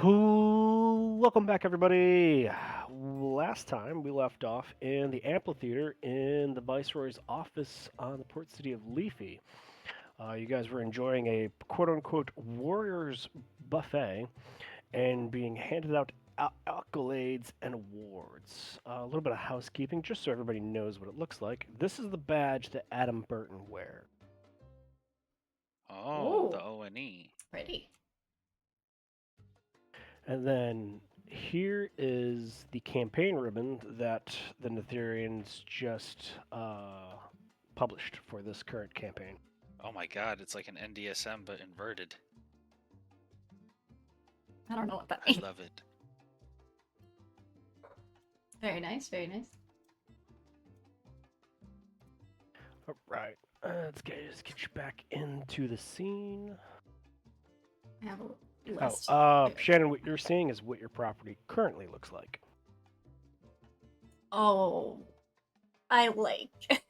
Welcome back, everybody. Last time we left off in the amphitheater in the Viceroy's office on the port city of Liffey. You guys were enjoying a quote unquote warriors buffet and being handed out accolades and awards. A little bit of housekeeping just so everybody knows what it looks like. This is the badge that Adam Burton wears. Oh, the Oh, O&E. pretty. And then here is the campaign ribbon that the Netherians just published for this current campaign. Oh my god, it's like an NDSM but inverted. I don't know what that I means. love it. Very nice, very nice. All right, just get you back into the scene. I have a list. Shannon, what you're seeing is what your property currently looks like. Oh, I like.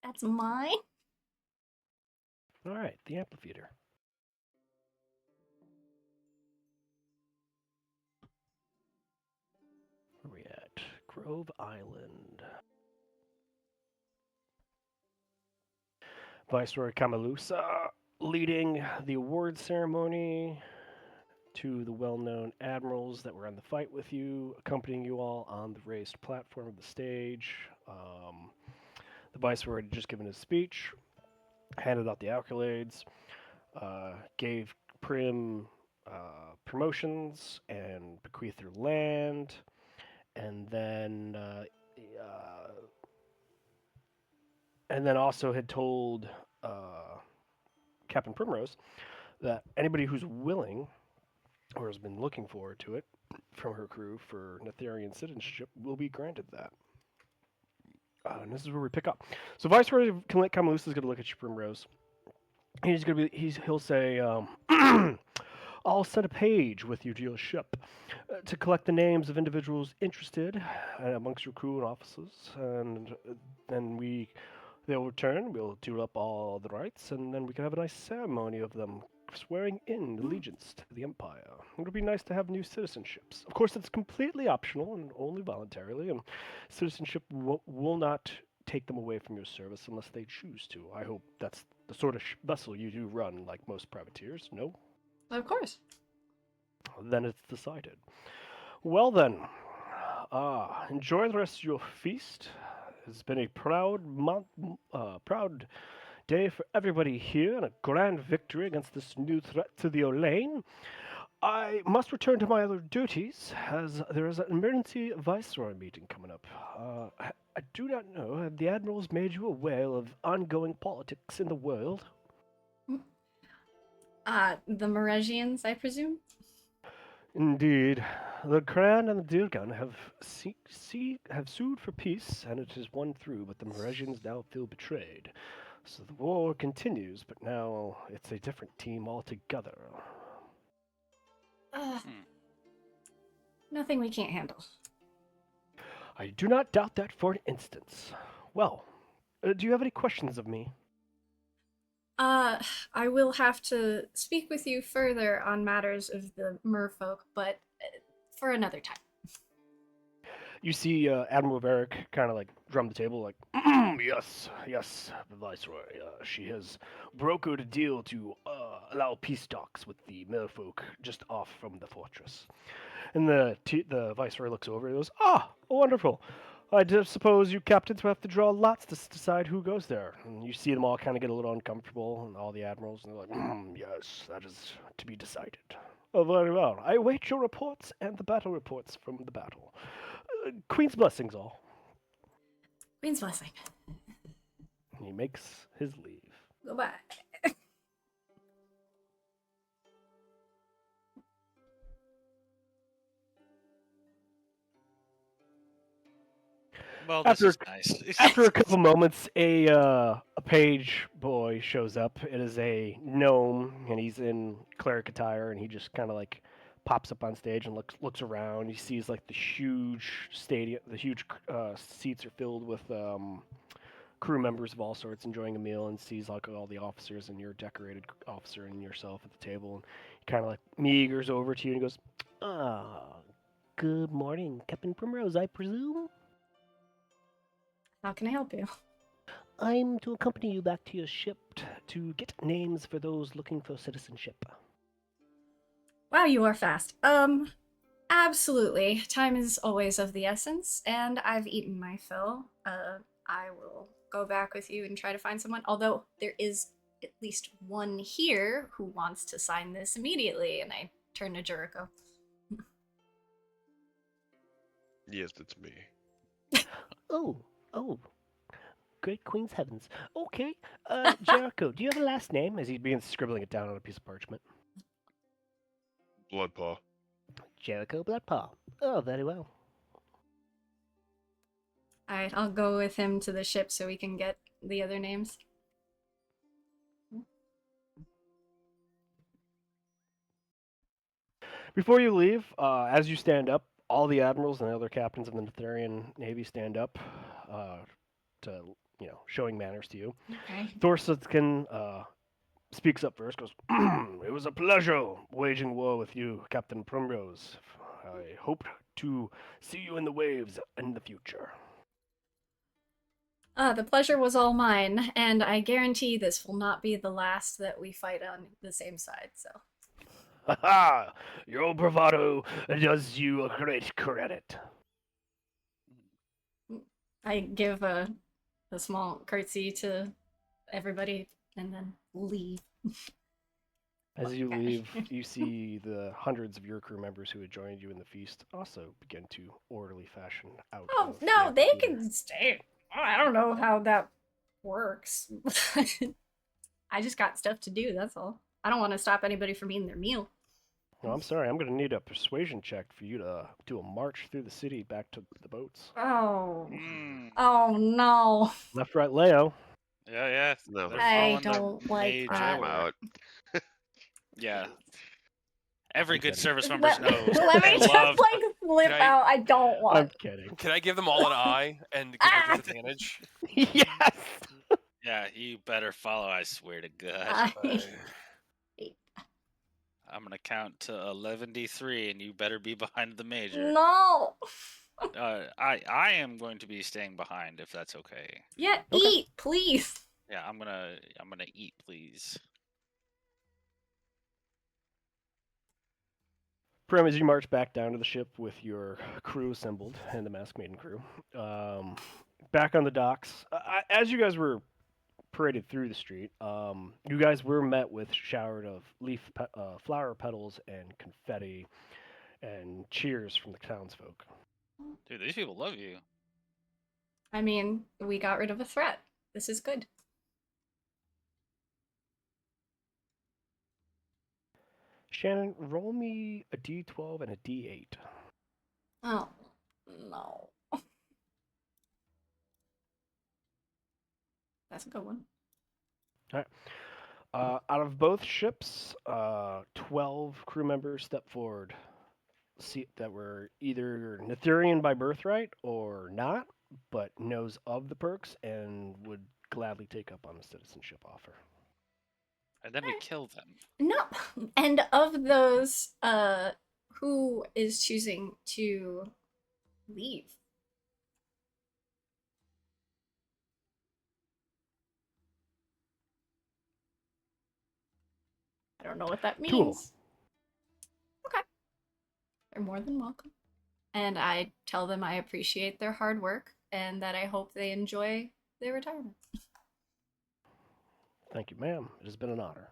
That's mine? All right, the amphitheater. Where are we at? Grove Island. Viceroy Kamalusa leading the award ceremony to the well-known admirals that were on the fight with you, accompanying you all on the raised platform of the stage. The Viceroy had just given his speech, handed out the accolades, gave Prim promotions and bequeathed their land, and then also had told Captain Primrose that anybody who's willing or has been looking forward to it from her crew for Netherian citizenship will be granted that. And this is where we pick up. So Viceroy Kamalusa is going to look at you, Primrose. He'll say, I'll send a page with you to your ship to collect the names of individuals interested amongst your crew and officers, and then they'll return. We'll do up all the rites, and then we can have a nice ceremony of them swearing in allegiance to the Empire. It would be nice to have new citizenships. Of course, it's completely optional and only voluntarily, and citizenship will not take them away from your service unless they choose to. I hope that's the sort of vessel you do run, like most privateers. No? Of course. Then it's decided. Well then, enjoy the rest of your feast. It's been a proud day for everybody here and a grand victory against this new threat to the Olaine. I must return to my other duties as there is an emergency viceroy meeting coming up. I do not know, have the admirals made you aware of ongoing politics in the world? The Moregians, I presume? Indeed. The Kran and the Dirgan have sued for peace, and it has won through, but the Meresians now feel betrayed. So the war continues, but now it's a different team altogether. Hmm. Nothing we can't handle. I do not doubt that for an instant. Well, do you have any questions of me? I will have to speak with you further on matters of the merfolk, but for another time. You see Admiral Varric kind of like drum the table, like, yes, the Viceroy. She has brokered a deal to allow peace talks with the merfolk just off from the fortress. And the Viceroy looks over and goes, wonderful. I just suppose you captains will have to draw lots to decide who goes there. And you see them all kind of get a little uncomfortable, and all the admirals, and they're like, yes, that is to be decided. Oh, very well. I await your reports and the battle reports from the battle. Queen's blessings all. Queen's blessing. He makes his leave. Goodbye. Well, this After is nice. after a couple moments, a page boy shows up. It is a gnome, and he's in cleric attire, and he just kind of like pops up on stage and looks around. He sees like the huge stadium, the huge seats are filled with crew members of all sorts enjoying a meal and sees like all the officers and your decorated officer and yourself at the table and kind of like meagers over to you and goes, "Ah, good morning, Captain Primrose, I presume. How can I help you? I'm to accompany you back to your ship to get names for those looking for citizenship." Wow, you are fast. Absolutely. Time is always of the essence, and I've eaten my fill. I will go back with you and try to find someone, although there is at least one here who wants to sign this immediately, and I turn to Jurriko. Yes, it's me. Oh, oh, great Queen's heavens. Okay, Jericho, do you have a last name? As he begins scribbling it down on a piece of parchment. Bloodpaw. Jericho Bloodpaw. Oh, very well. Alright, I'll go with him to the ship so we can get the other names. Before you leave, as you stand up, all the admirals and the other captains of the Netherian Navy stand up to, showing manners to you. Okay. Thorskin speaks up first, goes, "It was a pleasure waging war with you, Captain Primrose. I hope to see you in the waves in the future." The pleasure was all mine, and I guarantee this will not be the last that we fight on the same side, so. Ha ha! Your bravado does you a great credit. I give a small curtsy to everybody and then leave. As you Okay. leave, you see the hundreds of your crew members who had joined you in the feast also begin to orderly fashion out. Oh, of the no, they amphitheater. can stay. Oh, I don't know how that works. I just got stuff to do, that's all. I don't want to stop anybody from eating their meal. No, I'm sorry. I'm going to need a persuasion check for you to do a march through the city back to the boats. Oh. Mm. Oh, no. Left, right, Leo. Yeah. No, They're I following the don't like mage that. I'm order. out. Yeah. Every I'm good kidding. service member Let, knows. let me They just, love. like, flip Can I- out. I don't I'm want. kidding. Can I give them all an eye and give them disadvantage? Yes! Yeah, you better follow. I swear to God. I- I'm gonna count to 11d3, and you better be behind the major. No. I am going to be staying behind if that's okay. Yeah, Okay. eat, please. Yeah, I'm gonna eat, please. Prim, as you march back down to the ship with your crew assembled and the Masked Maiden crew, back on the docks, as you guys were paraded through the street, you guys were met with showered of flower petals and confetti and cheers from the townsfolk. Dude, these people love you. I mean, we got rid of a threat. This is good. Shannon, roll me a d12 and a d8. Oh, no. That's a good one. Out of both ships, 12 crew members stepped forward that were either Netherian by birthright or not, but knows of the perks and would gladly take up on a citizenship offer. And then we kill them. No. And of those, who is choosing to leave? I don't know what that means. Two of 'em. Okay. They're more than welcome. And I tell them I appreciate their hard work and that I hope they enjoy their retirement. Thank you, ma'am. It has been an honor.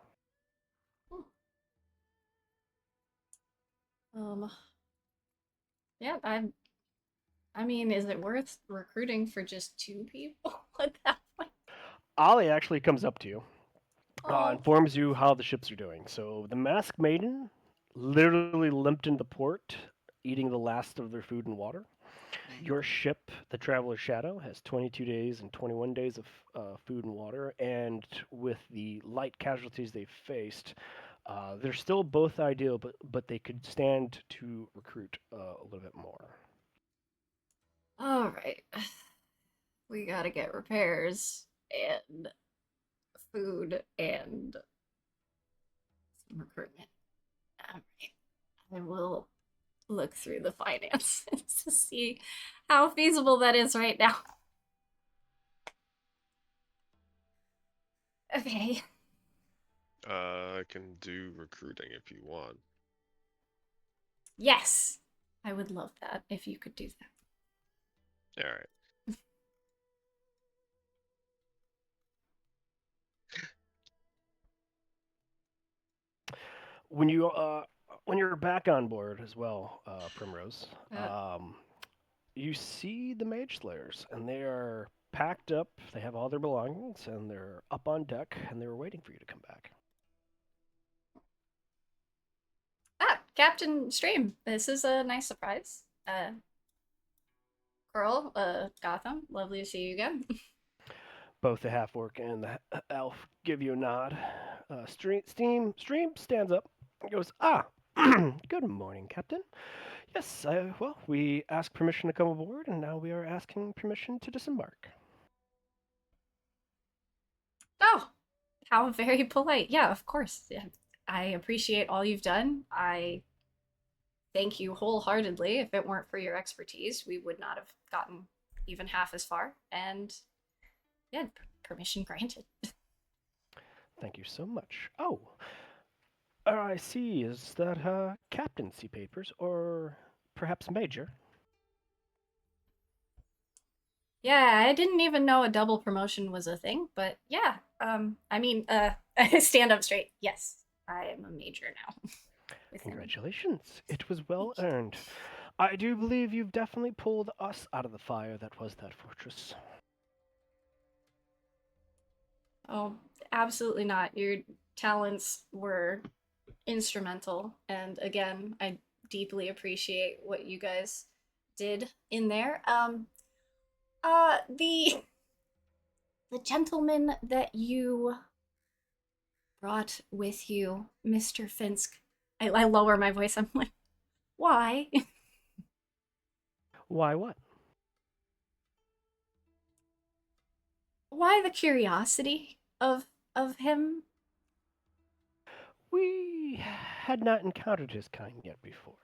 Yeah, I mean, is it worth recruiting for just 2 people at that point? Ollie actually comes up to you, Oh, informs you how the ships are doing. So the Masked Maiden literally limped into port, eating the last of their food and water. Your ship, the Traveler's Shadow, has 22 days and 21 days of food and water, and with the light casualties they've faced, they're still both ideal, but they could stand to recruit a little bit more. all right. we gotta get repairs and food and some recruitment. Alright. I will look through the finances to see how feasible that is right now. Okay. I can do recruiting if you want. Yes. I would love that if you could do that. All right. When you're back on board as well, Primrose, you see the Mage Slayers, and they are packed up. They have all their belongings, and they're up on deck, and they're waiting for you to come back. Captain Stream, this is a nice surprise. Coral, Gotham, lovely to see you again. Both the half-orc and the elf give you a nod. Stream stands up and goes, good morning, Captain. Yes, well, we asked permission to come aboard, and now we are asking permission to disembark. Oh, how very polite. Yeah, of course. Yeah. I appreciate all you've done. I thank you wholeheartedly. If it weren't for your expertise, we would not have gotten even half as far. And yeah, permission granted. Thank you so much. Oh, I see. Is that captaincy papers, or perhaps major? Yeah, I didn't even know a double promotion was a thing, but yeah. I mean, stand up straight. Yes, I am a major now. Congratulations. It was well earned. I do believe you've definitely pulled us out of the fire that was that fortress. Oh, absolutely not. Your talents were instrumental, and again, I deeply appreciate what you guys did in there. The gentleman that you brought with you, Mr. Finsk. I lower my voice. I'm like, why? Why what? Why the curiosity of him? We had not encountered his kind yet before.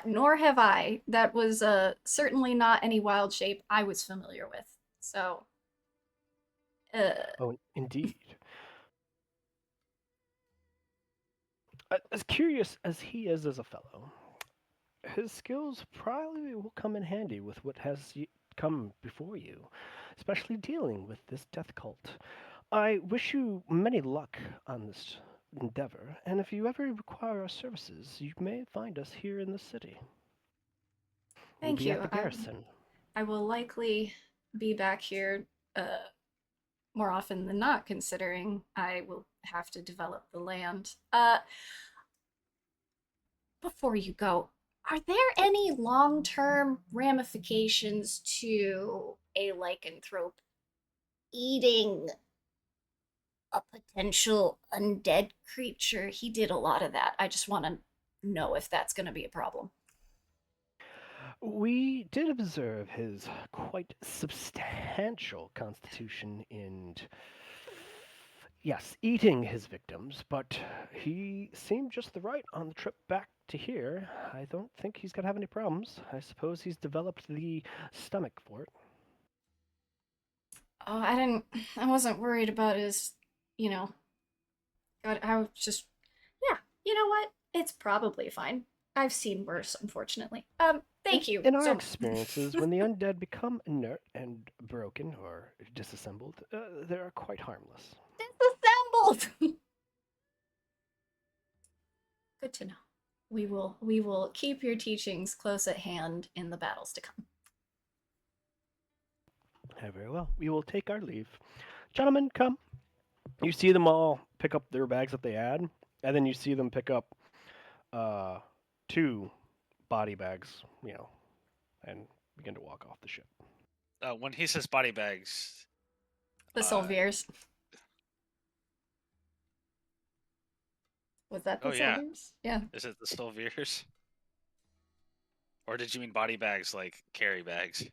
Nor have I. That was certainly not any wild shape I was familiar with. So, Oh, indeed. As curious as he is as a fellow, his skills probably will come in handy with what has come before you, especially dealing with this death cult. I wish you many luck on this endeavor, and if you ever require our services, you may find us here in the city. We'll thank be you. at the garrison. I will likely be back here more often than not, considering I will have to develop the land. Before you go, are there any long-term ramifications to a lycanthrope eating a potential undead creature? He did a lot of that. I just want to know if that's going to be a problem. We did observe his quite substantial constitution in, yes, eating his victims, but he seemed just the right on the trip back to here. I don't think he's going to have any problems. I suppose he's developed the stomach for it. Oh, I wasn't worried about his, you know, I was just, yeah, you know what? It's probably fine. I've seen worse, unfortunately. Thank you. In our so experiences, when the undead become inert and broken or disassembled, they are quite harmless. Disassembled! Good to know. We will keep your teachings close at hand in the battles to come. Very well. We will take our leave. Gentlemen, come. You see them all pick up their bags that they had, and then you see them pick up 2 body bags, and begin to walk off the ship. When he says body bags, The Solviers. Was that the Solviers? Yeah. Is it the Solviers? Or did you mean body bags like carry bags?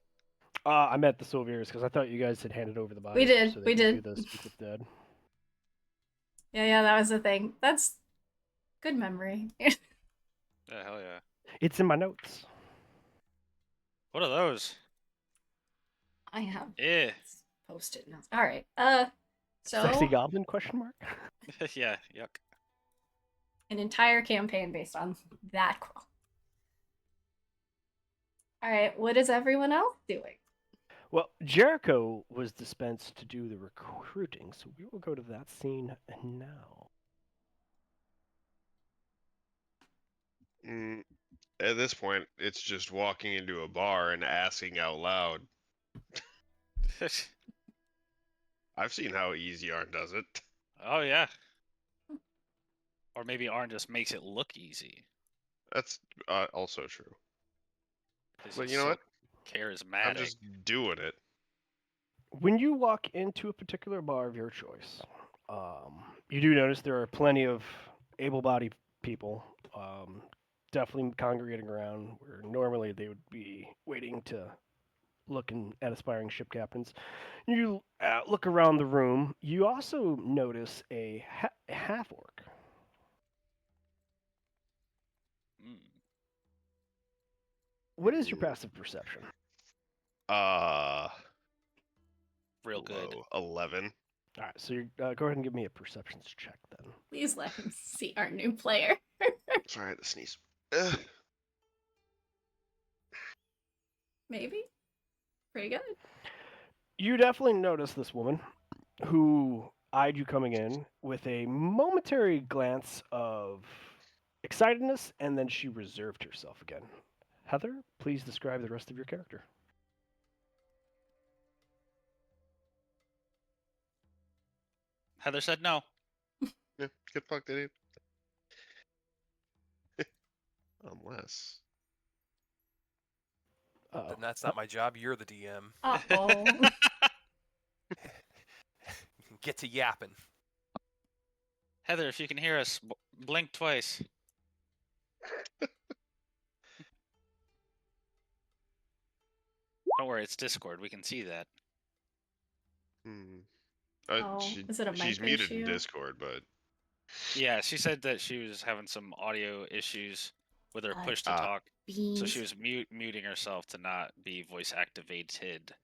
I meant the Silviers because I thought you guys had handed over the body. We did, So they we could did. do the speak with dead. Yeah, that was the thing. That's good memory. Yeah, hell yeah. It's in my notes. What are those? I have Yeah. post-it notes. All right. So Sexy goblin? Question mark. Yeah, yuck. an entire campaign based on that quote. All right. What is everyone else doing? Well, Jurriko was dispensed to do the recruiting, so we will go to that scene now. At this point, it's just walking into a bar and asking out loud. I've seen how easy Arn does it. Oh yeah. Or maybe Arn just makes it look easy. That's also true. 'Cause But he's you know so what? charismatic. I'm just doing it. When you walk into a particular bar of your choice, you do notice there are plenty of able-bodied people, definitely congregating around where normally they would be waiting to look at aspiring ship captains. You look around the room. You also notice a half-orc. Mm. What is your passive perception? Real good. Low 11. All right, so you go ahead and give me a perceptions check then. Please let him see our new player. Sorry, I had to sneeze. Maybe. Pretty good. You definitely notice this woman who eyed you coming in with a momentary glance of excitedness, and then she reserved herself again. Heather, please describe the rest of your character. Heather said no. Yeah, good fuck, did he? Unless. Uh-oh. Then that's not my job. You're the DM. Uh-oh. Get to yapping. Heather, if you can hear us, blink twice. Don't worry, it's Discord. We can see that. Oh, is it a She's mic muted in issue? Discord, but Yeah, she said that she was having some audio issues with her push to talk. So Beans. she was muting herself to not be voice activated.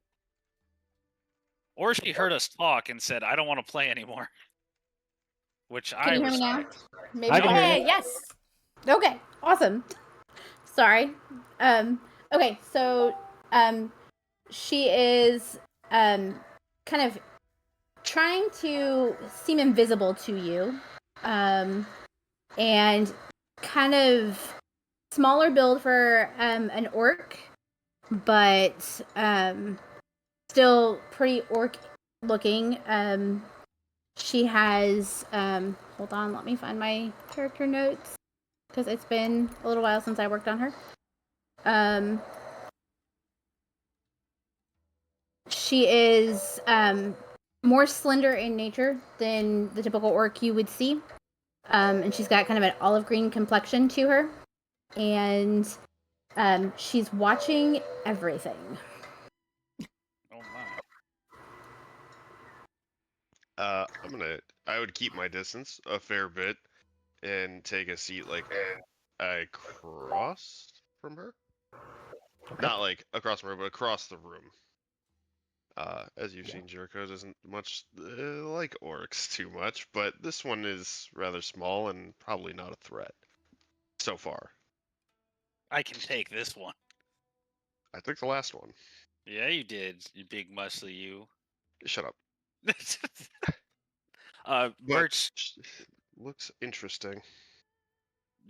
Or she heard us talk and said, I don't want to play anymore. Which Can I you hear me now? respect. Maybe. I can hear Hey, you. yes. Okay, awesome. Sorry. Okay, so she is kind of trying to seem invisible to you. And kind of smaller build for an orc, but still pretty orc looking. She has hold on, let me find my character notes because it's been a little while since I worked on her. She is more slender in nature than the typical orc you would see. And she's got kind of an olive green complexion to her. And she's watching everything. Oh my. I would keep my distance a fair bit and take a seat like across from her. Okay. Not like across from her, but across the room. As you've seen, Jurriko doesn't much like orcs too much, but this one is rather small and probably not a threat so far. I can take this one. I took the last one. Yeah, you did, you big muscly you. Shut up. But Birch looks interesting.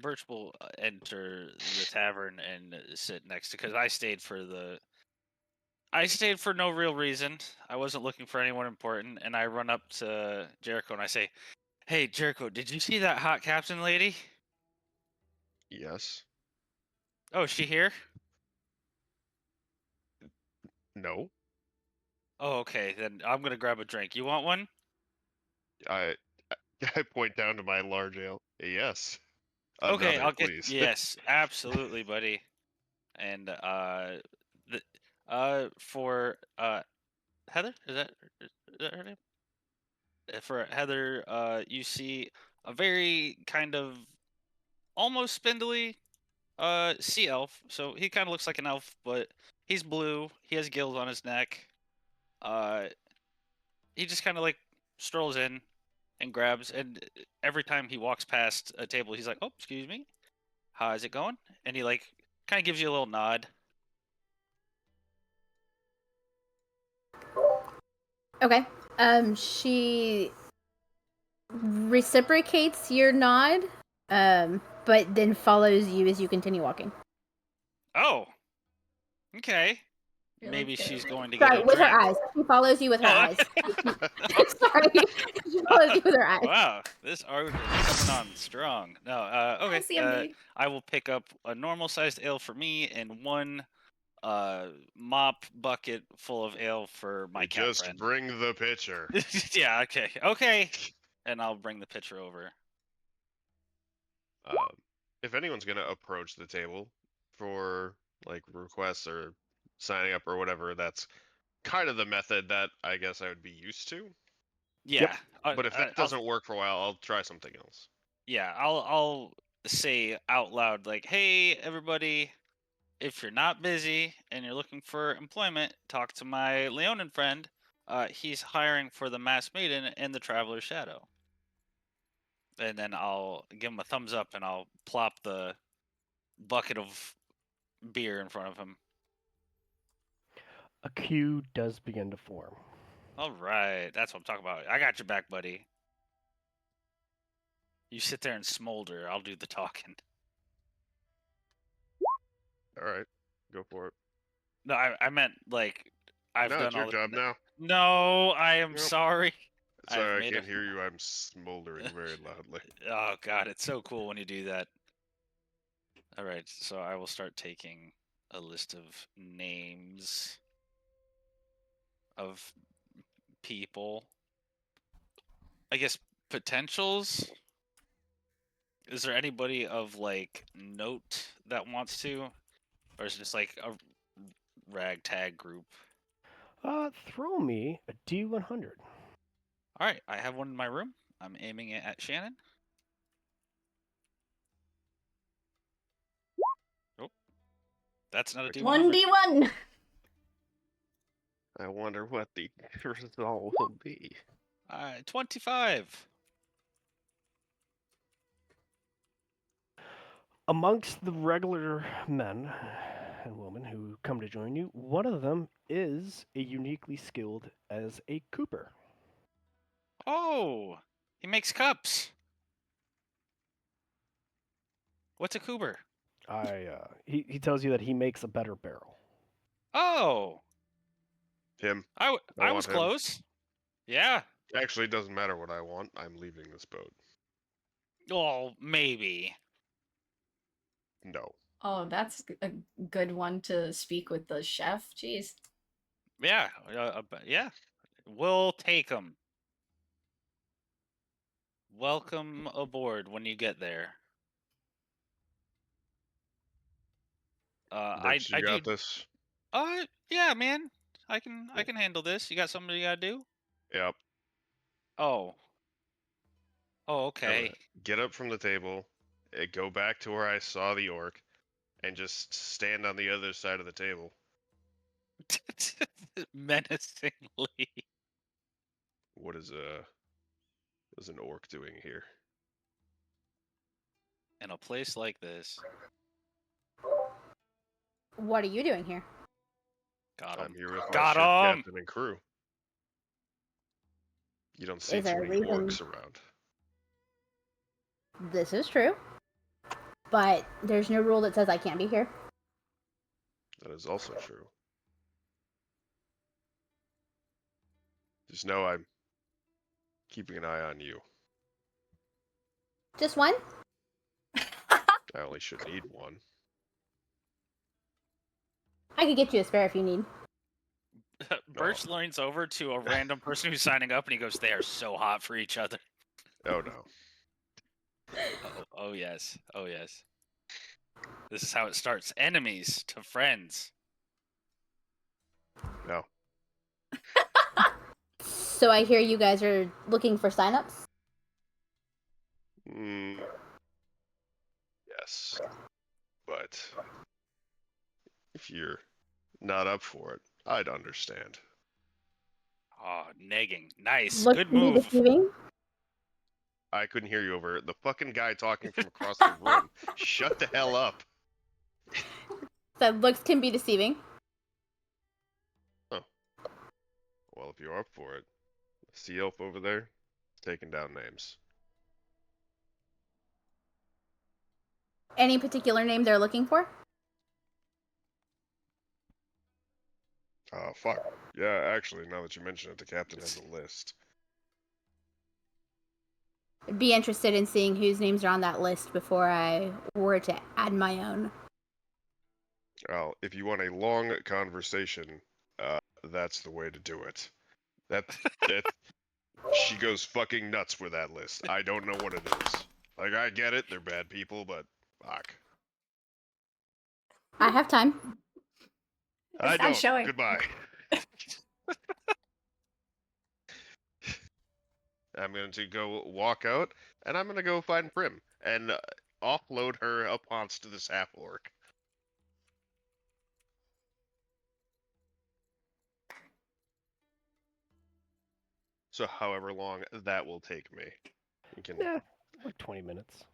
Birch will enter the tavern and sit next to, because I stayed for no real reason. I wasn't looking for anyone important, and I run up to Jurriko and I say, "Hey, Jurriko, did you see that hot captain lady? Yes. Oh, is she here? No. Oh, okay. Then I'm gonna grab a drink. You want one? I point down to my large ale. Yes. Okay, Another, I'll get. please. Yes, absolutely, buddy. And For Heather, is that her name? For Heather, you see a very kind of almost spindly sea elf. So he kind of looks like an elf, but he's blue. He has gills on his neck. Uh, he just kind of like strolls in and grabs, and every time he walks past a table, he's like, "Oh, excuse me, how's it going?" And he like kind of gives you a little nod. Okay. She reciprocates your nod, but then follows you as you continue walking. Oh, okay. You're Maybe like, she's "There." going to get Sorry, a with her drink. eyes. She follows you with her Oh, eyes. Sorry. She follows you with her eyes. wow, this art is coming on strong. No, Hi, okay. CMD. I will pick up a normal-sized ale for me and one mop bucket full of ale for my cat Just friend. bring the pitcher. Yeah, okay. And I'll bring the pitcher over. If anyone's gonna approach the table for like requests or signing up or whatever, that's kind of the method that I guess I would be used to. Yeah, But if that doesn't work for a while, I'll try something else. I'll say out loud like, "Hey, everybody, if you're not busy and you're looking for employment, talk to my Leonin friend. He's hiring for the Masked Maiden and the Traveler's Shadow." And then I'll give him a thumbs up and I'll plop the bucket of beer in front of him. A queue does begin to form. All right, that's what I'm talking about. I got your back, buddy. You sit there and smolder. I'll do the talking. All right, go for it. No, I meant like I've No, done it's your all. job now. No, I am Yep. sorry. I've Sorry, I made can't a- hear you. I'm smoldering very loudly. Oh God, it's so cool when you do that. All right, so I will start taking a list of names of people. I guess potentials. Is there anybody of like note that wants to, or is it just like a ragtag group? Throw me a D100. All right, I have one in my room. I'm aiming it at Shannon. Oh, that's not a D100. 1D1. I wonder what the result will be. 25. Amongst the regular men and women who come to join you, one of them is a uniquely skilled as a cooper. Oh, he makes cups. What's a cooper? He tells you that he makes a better barrel. Oh, Him. I I was want him. close. Yeah. Actually, it doesn't matter what I want. I'm leaving this boat. Oh, maybe. No. Oh, that's a good one to speak with the chef. Jeez. Yeah. Yeah. We'll take him. Welcome aboard when you get there. Birch, you I do. got this. Yeah, man. I can handle this. You got something you gotta do? Yep. Oh. Oh, I'm okay. gonna get up from the table, go back to where I saw the orc, and just stand on the other side of the table. Menacingly. What is an orc doing here? In a place like this. What are you doing here? Got I'm him. here with my Got ship him! captain and crew. You don't see Is too there a many reason- orcs around. This is true. But there's no rule that says I can't be here. That is also true. Just know I'm keeping an eye on you. Just one? I only should need one. I could get you a spare if you need. Birch leans over to a random person who's signing up and he goes, "They are so hot for each other." Oh no. Oh yes. Oh yes. This is how it starts. Enemies to friends. No. So I hear you guys are looking for signups. Yes. But if you're not up for it, I'd understand. Oh, negging. Nice. Looks Good can be move. deceiving. I couldn't hear you over the fucking guy talking from across the room. Shut the hell up. So looks can be deceiving. Well, if you're up for it, the sea elf over there is taking down names. Any particular name they're looking for? Oh, fuck. Yeah, actually, now that you mention it, the captain has a list. I'd be interested in seeing whose names are on that list before I were to add my own. Well, if you want a long conversation, that's the way to do it. That she goes fucking nuts with that list. I don't know what it is. Like, I get it, they're bad people, but fuck. I have time. I not don't. showing. Goodbye. I'm going to go walk out, and I'm going to go find Prim and offload her upon to this half-orc. So however long that will take me. You can... Yeah, like 20 minutes.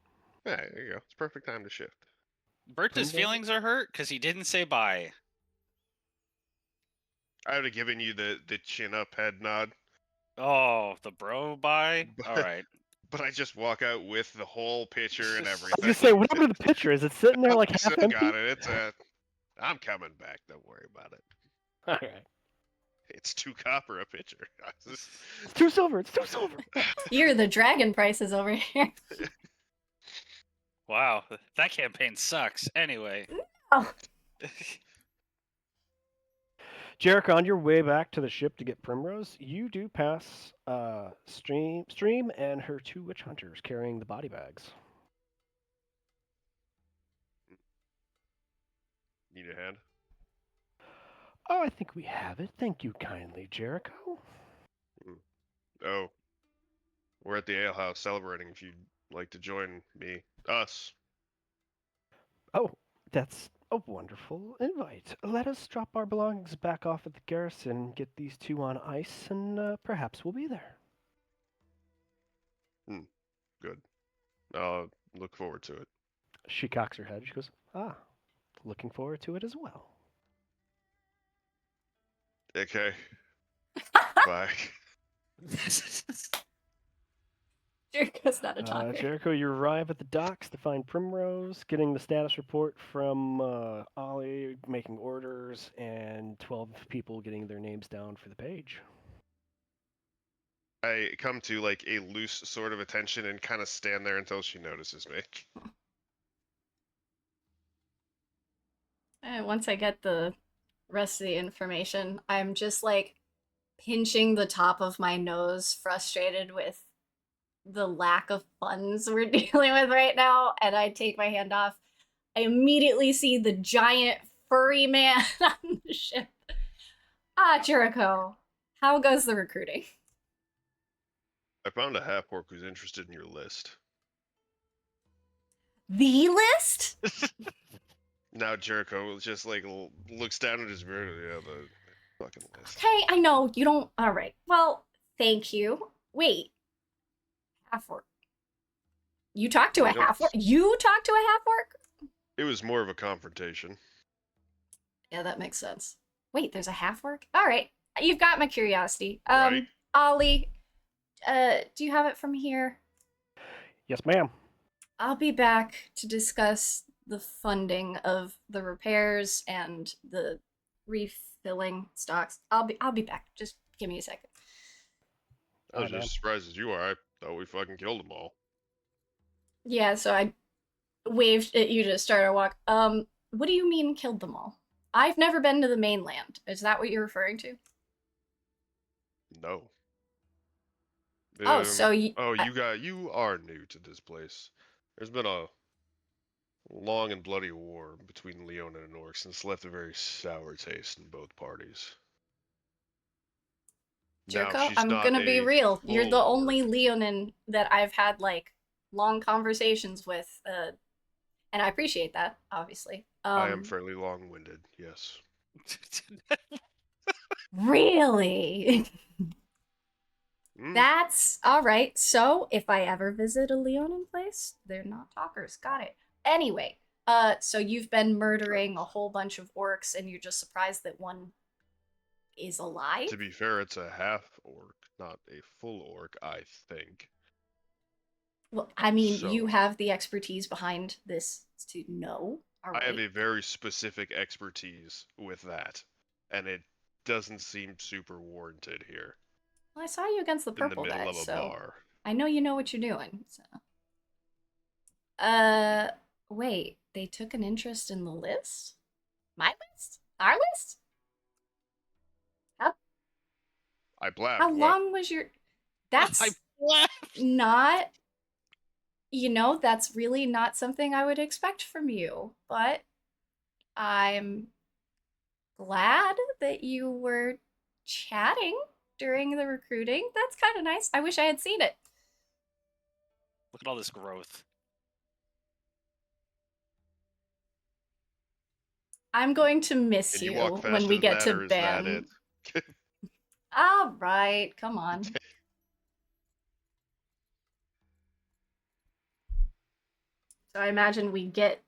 Yeah, there you go. It's perfect time to shift. Birch's Prim, feelings are hurt because he didn't say bye. I would have given you the chin up head nod, Oh, the bro bye? But- Alright. but I just walk out with the whole pitcher and I was everything. gonna say, what happened to the pitcher? Is it sitting there Oh, like still half empty? got it. It's I'm coming back. Don't worry about it. All right. It's 2 copper a pitcher. It's 2 silver. It's 2 silver. You're the dragon prices over here. Wow, that campaign sucks. Anyway. Oh. Jurriko, on your way back to the ship to get Primrose, you do pass Stream and her 2 witch hunters carrying the body bags. Need a hand? Oh, I think we have it. Thank you kindly, Jurriko. Oh. We're at the ale house celebrating if you'd like to join me. Us. Oh, that's a wonderful invite. Let us drop our belongings back off at the garrison, get these 2 on ice, and perhaps we'll be there. Good. I'll look forward to it. She cocks her head. She goes, ah, looking forward to it as well. Okay. Bye. Jurriko's not a talker. Jurriko, you arrive at the docks to find Primrose, getting the status report from Ollie, making orders, and 12 people getting their names down for the page. I come to like a loose sort of attention and kind of stand there until she notices me. And once I get the rest of the information, I'm just like pinching the top of my nose, frustrated with the lack of funds we're dealing with right now, and I take my hand off. I immediately see the giant furry man on the ship. Ah, Jurriko, how goes the recruiting? I found a half-orc who's interested in your list. The list? Now Jurriko just like looks down at his beard. Yeah, the fucking list. Okay, I know, you don't. Alright, well, thank you. Wait. Half-orc. You talked to a half-orc? You talked to a half-orc? It was more of a confrontation. Yeah, that makes sense. Wait, there's a half-orc? Alright, you've got my curiosity. Right. Ollie, do you have it from here? Yes, ma'am. I'll be back to discuss the funding of the repairs and the refilling stocks. I'll be back. Just give me a second. I was Alright, ma'am. just as surprised as you are. I thought we fucking killed them all. Yeah, so I waved at you to start our walk. What do you mean killed them all? I've never been to the mainland. Is that what you're referring to? No. Oh, so you... Oh, you are new to this place. There's been a long and bloody war between Leona and Orcs, and it's left a very sour taste in both parties. Now, Jurriko, she's I'm not gonna be a real. You're the full only orc. Leonin that I've had like long conversations with, and I appreciate that, obviously. I am fairly long-winded, yes. Really? Mm, That's all right. So if I ever visit a Leonin place, they're not talkers. Got it. Anyway, so you've been murdering a whole bunch of orcs, and you're just surprised that one is alive? to be fair, it's a half-orc, not a full orc, I think. Well, I mean, you So, have the expertise behind this to know. All I have right. a very specific expertise with that, and it doesn't seem super warranted here. Well, I saw you against the In the purple middle guy, of a so bar. I know you know what you're doing. So. Wait, they took an interest in the list? My list? Our list? I blabbed. How What? long was your... That's not... that's really not something I would expect from you, but I'm glad that you were chatting during the recruiting. That's kind of nice. I wish I had seen it. Look at all this growth. I'm going to miss And you you walk when faster we than get that, to or is that Bann. it? All right, come on. So I imagine we get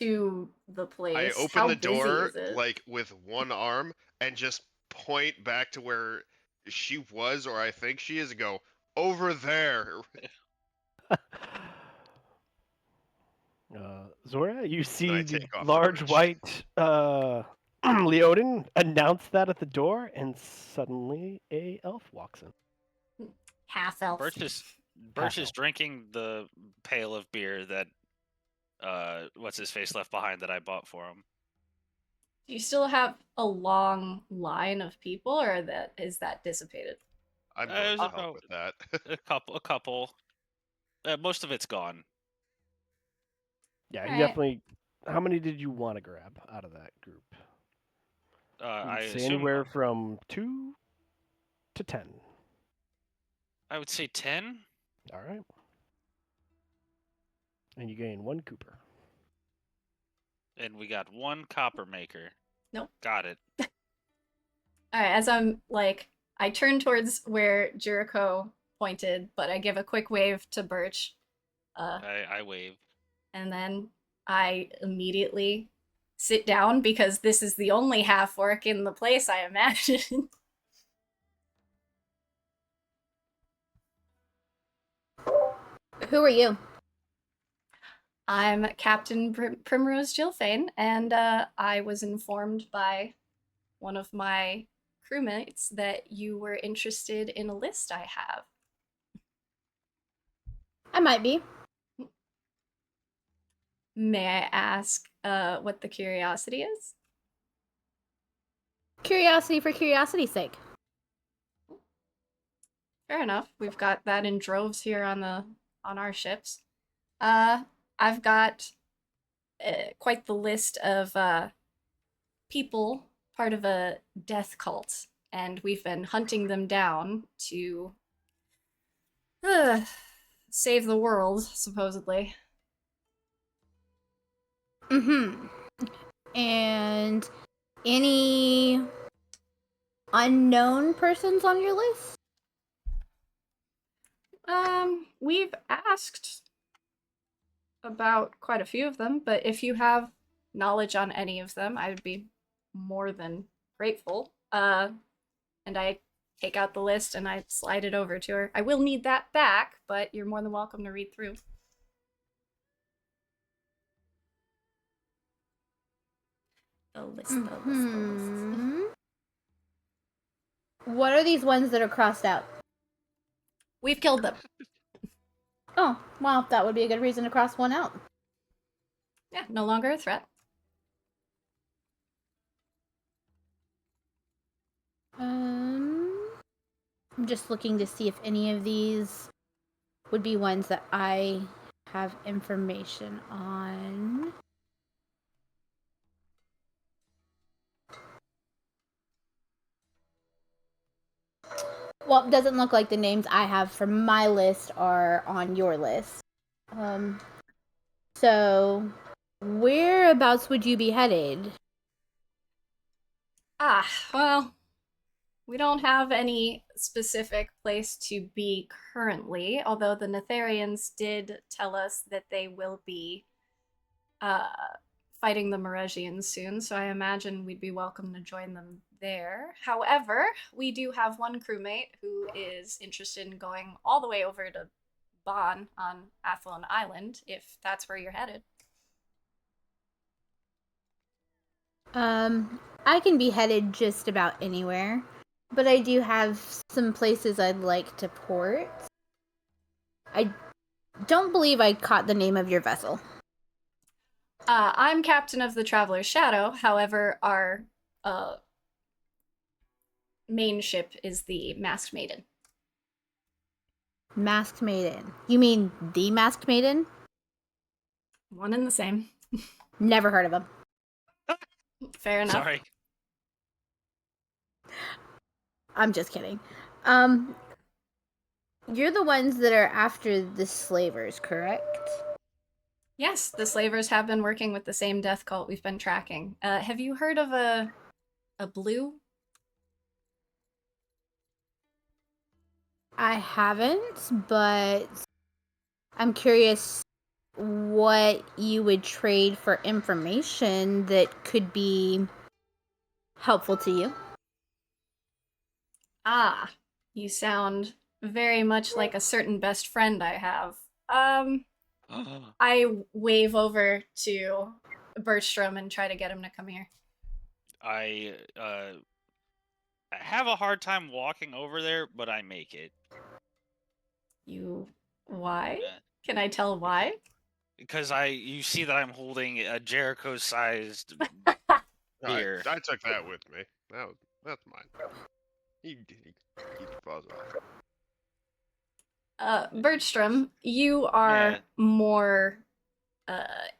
to the I place. open How the busy door, is it? like, with one arm, and just point back to where she was, or I think she is, and go, over there! Zora, you I see the take off the large bridge. white Leonin announce that at the door, and suddenly a elf walks in. Half elf. Birch is Half-elf. drinking the pail of beer that what's his face left behind that I bought for him. Do you still have a long line of people, or is that dissipated? I'm There's going to help about with that. a couple. Most of it's gone. Yeah, All he right. definitely. How many did you want to grab out of that group? I You'd say assume anywhere from 2 to 10. I would say 10. All right. And you gain 1 Cooper. And we got 1 copper maker. Nope. Got it. All right, as I'm like, I turn towards where Jurriko pointed, but I give a quick wave to Birch. I wave. And then I immediately sit down because this is the only half-orc in the place, I imagine. Who are you? I'm Captain Primrose Jillfane, and I was informed by one of my crewmates that you were interested in a list I have. I might be. May I ask what the curiosity is? Curiosity for curiosity's sake. Fair enough. We've got that in droves here on our ships. I've got quite the list of people part of a death cult, and we've been hunting them down to save the world, supposedly. Mm-hmm. And any unknown persons on your list? We've asked about quite a few of them, but if you have knowledge on any of them, I would be more than grateful. And I take out the list and I slide it over to her. I will need that back, but you're more than welcome to read through. The list, the list, the list. What are these ones that are crossed out? We've killed them. Oh, well, that would be a good reason to cross one out. Yeah, no longer a threat. I'm just looking to see if any of these would be ones that I have information on. Well, it doesn't look like the names I have from my list are on your list. So whereabouts would you be headed? Well, we don't have any specific place to be currently, although the Netherians did tell us that they will be fighting the Meresians soon, so I imagine we'd be welcome to join them there. However, we do have one crewmate who is interested in going all the way over to Bann on Athlone Island, if that's where you're headed. I can be headed just about anywhere, but I do have some places I'd like to port. I don't believe I caught the name of your vessel. I'm captain of the Traveler's Shadow. However, our main ship is the Masked Maiden. Masked Maiden. You mean the Masked Maiden? One and the same. Never heard of them. Fair enough. Sorry. I'm just kidding. You're the ones that are after the slavers, correct? Yes, the slavers have been working with the same death cult we've been tracking. Have you heard of a blue? I haven't, but I'm curious what you would trade for information that could be helpful to you. You sound very much like a certain best friend I have. I wave over to Bergstrom and try to get him to come here. I have a hard time walking over there, but I make it. Why? Uh, Can I tell why? Because you see that I'm holding a Jurriko-sized beer. I took that with me. That's mine. Keep your paws off. Bergstrom, you are Yeah. more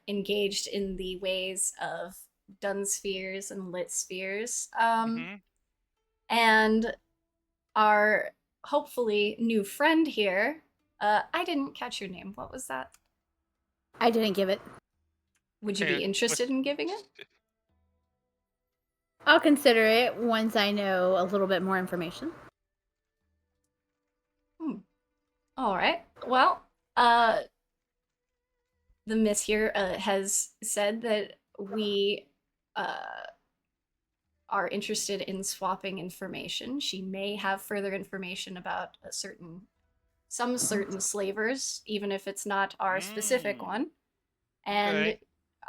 engaged in the ways of dun spheres and lit spheres. Mhm. And our hopefully new friend here, I didn't catch your name. What was that? I didn't give it. Would you Fair. be interested in giving it? I'll consider it once I know a little bit more information. All right. Well, the miss here has said that we are interested in swapping information. She may have further information about some certain slavers, even if it's not our specific one. And Okay.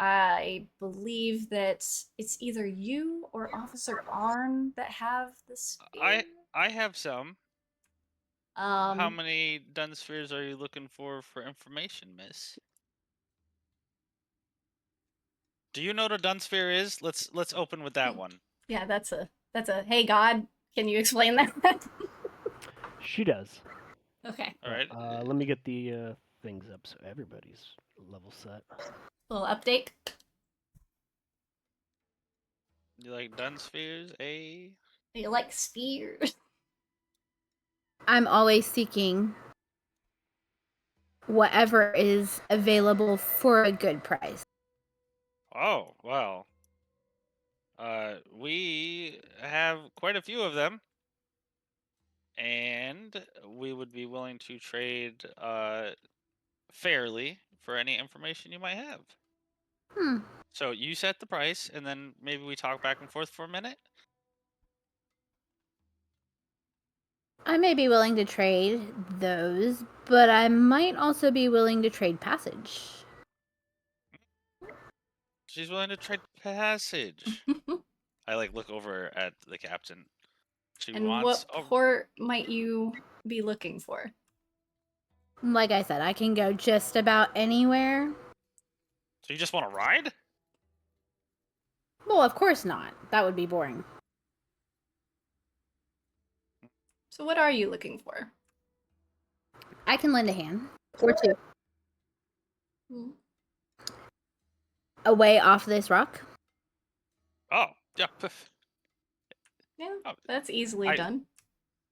I believe that it's either you or Officer Arn that have the spear. I have some. Um, How many dun spheres are you looking for information, miss? Do you know what a dun sphere is? Let's open with that one. Yeah, that's a hey God, can you explain that? She does. Okay. All right. Let me get the things up so everybody's level set. Little update. You like dun spheres, eh? You like spears? I'm always seeking whatever is available for a good price. Oh, well. We have quite a few of them. And we would be willing to trade fairly for any information you might have. So you set the price, and then maybe we talk back and forth for a minute. I may be willing to trade those, but I might also be willing to trade passage. She's willing to trade passage. I look over at the captain. She And wants. what port might you be looking for? Like I said, I can go just about anywhere. So you just want to ride? Well, of course not. That would be boring. So what are you looking for? I can lend a hand. Or two. Away off this rock. Oh, yeah. Yeah, Oh, that's easily done.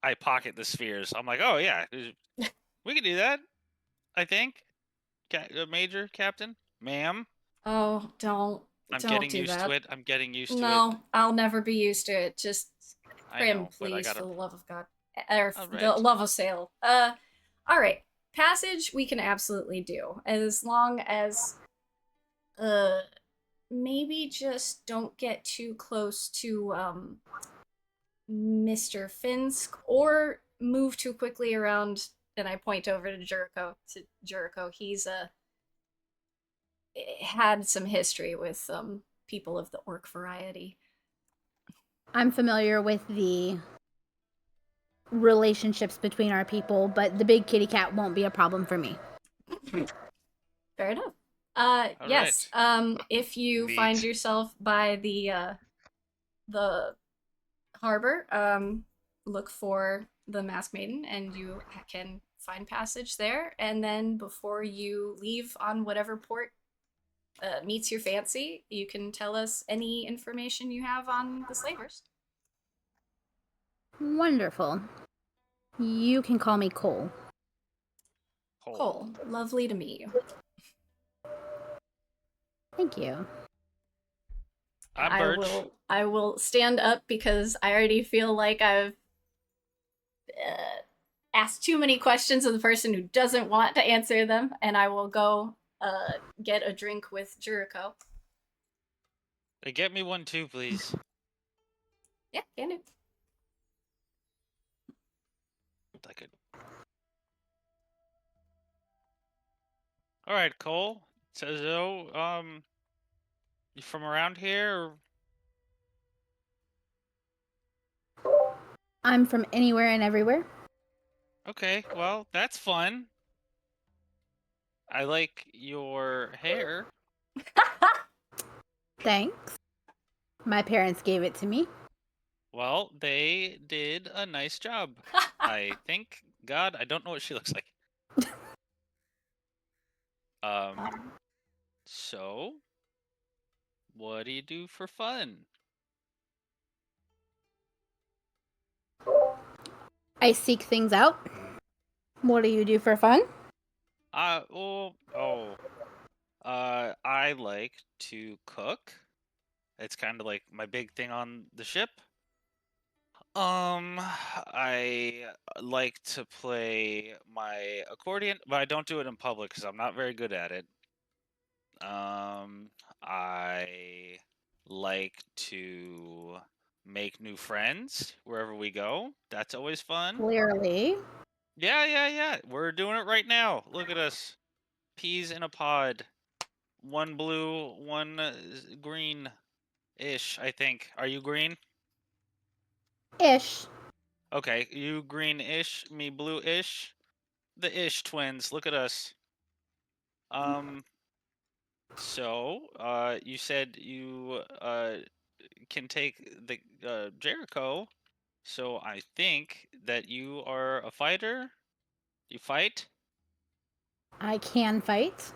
I pocket the spheres. I'm like, oh yeah, we can do that. I think. Major, Captain, ma'am. Oh, don't I'm don't getting do used to that. it. I'm getting used to it. No, I'll never be used to it. Just I Prim, know, but I please, gotta. for the love of God. Or All the right. love of Sale. Alright. Passage we can absolutely do. As long as maybe just don't get too close to Mr. Finsk or move too quickly around, and I point over to Jurriko. He's had some history with people of the orc variety. I'm familiar with the relationships between our people, but the big kitty cat won't be a problem for me. Fair enough. Yes. Right. If you Neat. find yourself by the harbor, look for the Masked Maiden, and you can find passage there. And then before you leave on whatever port meets your fancy, you can tell us any information you have on the slavers. Wonderful. You can call me Cole. Cole, lovely to meet you. Thank you. I'm Birch. I will stand up because I already feel like I've asked too many questions of the person who doesn't want to answer them, and I will go get a drink with Jurriko. Get me one too, please. Yeah, can do. I could. All right, Cole. Says so. You from around here? Or... I'm from anywhere and everywhere. Okay, well, that's fun. I like your hair. Thanks. My parents gave it to me. Well, they did a nice job. I think. God, I don't know what she looks like. So, what do you do for fun? I seek things out. What do you do for fun? I like to cook. It's kind of like my big thing on the ship. I like to play my accordion, but I don't do it in public because I'm not very good at it. I like to make new friends wherever we go. That's always fun. Clearly. Yeah. We're doing it right now. Look at us. Peas in a pod. One blue, one green-ish, I think. Are you green? Ish. Okay, you green-ish, me blue-ish. The ish twins. Look at us. So, you said you can take the Jurriko. So I think that you are a fighter. You fight? I can fight.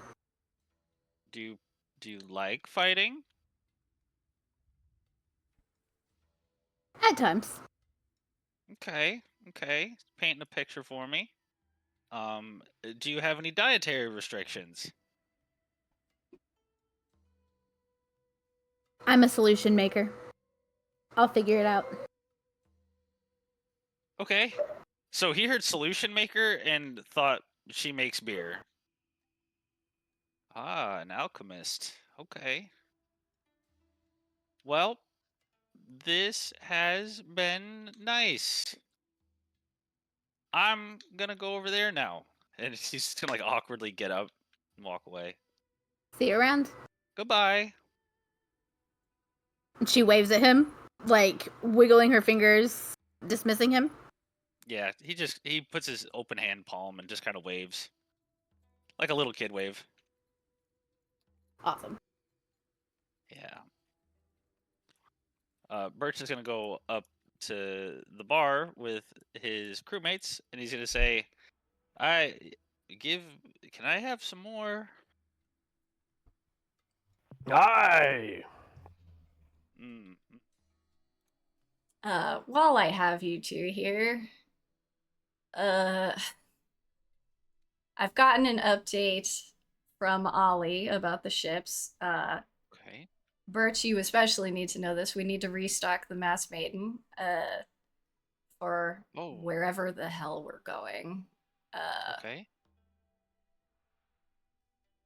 Do you like fighting? At times. Okay. Painting a picture for me. Do you have any dietary restrictions? I'm a solution maker. I'll figure it out. Okay. So he heard solution maker and thought she makes beer. Ah, an alchemist. Okay. Well, this has been nice. I'm gonna go over there now. And he's just gonna like awkwardly get up and walk away. See you around. Goodbye. She waves at him, like wiggling her fingers, dismissing him. Yeah, he puts his open hand palm and just kind of waves. Like a little kid wave. Awesome. Yeah. Birch is gonna go up to the bar with his crewmates, and he's gonna say, can I have some more?" Aye. Mm. While I have you two here, Uh, I've gotten an update from Ollie about the ships. Okay. Birch, you especially need to know this. We need to restock the Mass Maiden, for Oh. wherever the hell we're going. Okay.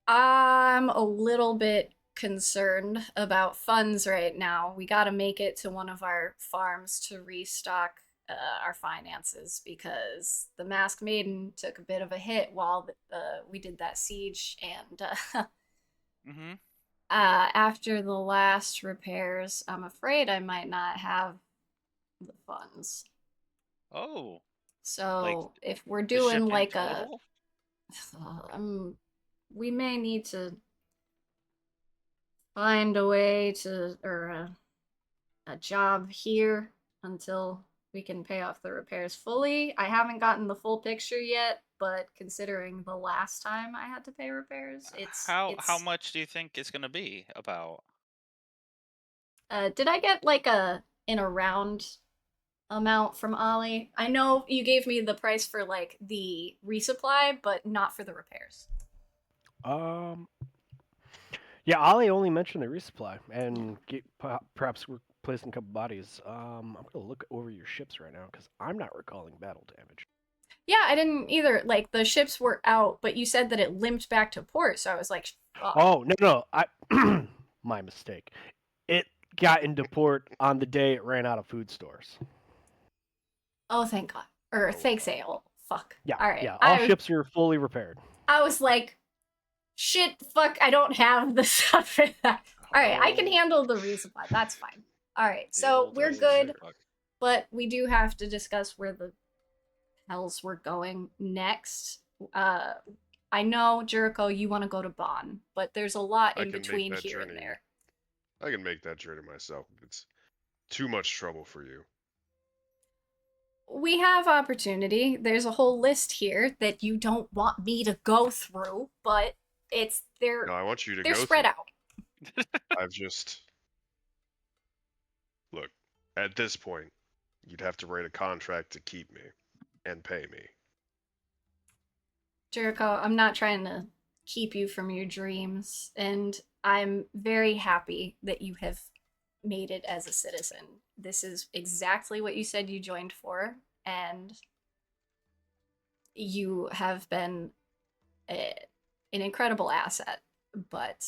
I'm a little bit concerned about funds right now. We got to make it to one of our farms to restock our finances because the Masked Maiden took a bit of a hit while we did that siege, and Mm-hmm. after the last repairs, I'm afraid I might not have the funds. Oh. So if we're The ship doing in like a, total? we may need to find a way to, or a job here until we can pay off the repairs fully. I haven't gotten the full picture yet, but considering the last time I had to pay repairs, How much do you think it's gonna be about? Did I get like an around amount from Ollie? I know you gave me the price for like the resupply, but not for the repairs. Yeah, Ollie only mentioned the resupply, and perhaps we're placing a couple bodies. I'm gonna look over your ships right now because I'm not recalling battle damage. Yeah, I didn't either. Like the ships were out, but you said that it limped back to port, so I was like, fuck. Oh no, I my mistake. It got into port on the day it ran out of food stores. Oh, thank God. Or thanks, ale. Fuck. Yeah, All right. yeah. All ships are fully repaired. I was like, shit, fuck, I don't have the stuff for that. All right, I can handle the resupply. That's fine. All right, so we're good, but we do have to discuss where the hells we're going next. I know, Jurriko, you want to go to Bann, but there's a lot in between here and there. I can make that journey myself. It's too much trouble for you. We have opportunity. There's a whole list here that you don't want me to go through, but No, I want you to they're go spread through. out. I've just look, at this point, you'd have to write a contract to keep me and pay me. Jurriko, I'm not trying to keep you from your dreams, and I'm very happy that you have made it as a citizen. This is exactly what you said you joined for, and you have been an incredible asset, but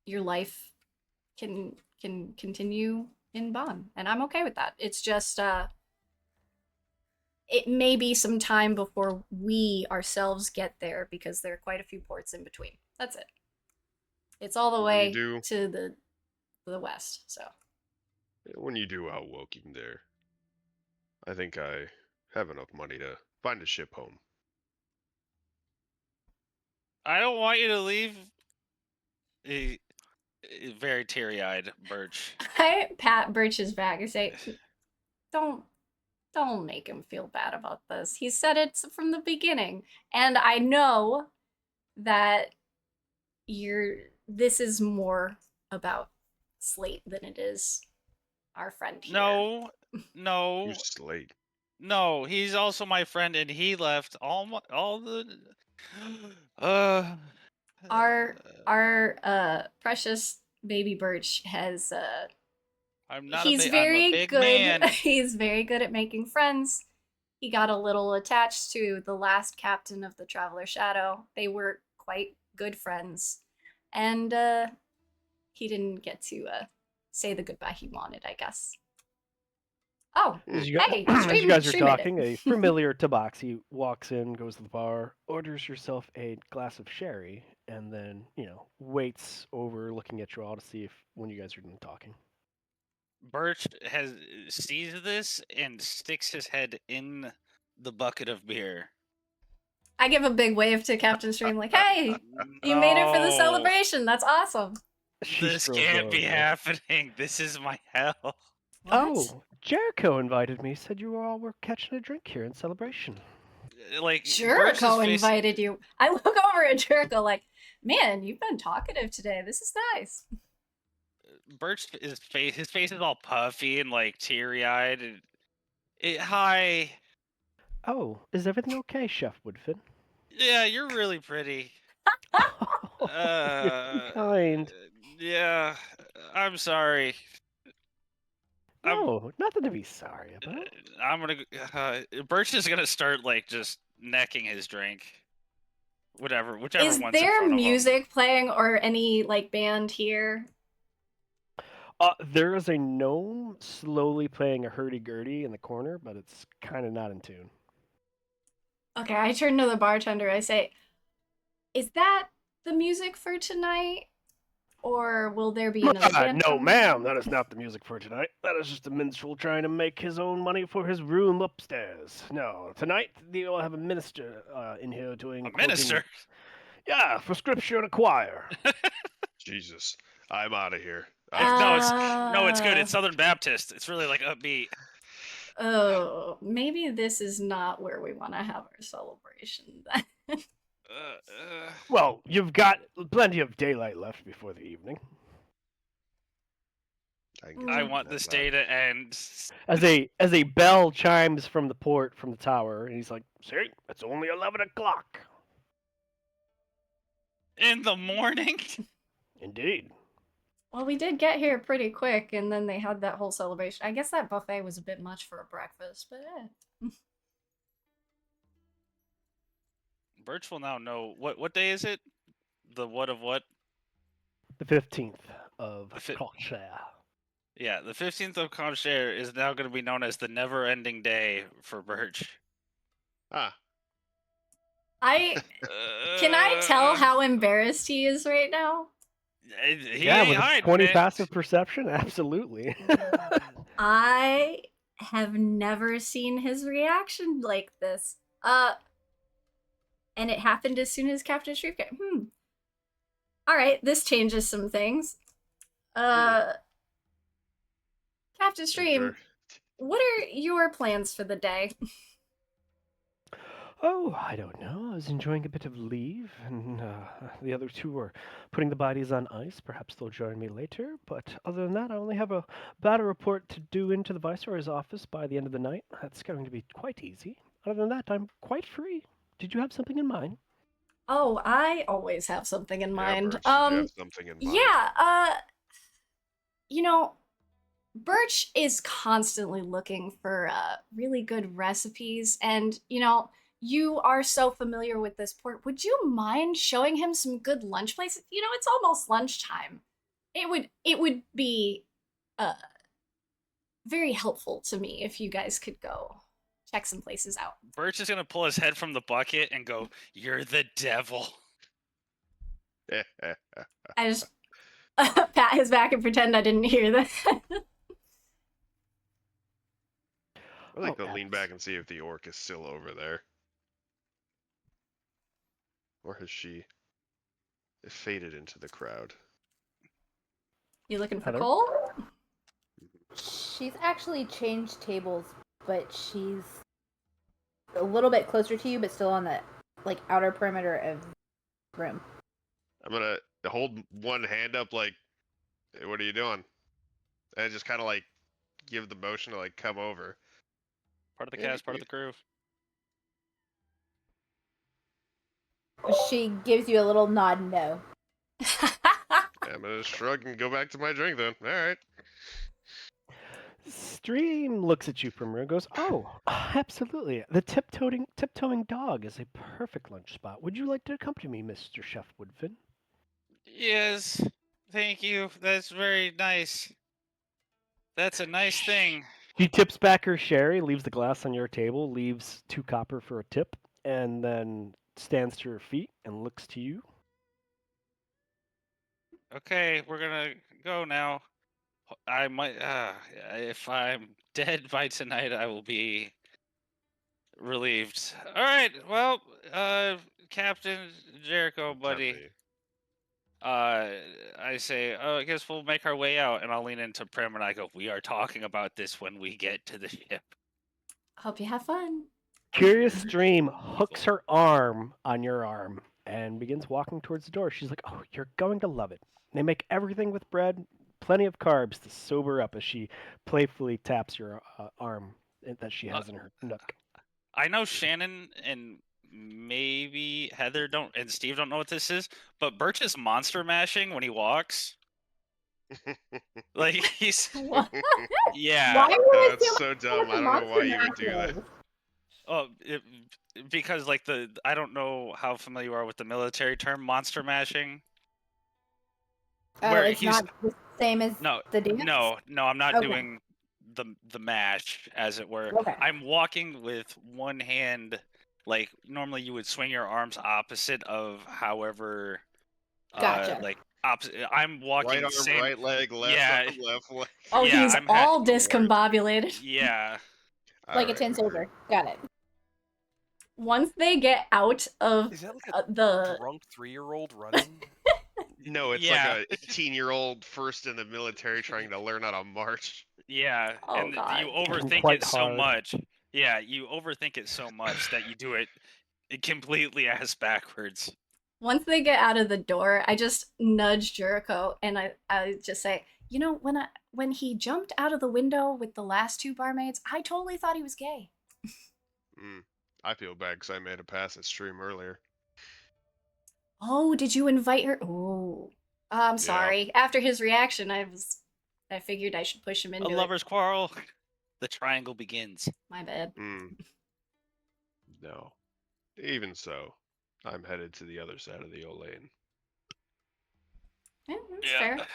your life can continue in Bann, and I'm okay with that. It's just it may be some time before we ourselves get there because there are quite a few ports in between. That's it. It's all the way to the west, so. When you do out Woking there, I think I have enough money to find a ship home. I don't want you to leave. Very teary-eyed, Birch. I pat Birch's back and say, don't make him feel bad about this. He said it from the beginning. And I know that this is more about Slate than it is our friend here. No. Who's Slate? No, he's also my friend, and he left all the. Our precious baby Birch has I'm not. He's I'm a very big good. man. He's very good at making friends. He got a little attached to the last captain of the Traveler Shadow. They were quite good friends, and he didn't get to say the goodbye he wanted, I guess. Oh, As you guys are talking, a familiar tabaxi walks in, goes to the bar, orders yourself a glass of sherry, and then, waits over looking at you all to see if when you guys are done talking. Birch sees this and sticks his head in the bucket of beer. I give a big wave to Captain Stream, like, hey, you made it for the celebration. That's awesome. This can't be happening. This is my hell. What? Oh, Jurriko invited me. Said you all were catching a drink here in celebration. Like Jurriko invited you. I look over at Jurriko like, man, you've been talkative today. This is nice. Birch, his face is all puffy and like teary-eyed. And hi, Oh, is everything okay, Chef Woodfin? Yeah, you're really pretty. You're too kind. Yeah, I'm sorry. I'm No, nothing to be sorry about. I'm gonna. Birch is gonna start like just necking his drink. Whichever Is one's in there front of him. music playing or any like band here? There is a gnome slowly playing a hurdy-gurdy in the corner, but it's kind of not in tune. Okay, I turn to the bartender. I say, "Is that the music for tonight, or will there be another band?" No, coming ma'am, in?" that is not the music for tonight. That is just a minstrel trying to make his own money for his room upstairs. No, tonight they will have a minister in here doing A quoting- minister. Yeah, for scripture and a choir. Jesus, I'm out of here. No, it's good. Uh, It's Southern Baptist. It's really like upbeat. Oh, maybe this is not where we want to have our celebration then. Well, you've got plenty of daylight left before the evening. I, can I get want that this back. day to end As a bell chimes from the port from the tower, and he's like, "See, it's only 11 o'clock." in the morning. Indeed. Well, we did get here pretty quick, and then they had that whole celebration. I guess that buffet was a bit much for a breakfast, but Birch will now know what day is it? The what of what? The 15th of The fi- Cockshare. Yeah, the 15th of Concher is now going to be known as the never-ending day for Birch. Ah, Can I tell how embarrassed he is right now? He Yeah, ain't with a hiding 20 it. passive perception, absolutely. I have never seen his reaction like this. And it happened as soon as Captain Shreeve came. Alright, this changes some things. Captain Stream, sure. what are your plans for the day? Oh, I don't know. I was enjoying a bit of leave, and the other two are putting the bodies on ice. Perhaps they'll join me later. But other than that, I only have a battle report to do into the Viceroy's office by the end of the night. That's going to be quite easy. Other than that, I'm quite free. Did you have something in mind? Oh, I always have something in Yeah, mind. Birch, did you have something in mind? Yeah, you know, Birch is constantly looking for really good recipes, and you are so familiar with this port. Would you mind showing him some good lunch places? It's almost lunchtime. It would be very helpful to me if you guys could go check some places out. Birch is going to pull his head from the bucket and go, "You're the devil." I just pat his back and pretend I didn't hear that. I like Oh, to lean back and see if the orc is still over there. Or has she faded into the crowd? You looking for Heather? Cole? She's actually changed tables, but she's a little bit closer to you, but still on the outer perimeter of the room. I'm gonna hold one hand up like, hey, what are you doing? And just kind of like give the motion to come over. Part of the Yeah, cast, part of the crew. She gives you a little nod no. I'm gonna shrug and go back to my drink then. All right. Stream looks at you from and goes, "Oh, absolutely. The tiptoeing dog is a perfect lunch spot. Would you like to accompany me, Mr. Chef Woodfin?" Yes, thank you. That's very nice. That's a nice thing. She tips back her sherry, leaves the glass on your table, leaves 2 copper for a tip, and then stands to her feet and looks to you. Okay, we're gonna go now. I might, if I'm dead by tonight, I will be relieved. All right, well, Captain Jurriko, buddy. Tempe. I say, oh, I guess we'll make our way out, and I'll lean into Prim and I go, "We are talking about this when we get to the ship." Hope you have fun. Curious Stream hooks her arm on your arm and begins walking towards the door. She's like, "Oh, you're going to love it. They make everything with bread, plenty of carbs to sober up," as she playfully taps your arm that she has in her nook. I know Shannon and maybe Heather and Steve don't know what this is, but Birch is monster mashing when he walks. Like he's What? yeah. Why would That's you so dumb. I don't know why you would do that. Oh, because like I don't know how familiar you are with the military term monster mashing. Oh, Where it's not the same as No, the dance? no, I'm not Okay. doing the mash, as it were. Okay. I'm walking with one hand, like normally you would swing your arms opposite of however, Gotcha. like opposite. I'm walking Right arm, same. right leg, left Yeah. arm, left leg. Oh, Yeah, he's I'm all the worst. discombobulated. Yeah, Like a Alright, tin soldier. Got it. Once they get out of Is that like a the drunk 3-year-old running? No, it's Yeah. like a 18-year-old first in the military trying to learn how to march. yeah, Oh, and God. you Getting overthink quite it so hard. much. Yeah, you overthink it so much that you do it completely ass backwards. once they get out of the door, I just nudge Jurriko and I just say, you know, when he jumped out of the window with the last two barmaids, I totally thought he was gay. I feel bad because I made a pass at stream earlier. Oh, did you invite her? Oh, I'm sorry. After his reaction, I figured I should push him A into it. lover's quarrel. The triangle begins. My bad. No. Even so, I'm headed to the other side of the lane. Yeah, that's fair.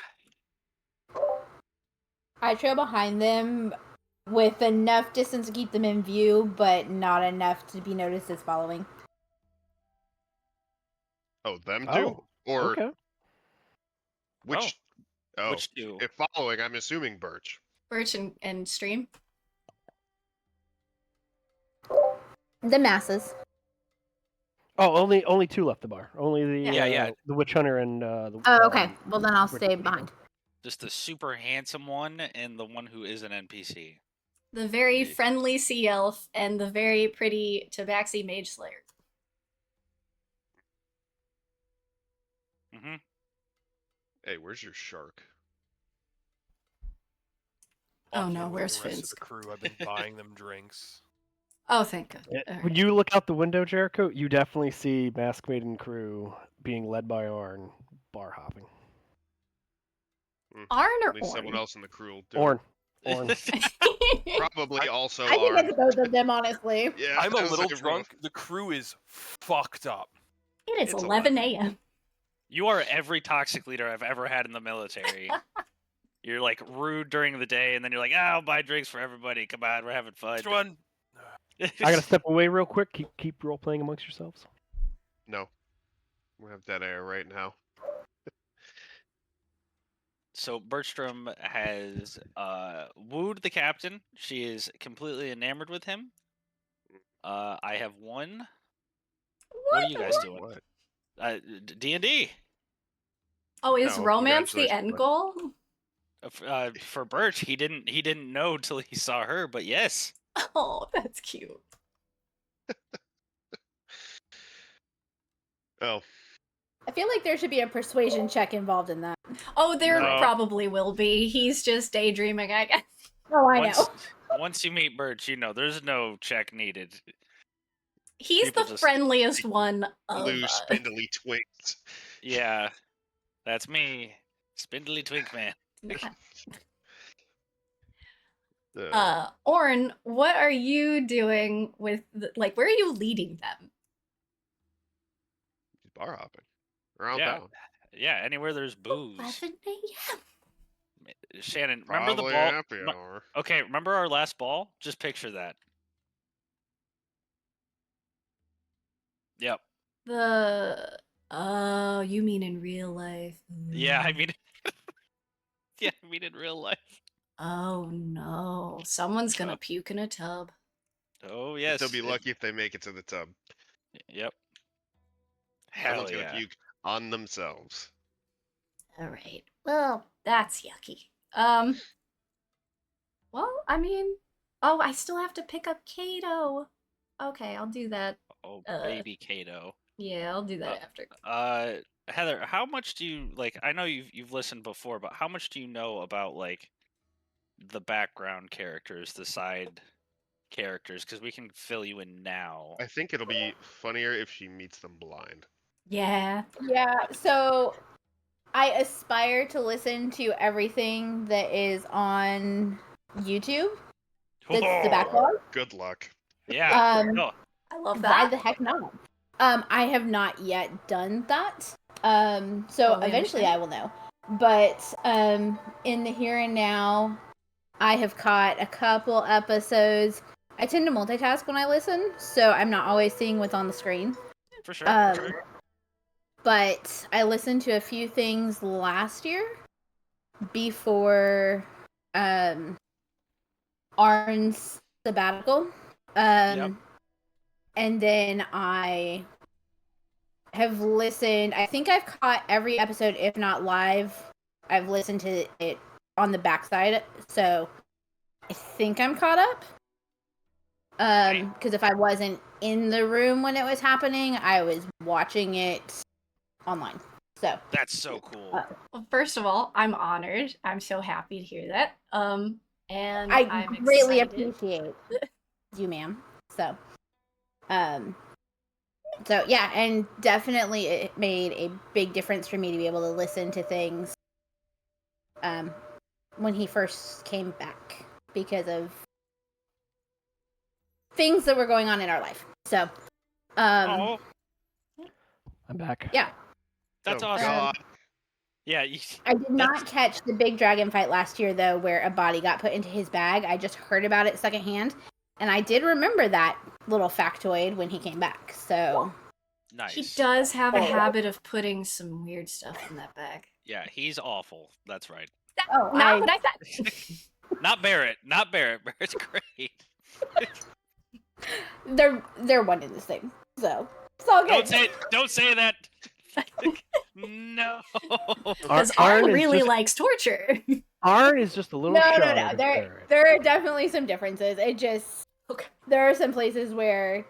I trail behind them with enough distance to keep them in view, but not enough to be noticed as following. Oh, them two? Oh, Or okay. which? Oh, Which two? if following, I'm assuming Birch. Birch and Stream. The masses. Oh, only two left the bar. Only the Yeah. the witch hunter and the. Oh, okay. Well, then I'll stay behind. Just the super handsome one and the one who is an NPC. The very Neat. friendly sea elf and the very pretty tabaxi mage slayer. Mm-hmm. Hey, where's your shark? Oh, Walking no, with where's the rest Finsk? of the crew, I've been buying them drinks. Oh, thank God. When you look out the window, Jurriko, you definitely see Mask Maiden crew being led by Arn, bar hopping. Arn or At least someone Orn? else in the crew will do Orn. it. Probably also I think Arn. it's both of them, honestly. Yeah, I'm a I was little like, drunk. The crew is fucked up. It is It's 11 11. a.m. You are every toxic leader I've ever had in the military. You're like rude during the day, and then you're like, I'll buy drinks for everybody. Come on, we're having fun. Which one? I gotta step away real quick. Keep role playing amongst yourselves. No. We have dead air right now. So Bertram has wooed the captain. She is completely enamored with him. I have one. What are you guys doing? What? D&D. Oh, is No, romance the congratulations, end bud. goal? For Birch, he didn't know till he saw her, but yes. Oh, that's cute. Oh, I feel like there should be a persuasion check involved in that. Oh, there No. probably will be. He's just daydreaming, I guess. Oh, I once, know. Once you meet Birch, you know there's no check needed. He's People the just- friendliest one of blue spindly twinks. Yeah, that's me, Spindly Twink Man. Orn, what are you doing with where are you leading them? Bar hopping. Around Yeah. town. Yeah, anywhere there's booze. 11 a.m. Shannon, remember the Probably ball? happy hour. Okay, remember our last ball? Just picture that. Yep. Oh, you mean in real life? Yeah, I mean, yeah, I mean in real life. Oh no, someone's gonna puke in a tub. Oh yes. They'll be lucky if they make it to the tub. Yep. Hell Someone's yeah. gonna puke on themselves. All right. Well, that's yucky. Well, I mean, oh, I still have to pick up Kato. Okay, I'll do that. Oh, baby Kato. Yeah, I'll do that after. Heather, how much do you like? I know you've listened before, but how much do you know about like the background characters, the side characters because we can fill you in now. I think it'll be funnier if she meets them blind. Yeah. Yeah, so I aspire to listen to everything that is on YouTube. That's the backlog. Good luck. Yeah. Um, I love Why that. the heck not? I have not yet done that. So Totally eventually understand. I will know. But in the here and now, I have caught a couple episodes. I tend to multitask when I listen, so I'm not always seeing what's on the screen. For sure. But I listened to a few things last year before Arn's sabbatical. Yep. And then I have listened. I think I've caught every episode, if not live. I've listened to it on the backside, so I think I'm caught up. Because if I wasn't in the room when it was happening, I was watching it online. So That's so cool. Well, first of all, I'm honored. I'm so happy to hear that. And I I'm greatly excited. appreciate you, ma'am. So yeah, and definitely it made a big difference for me to be able to listen to things when he first came back because of things that were going on in our life. So Oh, I'm back. yeah. that's Oh, awesome. God. Yeah. I did not catch the big dragon fight last year though, where a body got put into his bag. I just heard about it secondhand, and I did remember that little factoid when he came back. So Nice. He does have a habit of putting some weird stuff in that bag. Yeah, he's awful. That's right. Not what I said. Not Barrett. Not Barrett. Barrett's great. they're one and the same. So it's all good. Don't say that. No. Because Arn Arn is really just- likes torture. Arn is just a little No. shy. There are definitely some differences. It just there are some places where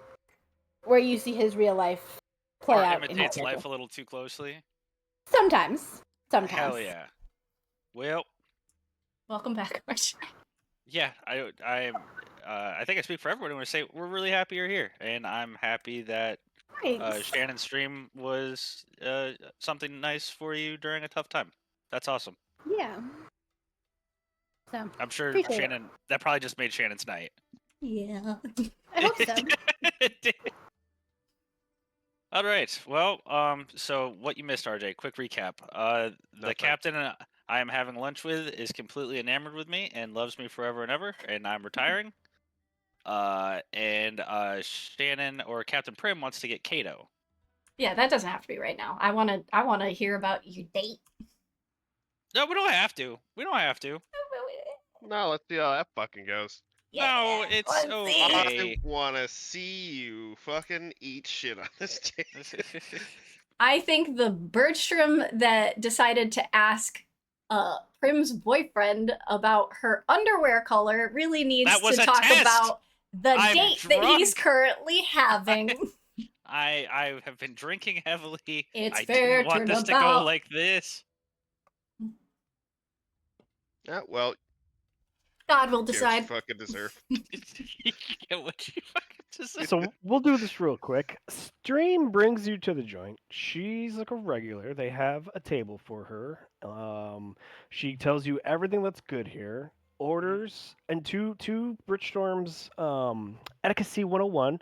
you see his real life play Or out. in his imitates character. life a little too closely. Sometimes. Hell yeah. Well, Welcome back, Marsh. yeah. I think I speak for everyone when I say we're really happy you're here, and I'm happy that Thanks. Shannon's stream was something nice for you during a tough time. That's awesome. Yeah. So I'm sure Appreciate it. Shannon. That probably just made Shannon's night. Yeah. I hope so. It did. All right. Well, so what you missed, RJ? Quick recap. The Nothing. captain I am having lunch with is completely enamored with me and loves me forever and ever, and I'm retiring. And Shannon or Captain Prim wants to get Kato. Yeah, that doesn't have to be right now. I wanna hear about your date. No, we don't have to. We don't have to. No, let's see how that fucking goes. No, it's let's see. okay. I wanna see you fucking eat shit on this table. I think the Bertram that decided to ask Prim's boyfriend about her underwear color really needs That was to a talk test. about the I'm date that he's drunk. currently having. I have been drinking heavily. It's I fair didn't want this to go turnabout. like this. Yeah, well, God will get what you decide. fucking deserve. Get what you fucking deserve. So we'll do this real quick. Stream brings you to the joint. She's like a regular. They have a table for her. She tells you everything that's good here. Orders and two Bridgestorm's Etiquette 101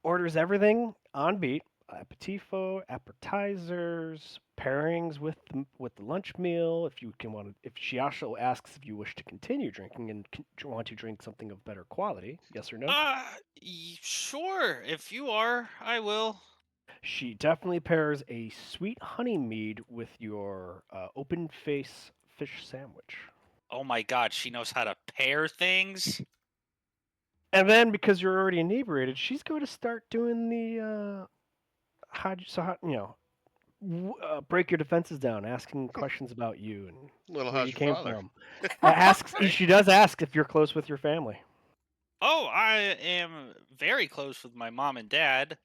orders everything on beat. Aperitifo, appetizers, pairings with the lunch meal. If she also asks if you wish to continue drinking and want to drink something of better quality, yes or no? Sure. If you are, I will. She definitely pairs a sweet honey mead with your open face fish sandwich. Oh my god, she knows how to pair things. And then because you're already inebriated, she's going to start doing the break your defenses down, asking questions about you and Little where how's you your came father? from. She does ask if you're close with your family. Oh, I am very close with my mom and dad.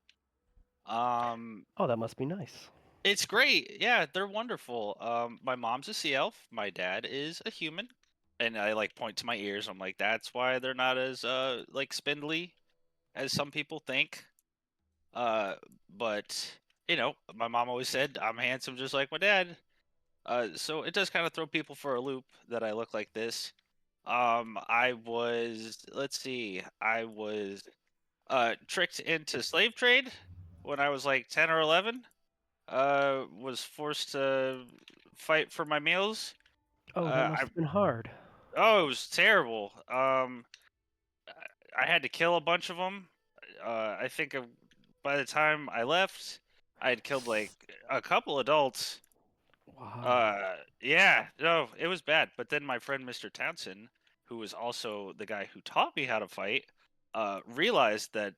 Oh, that must be nice. It's great. Yeah, they're wonderful. My mom's a sea elf. My dad is a human. and I like point to my ears. I'm like, that's why they're not as like spindly as some people think. Uh, but you know, my mom always said I'm handsome just like my dad. So it does kind of throw people for a loop that I look like this. I was, let's see, I was tricked into slave trade when I was like 10 or 11. Was forced to fight for my meals. Oh, that must I have been hard. Oh, it was terrible. I had to kill a bunch of them. I think by the time I left, I had killed like a couple adults. Wow. Yeah, no, it was bad. But then my friend Mr. Townsend, who was also the guy who taught me how to fight, realized that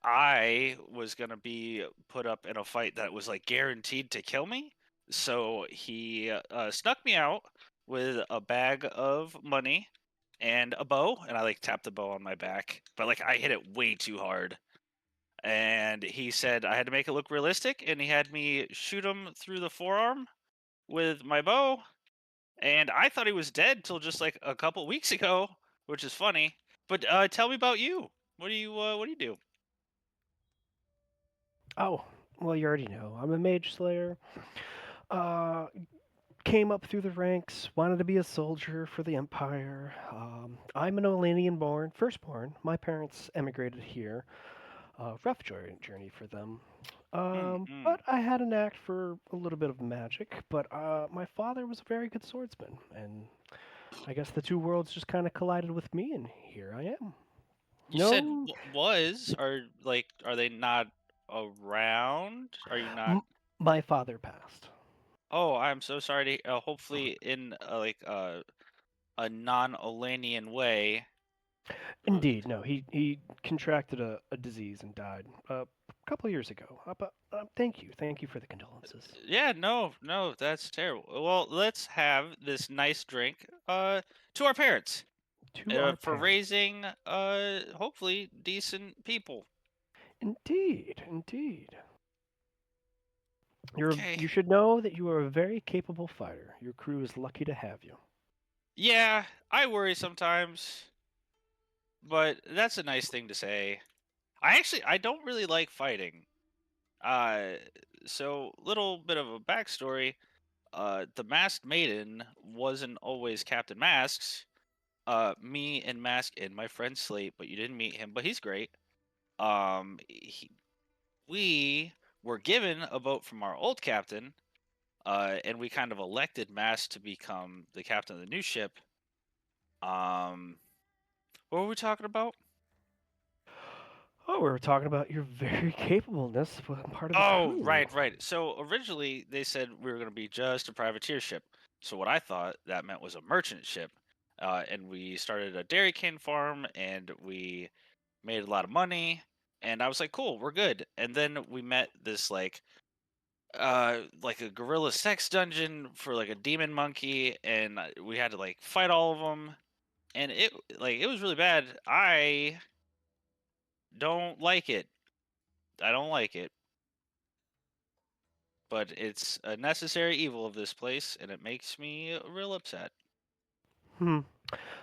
I was gonna be put up in a fight that was like guaranteed to kill me. So he snuck me out with a bag of money and a bow, and I like tapped the bow on my back, but like I hit it way too hard. And he said I had to make it look realistic, and he had me shoot him through the forearm with my bow. And I thought he was dead till just like a couple weeks ago, which is funny. But tell me about you. What do you do? Oh, well, you already know. I'm a mage slayer. Uh, Came up through the ranks, wanted to be a soldier for the Empire. I'm an Olanian born, firstborn. My parents emigrated here. Rough journey for them. Mm-hmm. But I had a knack for a little bit of magic. But my father was a very good swordsman, and I guess the two worlds just kind of collided with me, and here I am. You said No, was, or like, are they not around? Are you not? m- my father passed. Oh, I'm so sorry to. Hopefully, in a non-Olanian way. Indeed, no. He contracted a disease and died a couple years ago. But thank you for the condolences. Yeah, no, no, that's terrible. Well, let's have this nice drink to our parents To our for parents. raising hopefully decent people. Indeed, indeed. Okay. You should know that you are a very capable fighter. Your crew is lucky to have you. Yeah, I worry sometimes, but that's a nice thing to say. I don't really like fighting. Uh, so little bit of a backstory. The Masked Maiden wasn't always Captain Masks. Me and Mask and my friend Slate, but you didn't meet him, but he's great. We were given a vote from our old captain, and we kind of elected Mask to become the captain of the new ship. Um, what were we talking about? Oh, we were talking about your very capableness for part of the Oh, crew. right, right. So originally they said we were going to be just a privateer ship. So what I thought that meant was a merchant ship. And we started a dairy cane farm and we made a lot of money. And I was like, cool, we're good. And then we met this like a gorilla sex dungeon for like a demon monkey, and we had to like fight all of them. And it was really bad. I don't like it. I don't like it. But it's a necessary evil of this place, and it makes me real upset. Hmm.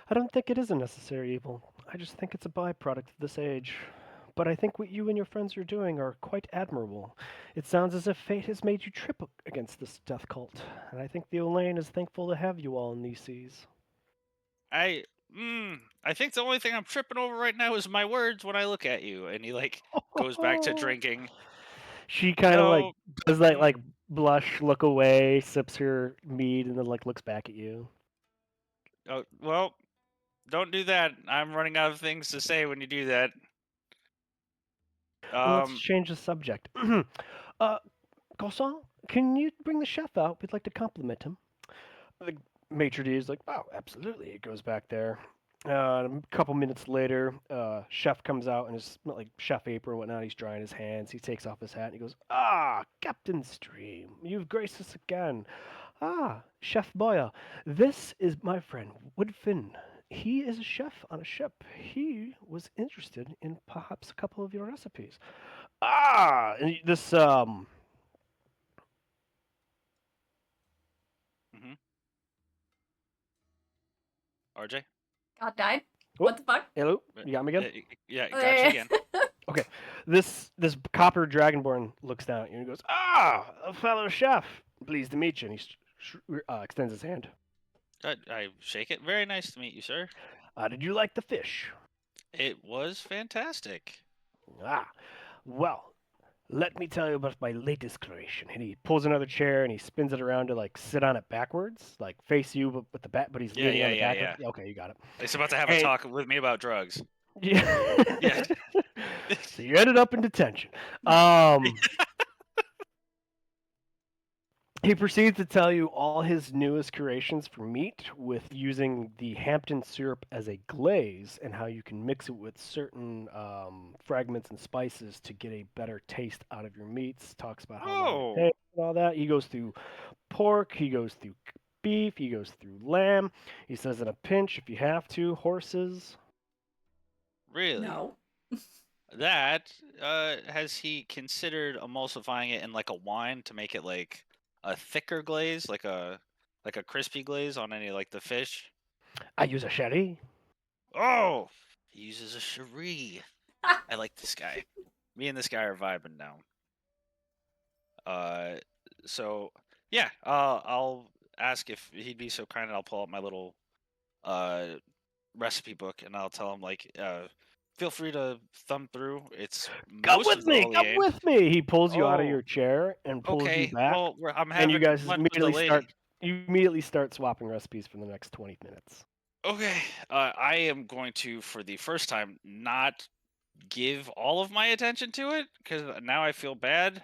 I don't think it is a necessary evil. I just think it's a byproduct of this age. But I think what you and your friends are doing are quite admirable. It sounds as if fate has made you trip against this death cult, and I think the Olaine is thankful to have you all in these seas. I I think the only thing I'm tripping over right now is my words when I look at you. And he like goes back to drinking. She kind of like No, does that like mm, blush, look away, sips her mead, and then like looks back at you. oh, well, don't do that. I'm running out of things to say when you do that. Well, let's Um, change the subject. uh, Garçon, can you bring the chef out? We'd like to compliment him. The maitre d' is like, oh, absolutely. It goes back there. A couple minutes later, chef comes out in his like chef apron and whatnot. He's drying his hands. He takes off his hat and he goes, "Ah, Captain Stream, you've graced us again. Ah, Chef Boyer, this is my friend Woodfin. He is a chef on a ship. He was interested in perhaps a couple of your recipes. Ah, and this mhm. RJ. God died. Oh, What the fuck? hello, you got me again. Yeah, Oh, got you yeah. again. Okay, this copper dragonborn looks down at you and goes, "Ah, a fellow chef. Pleased to meet you." And he extends his hand. I shake it. Very nice to meet you, sir. Did you like the fish? It was fantastic. Ah, well, let me tell you about my latest creation. And he pulls another chair and he spins it around to like sit on it backwards, like face you, but with the back. But he's Yeah, leaning yeah, on the yeah, back. yeah. Okay, you got it. He's about to have a And- talk with me about drugs. Yeah. Yeah. So you ended up in detention. He proceeds to tell you all his newest creations for meat with using the Hampton syrup as a glaze and how you can mix it with certain fragments and spices to get a better taste out of your meats. Talks about how long Oh. it takes and all that. He goes through pork, he goes through beef, he goes through lamb. He says in a pinch, if you have to, horses. Really? No. That has he considered emulsifying it in like a wine to make it like a thicker glaze, like a crispy glaze on any like the fish? I use a sherry. Oh, he uses a cherie. I like this guy. Me and this guy are vibing now. So yeah, I'll ask if he'd be so kind, and I'll pull out my little recipe book, and I'll tell him like, feel free to thumb through. It's Come most with of me, all come aimed. with me. He pulls you out of Oh, your chair and pulls you okay. back. Well, I'm And you having guys lunch with the lady. immediately start swapping recipes for the next 20 minutes. Okay, I am going to, for the first time, not give all of my attention to it because now I feel bad.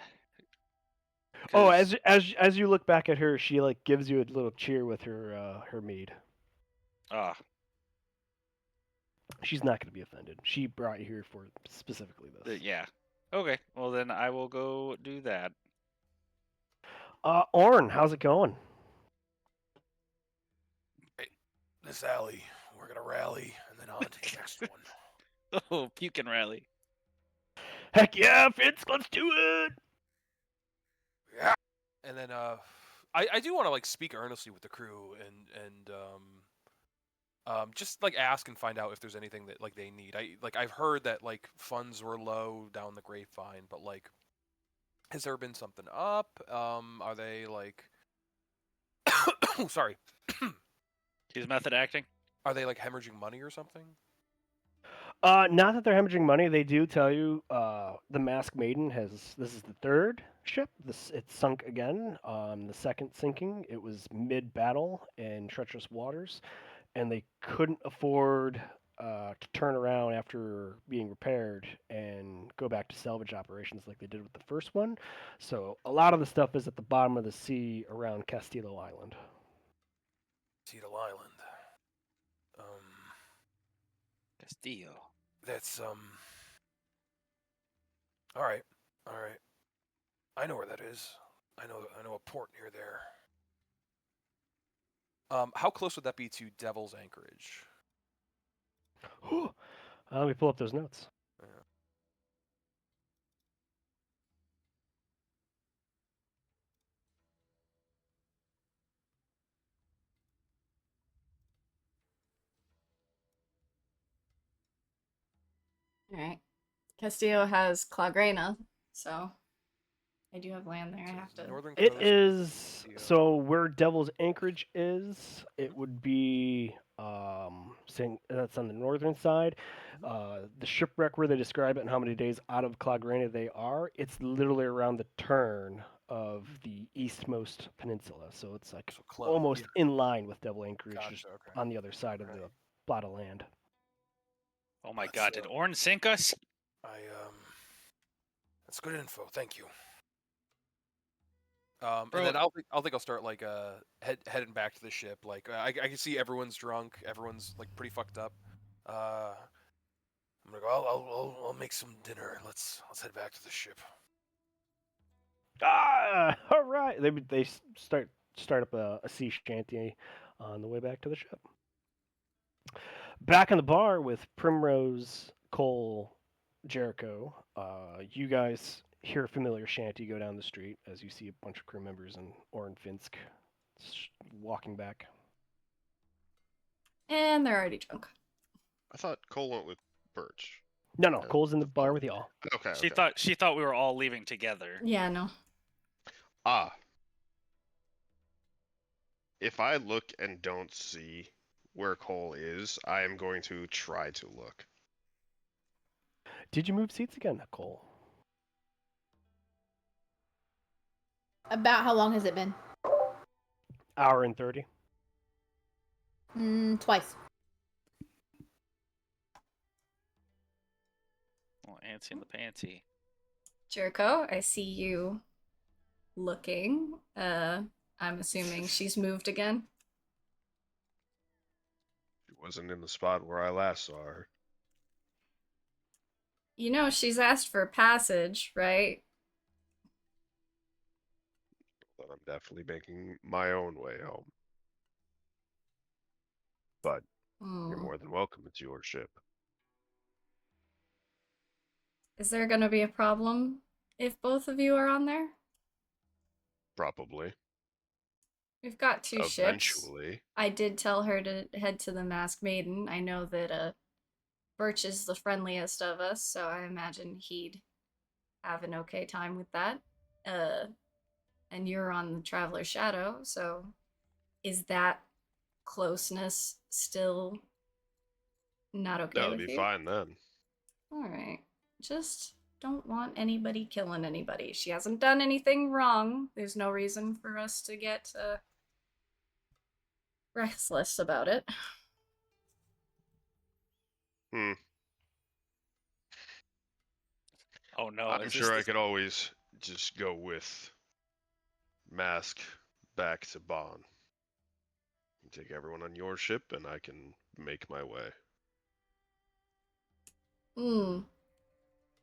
Oh, 'cause- as you look back at her, she like gives you a little cheer with her mead. ah, She's not going to be offended. She brought you here for specifically this. yeah. Okay, well then I will go do that. Orn, how's it going? This alley, we're gonna rally and then on to the next one. Oh, puke and rally. Heck yeah, Fitz, let's do it. Yeah. And then I do want to like speak earnestly with the crew and just like ask and find out if there's anything that like they need. I've heard that like funds were low down the grapevine, but like has there been something up? Are they like sorry. He's method acting. Are they like hemorrhaging money or something? Not that they're hemorrhaging money. They do tell you the Masked Maiden this is the third ship. It sunk again. The second sinking, it was mid-battle in treacherous waters, and they couldn't afford to turn around after being repaired and go back to salvage operations like they did with the first one. So a lot of the stuff is at the bottom of the sea around Castillo Island. Tito Island. Castillo. That's all right. I know where that is. I know a port near there. How close would that be to Devil's Anchorage? Let me pull up those notes. Yeah. Alright. Castillo has Clagrena, so I do have land there. I So have to. northern It coast, is Castillo. so where Devil's Anchorage is. It would be saying that's on the northern side. The shipwreck where they describe it and how many days out of Clagrena they are. It's literally around the turn of the eastmost peninsula, so it's like So close. almost Yeah. in line with Devil Anchorage, just Gotcha. Okay. on the other side of Right. the plot of land. Oh my That's, God! Did Orn sink us? That's good info. Thank you. Bro. And then I'll start like heading back to the ship. Like I can see everyone's drunk. Everyone's like pretty fucked up. I'm gonna go. I'll make some dinner. Let's head back to the ship. All right. They start up a sea shanty on the way back to the ship. Back in the bar with Primrose, Cole, Jurriko, you guys hear a familiar shanty go down the street as you see a bunch of crew members and Oren Finsk walking back. And they're already drunk. I thought Cole went with Birch. No, Yeah, Cole's in the the bar phone. with y'all. Okay. She thought we were all leaving together. Yeah, no. Ah. If I look and don't see where Cole is, I am going to try to look. Did you move seats again, Cole? About how long has it been? Hour and 30. Twice. Oh, antsy in the pantsy. Jurriko, I see you looking. I'm assuming she's moved again. She wasn't in the spot where I last saw her. You know, she's asked for passage, right? But I'm definitely making my own way home. But you're more than welcome. It's your ship. Is there gonna be a problem if both of you are on there? Probably. We've got 2 ships. Eventually. I did tell her to head to the Masked Maiden. I know that Birch is the friendliest of us, so I imagine he'd have an okay time with that. And you're on the Traveler's Shadow, so is that closeness still not okay That'll with be you? fine then. Alright. Just don't want anybody killing anybody. She hasn't done anything wrong. There's no reason for us to get restless about it. Oh no! I'm sure I could always just go with Mask back to Bann. Take everyone on your ship and I can make my way.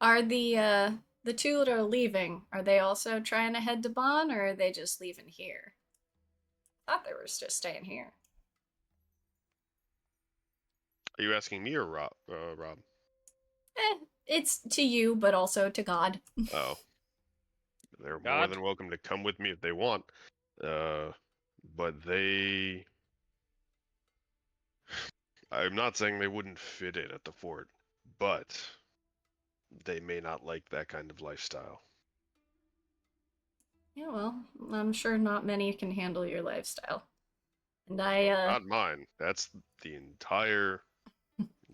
Are the 2 that are leaving, are they also trying to head to Bann, or are they just leaving here? I thought they were just staying here. Are you asking me or Rob? It's to you, but also to God. Oh. They're more God? than welcome to come with me if they want. But they... I'm not saying they wouldn't fit in at the fort, but they may not like that kind of lifestyle. Yeah, well, I'm sure not many can handle your lifestyle. And Not mine. That's the entire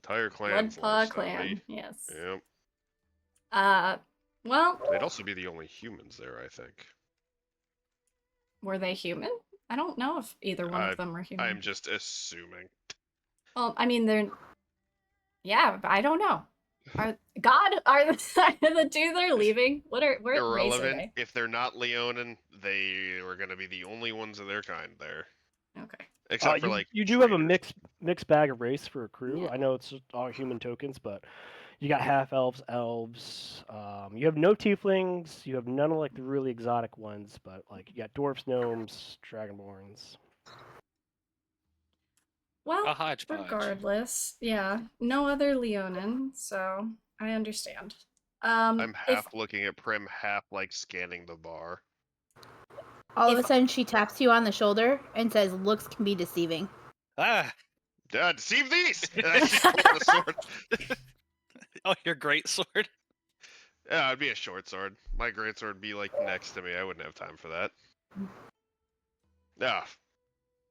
clan's Bloodpaw lifestyle. clan, yes. Yep. Well, They'd also be the only humans there, I think. were they human? I don't know if either one of them were human. I'm just assuming. Well, I mean, they're... Yeah, but I don't know. Are the 2 they're leaving? What race are Irrelevant. they? If they're not Leonin, they were gonna be the only ones of their kind there. Okay. Except for you do have a traders. mixed bag of race for a crew. Yeah. I know it's all human tokens, but you got half elves, elves. You have no tieflings. You have none of like the really exotic ones, but like you got dwarfs, gnomes, dragonborns. Well, A hodgepodge. regardless, yeah, no other Leonin, so I understand. I'm half looking at Prim, half like scanning the bar. All of a sudden, she taps you on the shoulder and says, "Looks can be deceiving." Ah! Deceive these! And I just pull the sword. Oh, your great sword. Yeah, it'd be a short sword. My great sword would be like next to me. I wouldn't have time for that. Yeah.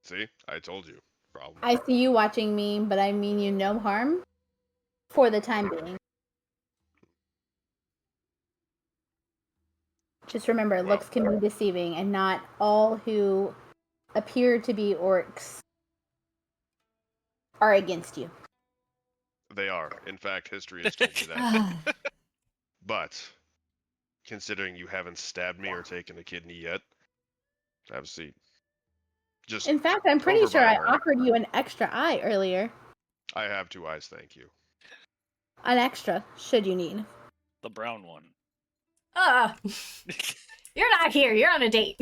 See, I told you. Problem. I see you watching me, but I mean you no harm for the time being. Just remember, looks can be deceiving, and not all who appear to be orcs are against you. They are. In fact, history has told me that. But, considering you haven't stabbed me or taken a kidney yet, have a seat. Just In fact, I'm pretty over sure by I her. offered you an extra eye earlier. I have 2 eyes, thank you. An extra, should you need. The brown one. You're not here. You're on a date.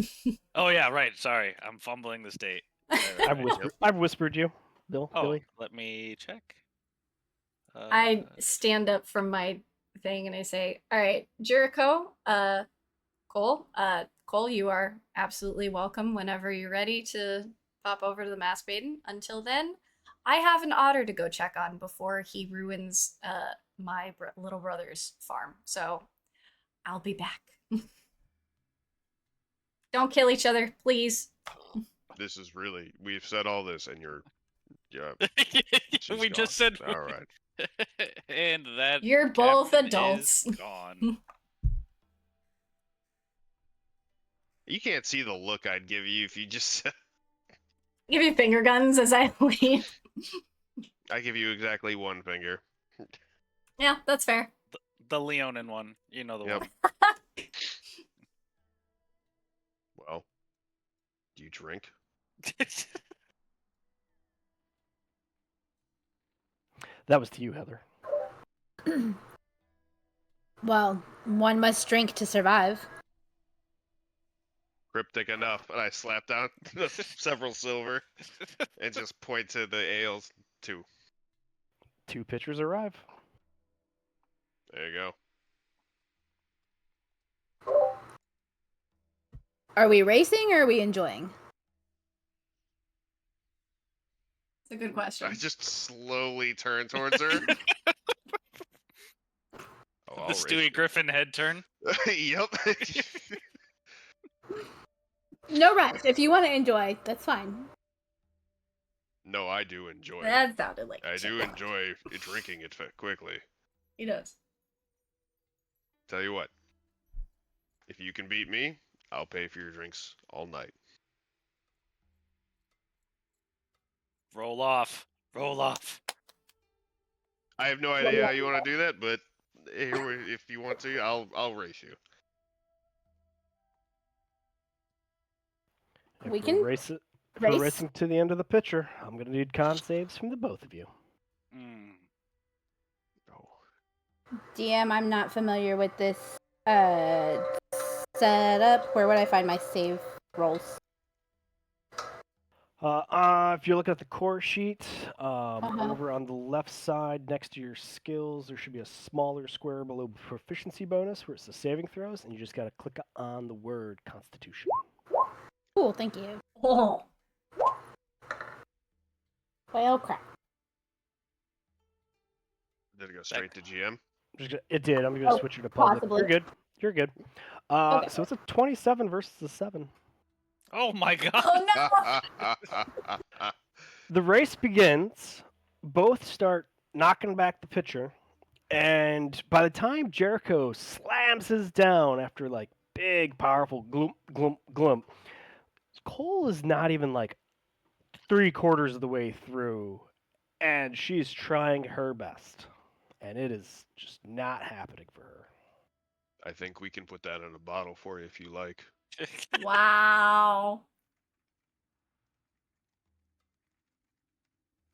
Oh yeah, right. Sorry, I'm fumbling this date. Right. I've whispered you, Oh, Billy. let me check. I stand up from my thing and I say, "All right, Jurriko, Cole, you are absolutely welcome whenever you're ready to pop over to the Masked Maiden. Until then, I have an otter to go check on before he ruins my little brother's farm. So I'll be back. Don't kill each other, please. This is really. We've said all this, and you're. Yeah. She's We gone. just said. All right. And that. You're both captain adults. is gone. You can't see the look I'd give you if you just said. Give you finger guns as I leave. I give you exactly one finger. Yeah, that's fair. The Leonin one. You know the Yep. one. Well, do you drink? That was to you, Heather. Well, one must drink to survive. Cryptic enough, and I slap down several silver and just point to the ales. 2. 2 pitchers arrive. There you go. Are we racing or are we enjoying? It's a good question. I just slowly turn towards her. Oh, I'll The race Stewie you. Griffin head turn. Yep. No rush. If you want to enjoy, that's fine. No, I do enjoy it. That sounded like I a do joke. enjoy drinking it quickly. He does. Tell you what, if you can beat me, I'll pay for your drinks all night. Roll off. Roll off. I have no idea how you want to do that, but if you want to, I'll race you. If We we're can race- if we're race. racing to the end of the pitcher, I'm going to need con saves from the both of you. Mm. Oh. DM, I'm not familiar with this setup. Where would I find my save rolls? If you're looking at the core sheet, Uh-huh. over on the left side next to your skills, there should be a smaller square below proficiency bonus where it's the saving throws, and you just got to click on the word Constitution. Cool, thank you. Oh. Well, crap. Did it go straight to GM? It did. I'm going to Oh, switch it to public. possibly. You're good. You're good. Okay. So it's a 27 versus a 7. Oh my god. Oh no! The race begins. Both start knocking back the pitcher, and by the time Jurriko slams his down after like big, powerful glump, glump, glump, Cole is not even like 3/4 of the way through, and she's trying her best, and it is just not happening for her. I think we can put that in a bottle for you if you like. Wow.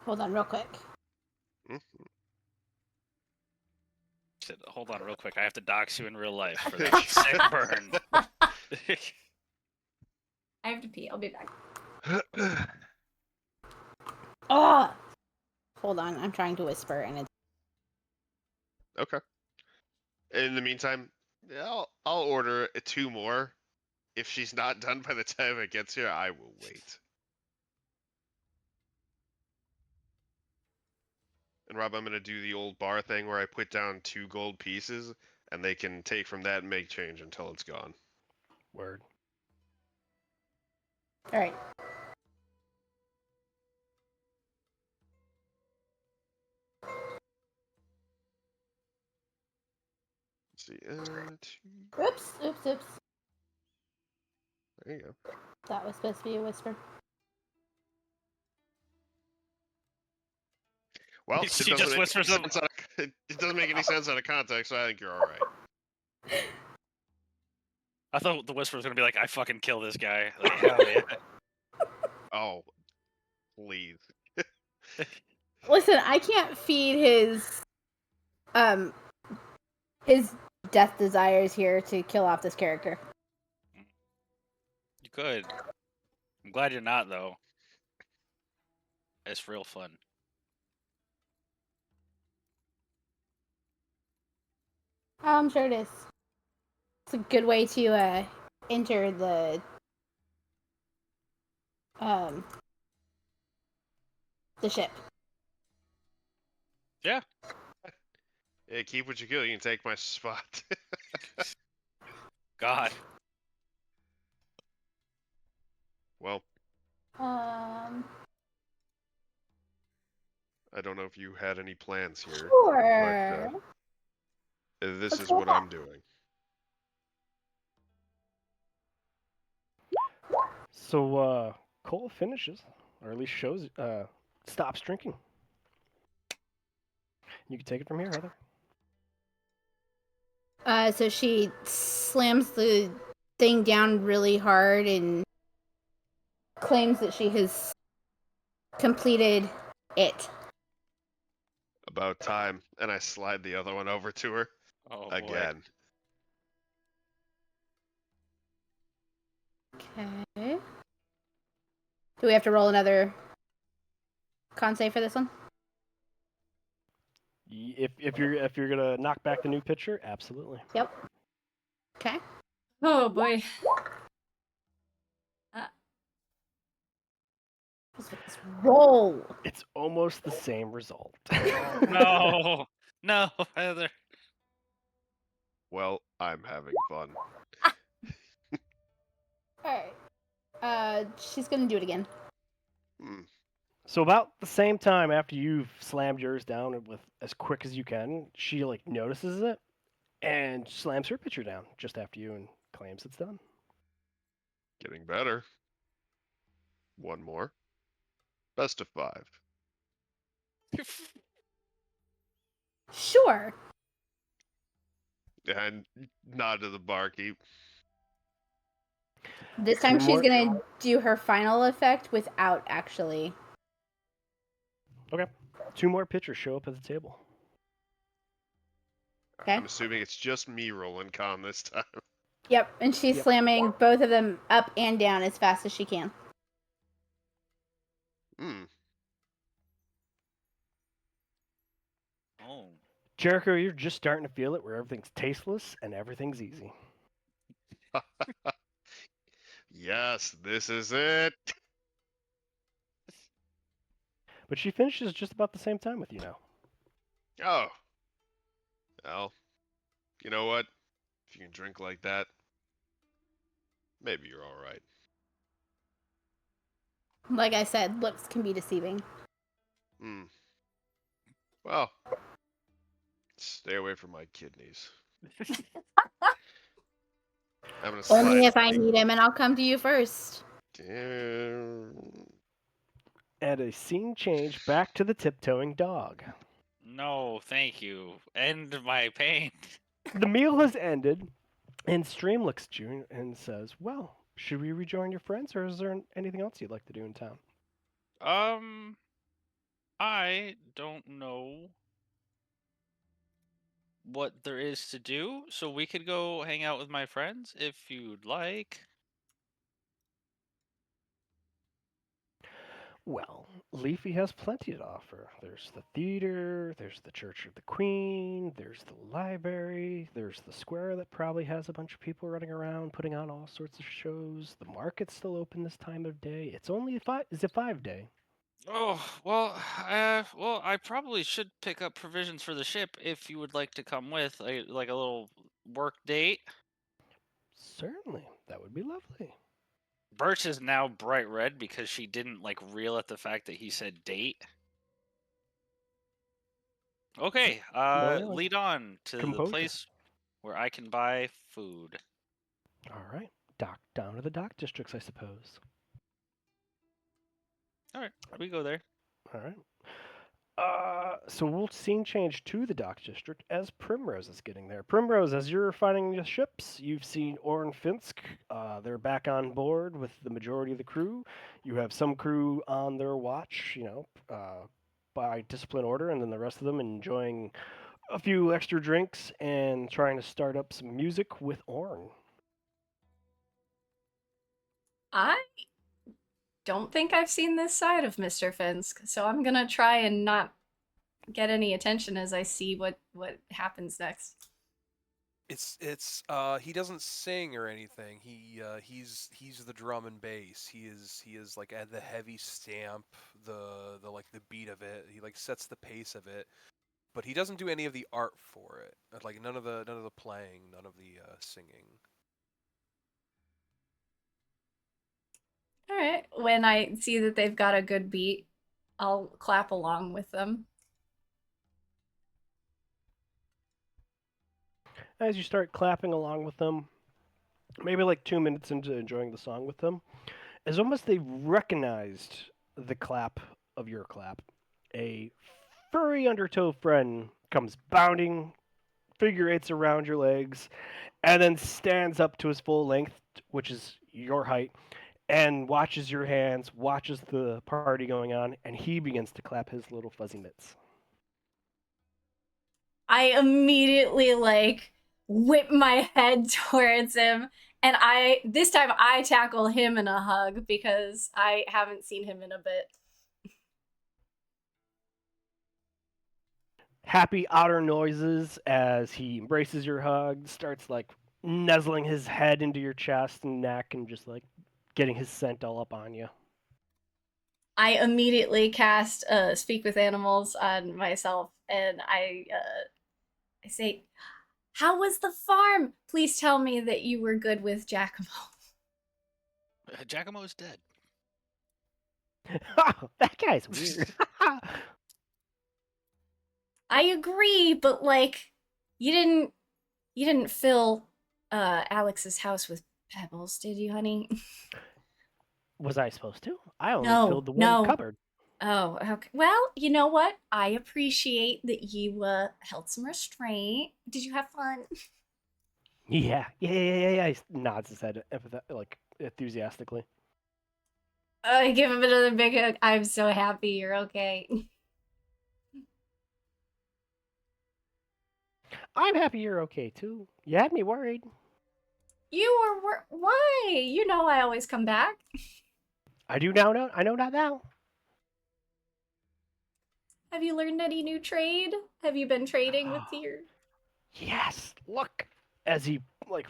Hold on real quick. Said, hold on real quick. I have to dox you in real life for that sick burn. I have to pee. I'll be back. Oh! Hold on, I'm trying to whisper and it's... Okay. In the meantime, I'll order 2 more. If she's not done by the time it gets here, I will wait. And Rob, I'm gonna do the old bar thing where I put down 2 gold pieces, and they can take from that and make change until it's gone. Word. Alright. Let's see. 2. Oops. There you go. That was supposed to be a whisper. Well, She just whispers them. it doesn't make any sense out of context, so I think you're all right. I thought the whisper was gonna be like, I fucking kill this guy. Like, hell yeah. Oh, please. Listen, I can't feed his death desires here to kill off this character. You could. I'm glad you're not though. It's real fun. I'm sure it is. It's a good way to enter the ship. Yeah. Hey, keep what you kill. You can take my spot. God. Well, Um, I don't know if you had any plans here, sure. but this Let's is go what I'm doing. So Cole finishes, or at least shows, stops drinking. You can take it from here, Heather. So she slams the thing down really hard and claims that she has completed it. About time. And I slide the other one over to her. Oh boy. Again. Okay. Do we have to roll another con save for this one? If you're gonna knock back the new pitcher, absolutely. Yep. Okay. Oh boy. Let's roll. It's almost the same result. No. No, Heather. Well, I'm having fun. Alright. She's gonna do it again. So about the same time after you've slammed yours down with as quick as you can, she like notices it and slams her pitcher down just after you and claims it's done. Getting better. One more. Best of 5. Sure. And nod to the barkeep. This time Two she's more. gonna do her final effect without actually. Okay. 2 more pitchers show up at the table. Okay. I'm assuming it's just me rolling con this time. Yep, and she's Yep. slamming both of them up and down as fast as she can. Oh. Jurriko, you're just starting to feel it where everything's tasteless and everything's easy. Yes, this is it. But she finishes just about the same time with you now. Oh. Well, you know what? If you can drink like that, maybe you're all right. Like I said, looks can be deceiving. Well, stay away from my kidneys. I'm gonna Only slide. if I need him, and I'll come to you first. And a scene change back to the tiptoeing dog. No, thank you. End my pain. The meal has ended, and Stream looks at you and says, "Well, should we rejoin your friends, or is there anything else you'd like to do in town?" I don't know what there is to do, so we could go hang out with my friends if you'd like. Well, Liffey has plenty to offer. There's the theater, there's the Church of the Queen, there's the library, there's the square that probably has a bunch of people running around putting on all sorts of shows. The market's still open this time of day. It's only a 5-day. Oh, well, I probably should pick up provisions for the ship if you would like to come with, like a little work date. Certainly, that would be lovely. Birch is now bright red because she didn't like reel at the fact that he said date. Okay, No, lead on to the composure. place where I can buy food. All right, down to the dock districts, I suppose. All right, we go there. All right. So we'll scene change to the dock district as Primrose is getting there. Primrose, as you're finding the ships, you've seen Orr and Finsk. They're back on board with the majority of the crew. You have some crew on their watch, by discipline order, and then the rest of them enjoying a few extra drinks and trying to start up some music with Orn. I don't think I've seen this side of Mr. Finsk, so I'm gonna try and not get any attention as I see what happens next. It's he doesn't sing or anything. He's the drum and bass. He is like at the heavy stamp, the like the beat of it. He like sets the pace of it. but he doesn't do any of the art for it. Like none of the playing, none of the singing. All right. When I see that they've got a good beat, I'll clap along with them. As you start clapping along with them, maybe like 2 minutes into enjoying the song with them, as almost they recognized the clap of your clap, a furry undertow friend comes bounding, figure eights around your legs, and then stands up to his full length, which is your height, and watches your hands, watches the party going on, and he begins to clap his little fuzzy mitts. I immediately like whip my head towards him, and this time I tackle him in a hug because I haven't seen him in a bit. Happy outer noises as he embraces your hug, starts like nuzzling his head into your chest and neck and just like getting his scent all up on you. I immediately cast Speak with Animals on myself, and I say, "How was the farm? Please tell me that you were good with Giacomo." Giacomo's dead. Oh, that guy's weird. I agree, but like, you didn't fill Alex's house with pebbles, did you, honey? Was I supposed to? I only No, filled the one no. cupboard. Oh, okay. Well, you know what? I appreciate that you held some restraint. Did you have fun? Yeah. He nods his head like enthusiastically. I give him another big hug. I'm so happy you're okay. I'm happy you're okay too. You had me worried. You were why? You know I always come back. I do now know. I know not now. Have you learned any new trade? Have you been trading with your... Yes. Look, as he like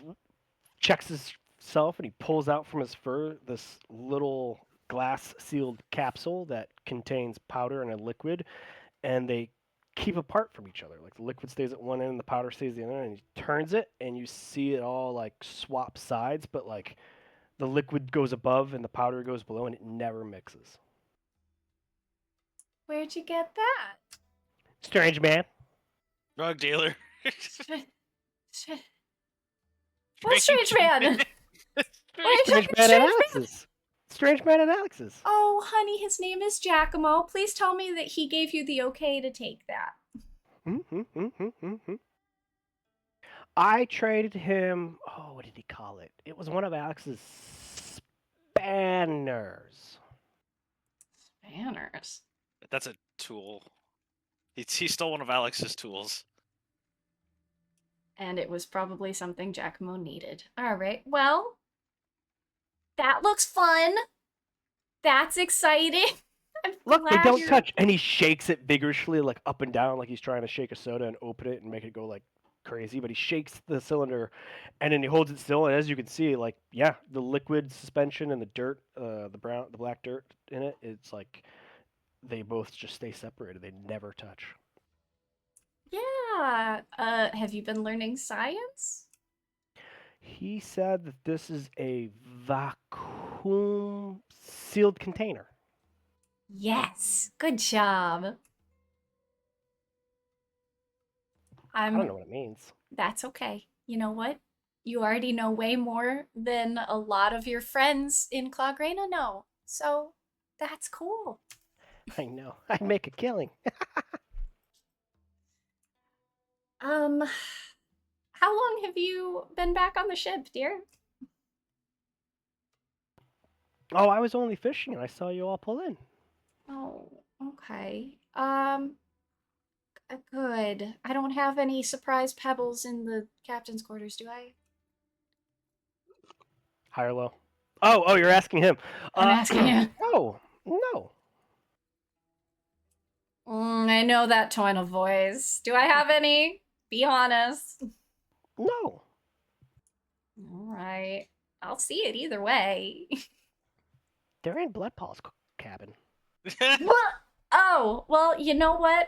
checks himself and he pulls out from his fur this little glass sealed capsule that contains powder and a liquid, and they keep apart from each other. Like the liquid stays at one end and the powder stays at the other end, and he turns it and you see it all like swap sides, but like the liquid goes above and the powder goes below and it never mixes. Where'd you get that? Strange man. Drug dealer. What strange man? Where's Strange that man at strange man? Alex's. Strange man at Alex's. Oh, honey, his name is Giacomo. Please tell me that he gave you the okay to take that. I traded him. Oh, what did he call it? It was one of Alex's spanners. Spanners. That's a tool. He stole one of Alex's tools. And it was probably something Giacomo needed. All right, well, that looks fun. That's exciting. I'm Look, they glad don't you're... touch. And he shakes it vigorously, like up and down, like he's trying to shake a soda and open it and make it go like crazy. But he shakes the cylinder, and then he holds it still. And as you can see, like yeah, the liquid suspension and the dirt, the black dirt in it, it's like they both just stay separated. They never touch. Yeah. Have you been learning science? He said that this is a vacuum sealed container. Yes. Good job. I don't know what it means. That's okay. You know what? You already know way more than a lot of your friends in Clawgrena know. So that's cool. I know. I'd make a killing. How long have you been back on the ship, dear? Oh, I was only fishing and I saw you all pull in. Oh, okay. Good. I don't have any surprise pebbles in the captain's quarters, do I? High or low? Oh, you're asking him. I'm asking you. No. I know that tone of voice. Do I have any? Be honest. No. All right. I'll see it either way. They're in Bloodpaw's cabin. What? Oh, well, you know what?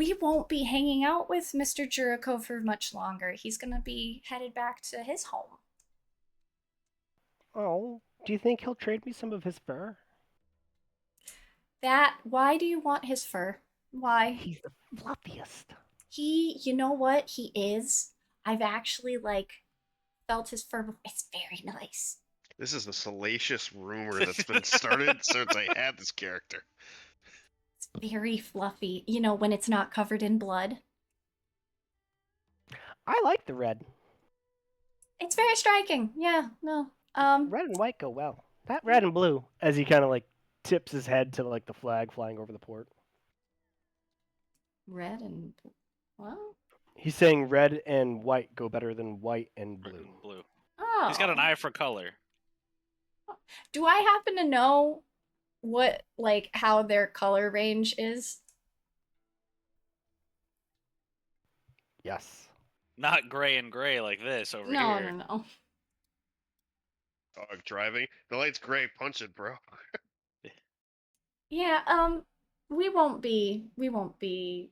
we won't be hanging out with Mr. Jurriko for much longer. He's gonna be headed back to his home. Oh, do you think he'll trade me some of his fur? Why do you want his fur? Why? He's the fluffiest. You know what he is? I've actually, felt his fur before. It's very nice. This is a salacious rumor that's been started since I had this character. It's very fluffy. You know, when it's not covered in blood. I like the red. It's very striking. Yeah, no. Red and white go well. That red and blue, as he kind of like tips his head to like the flag flying over the port. Red and well. He's saying red and white go better than white and blue. Blue. Oh. He's got an eye for color. Do I happen to know what how their color range is? Yes. Not gray and gray like this over No, here. no. Dog driving. The light's gray. Punch it, bro. Yeah, we won't be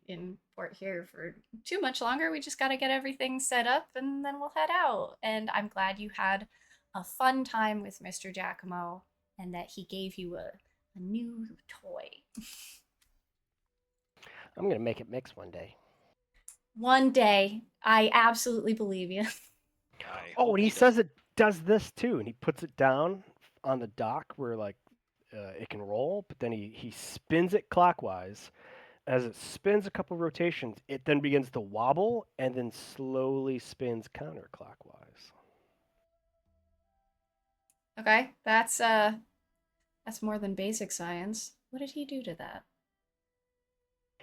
in port here for too much longer. We just got to get everything set up and then we'll head out. And I'm glad you had a fun time with Mr. Giacomo and that he gave you a new toy. I'm going to make it mix one day. One day, I absolutely believe you. Oh, and he says it does this too, and he puts it down on the dock where it can roll, but then he spins it clockwise. As it spins a couple rotations, it then begins to wobble and then slowly spins counterclockwise. Okay, that's more than basic science. What did he do to that?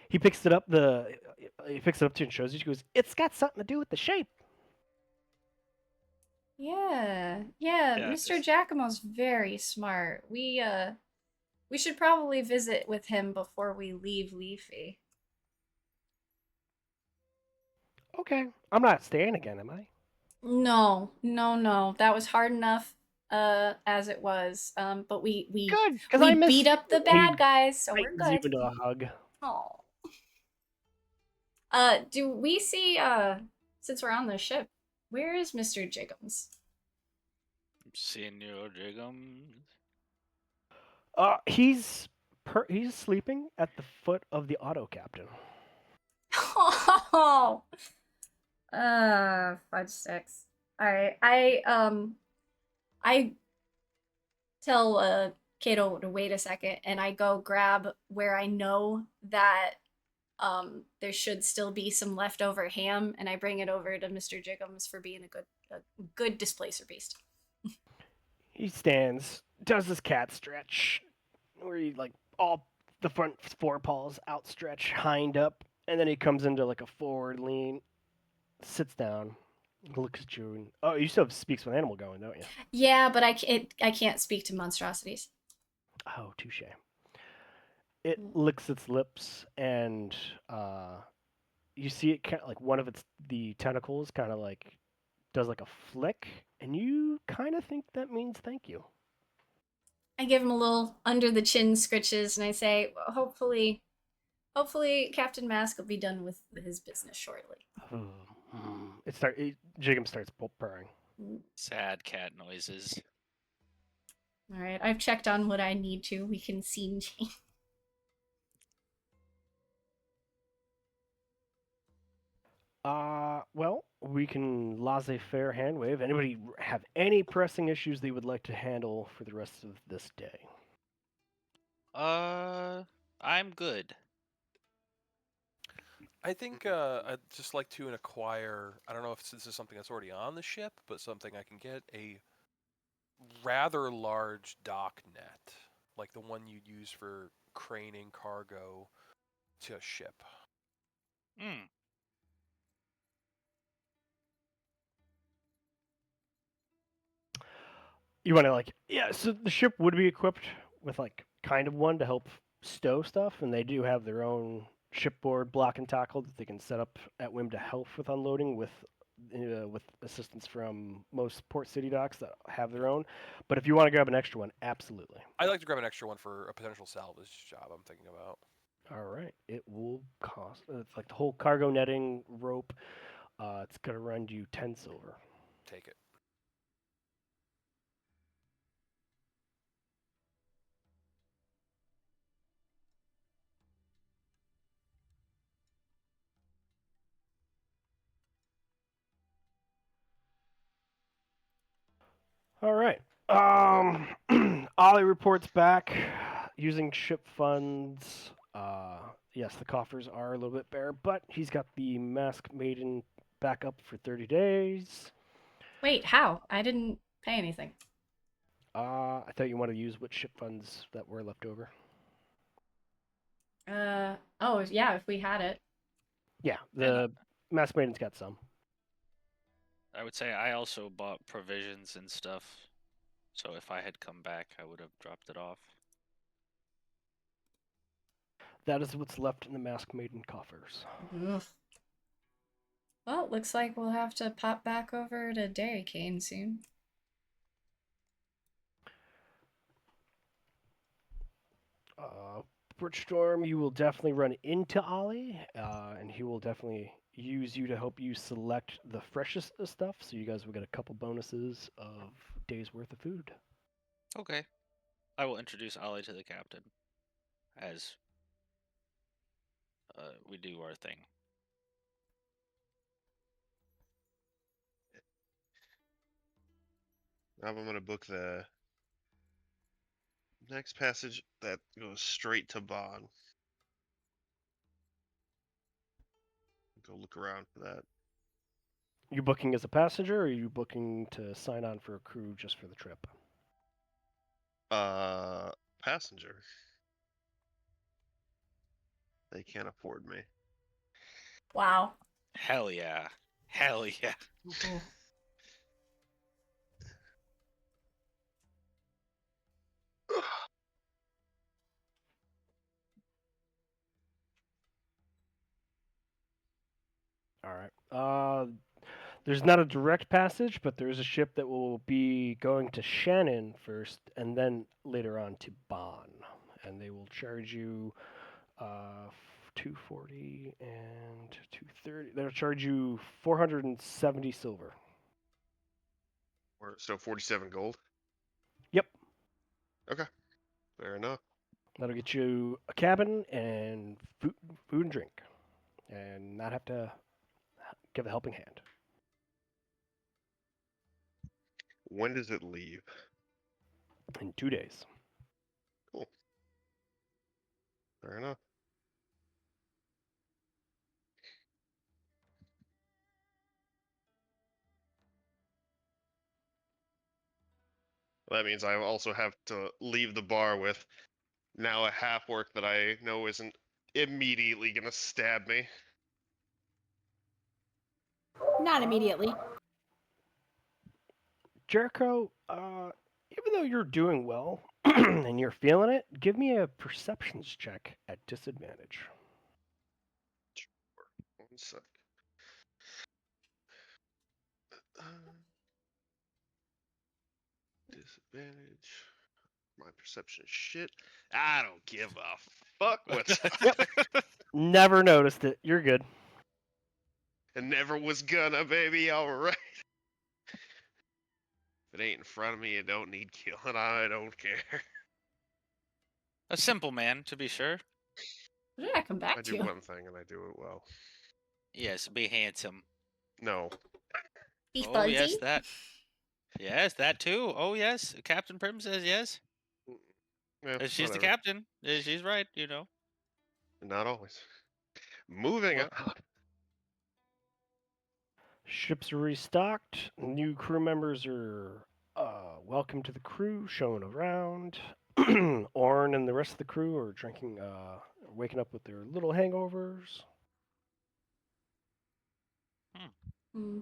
He picks it up too and shows you. He goes, "It's got something to do with the shape." Yeah, Yeah, Mr. Giacomo's very smart. We should probably visit with him before we leave Liffey. Okay, I'm not staying again, am I? No. That was hard enough as it was. But we Good, because I missed. beat up the bad guys, so we're tightens you good. into a hug. Oh. Do we see since we're on the ship, where is Mr. Jiggums? Senor Jiggums. He's sleeping at the foot of the auto captain. Oh. Fudge sticks. Alright, I tell Kato to wait a second and I go grab where I know that there should still be some leftover ham and I bring it over to Mr. Jiggums for being a good displacer beast. He stands, does his cat stretch, where he all the front forepaws outstretch, hind up, and then he comes into a forward lean, sits down, looks at you, and you still have speaks with animal going, don't you? Yeah, but I can't speak to monstrosities. Oh, touche. It licks its lips, and you see it kind of one of the tentacles kind of does a flick, and you kind of think that means thank you. I give him a little under the chin scritches, and I say, well, hopefully, Captain Mask will be done with his business shortly. Jiggum starts purring. Sad cat noises. All right, I've checked on what I need to. We can scene change. Well, we can laissez-faire hand wave. Anybody have any pressing issues they would like to handle for the rest of this day? I'm good. I think I'd just like to acquire, I don't know if this is something that's already on the ship, but something I can get, a rather large dock net, like the one you'd use for craning cargo to a ship. Hmm. You want to so the ship would be equipped with kind of one to help stow stuff, and they do have their own shipboard block and tackle that they can set up at whim to help with unloading with assistance from most port city docks that have their own. But if you want to grab an extra one, absolutely. I'd like to grab an extra one for a potential salvage job I'm thinking about. All right. It will cost. It's like the whole cargo netting rope. It's gonna run you 10 silver. Take it. All right. Ollie reports back using ship funds. Yes, the coffers are a little bit bare, but he's got the masked maiden back up for 30 days. Wait, how? I didn't pay anything. I thought you wanted to use what ship funds that were left over. Oh, yeah, if we had it. Yeah, And the masked maiden's got some. I would say I also bought provisions and stuff. So if I had come back, I would have dropped it off. That is what's left in the masked maiden coffers. Ugh. Well, looks like we'll have to pop back over to Dairy Cane soon. Birchstorm, you will definitely run into Ollie, and he will definitely use you to help you select the freshest of stuff. So you guys will get a couple bonuses of days worth of food. Okay. I will introduce Ollie to the captain as we do our thing. Now I'm gonna book the next passage that goes straight to Bann. Go look around for that. You booking as a passenger, or are you booking to sign on for a crew just for the trip? Passenger. They can't afford me. Wow. Hell yeah. Hell yeah. Ooh. All right. There's not a direct passage, but there is a ship that will be going to Shannon first, and then later on to Bann, and they will charge you 240 and 230. They'll charge you 470 silver. So 47 gold. Yep. Okay, fair enough. That'll get you a cabin and food and drink, and not have to give a helping hand. When does it leave? In 2 days. Cool. Fair enough. Well, that means I also have to leave the bar with now a half-orc that I know isn't immediately gonna stab me. Not immediately. Jurriko, even though you're doing well and you're feeling it, give me a perceptions check at disadvantage. One sec. Disadvantage. My perception is shit. I don't give a fuck what's Never noticed it. You're good. and never was gonna, baby. All right. If it ain't in front of me, it don't need killing. I don't care. A simple man, to be sure. What did I come back I to? do one thing and I do it well. Yes, be handsome. No. Be Oh, yes, fuzzy? that. Yes, that too. Oh, yes. Captain Prim says yes. Yeah, She's the whatever. captain. She's right, you know. Not always. Moving Well- on. Ships are restocked. New crew members are welcome to the crew, shown around. Orn and the rest of the crew are drinking, waking up with their little hangovers. Hmm.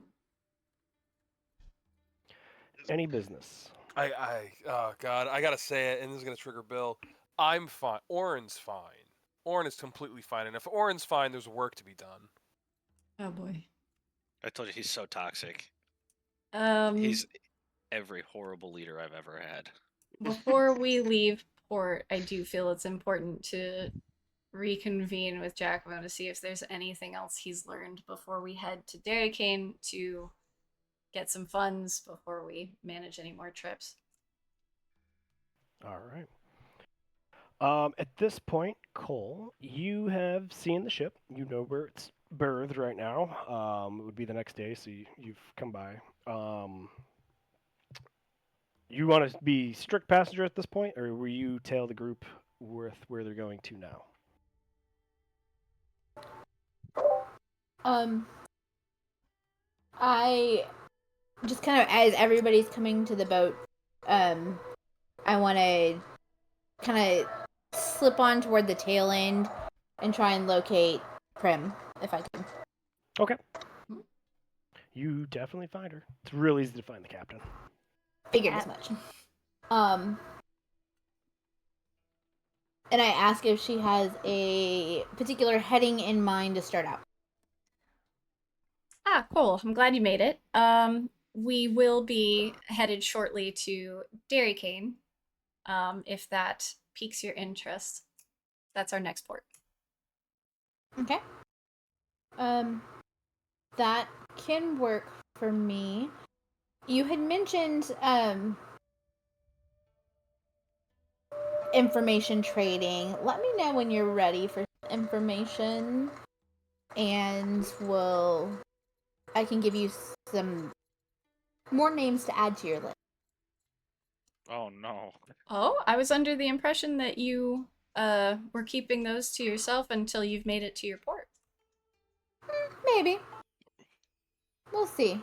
Any business. Oh God, I gotta say it, and this is gonna trigger Bill. I'm fine. Oren's fine. Oren is completely fine, and if Oren's fine, there's work to be done. Oh boy. I told you he's so toxic. Um, He's every horrible leader I've ever had. before we leave port, I do feel it's important to reconvene with Giacomo to see if there's anything else he's learned before we head to Dairy Cane to get some funds before we manage any more trips. All right. At this point, Cole, you have seen the ship. You know where it's berthed right now. It would be the next day, so you've come by. You want to be strict passenger at this point, or will you tail the group with where they're going to now? I just kind of, as everybody's coming to the boat, I want to kind of slip on toward the tail end and try and locate Prim, if I can. Okay. You definitely find her. It's real easy to find the captain. Figured as much. And I ask if she has a particular heading in mind to start out. Ah, cool. I'm glad you made it. We will be headed shortly to Dairy Cane. If that piques your interest. That's our next port. Okay. That can work for me. You had mentioned information trading. Let me know when you're ready for information, and I can give you some more names to add to your list. Oh no. Oh, I was under the impression that you were keeping those to yourself until you've made it to your port. Maybe. We'll see.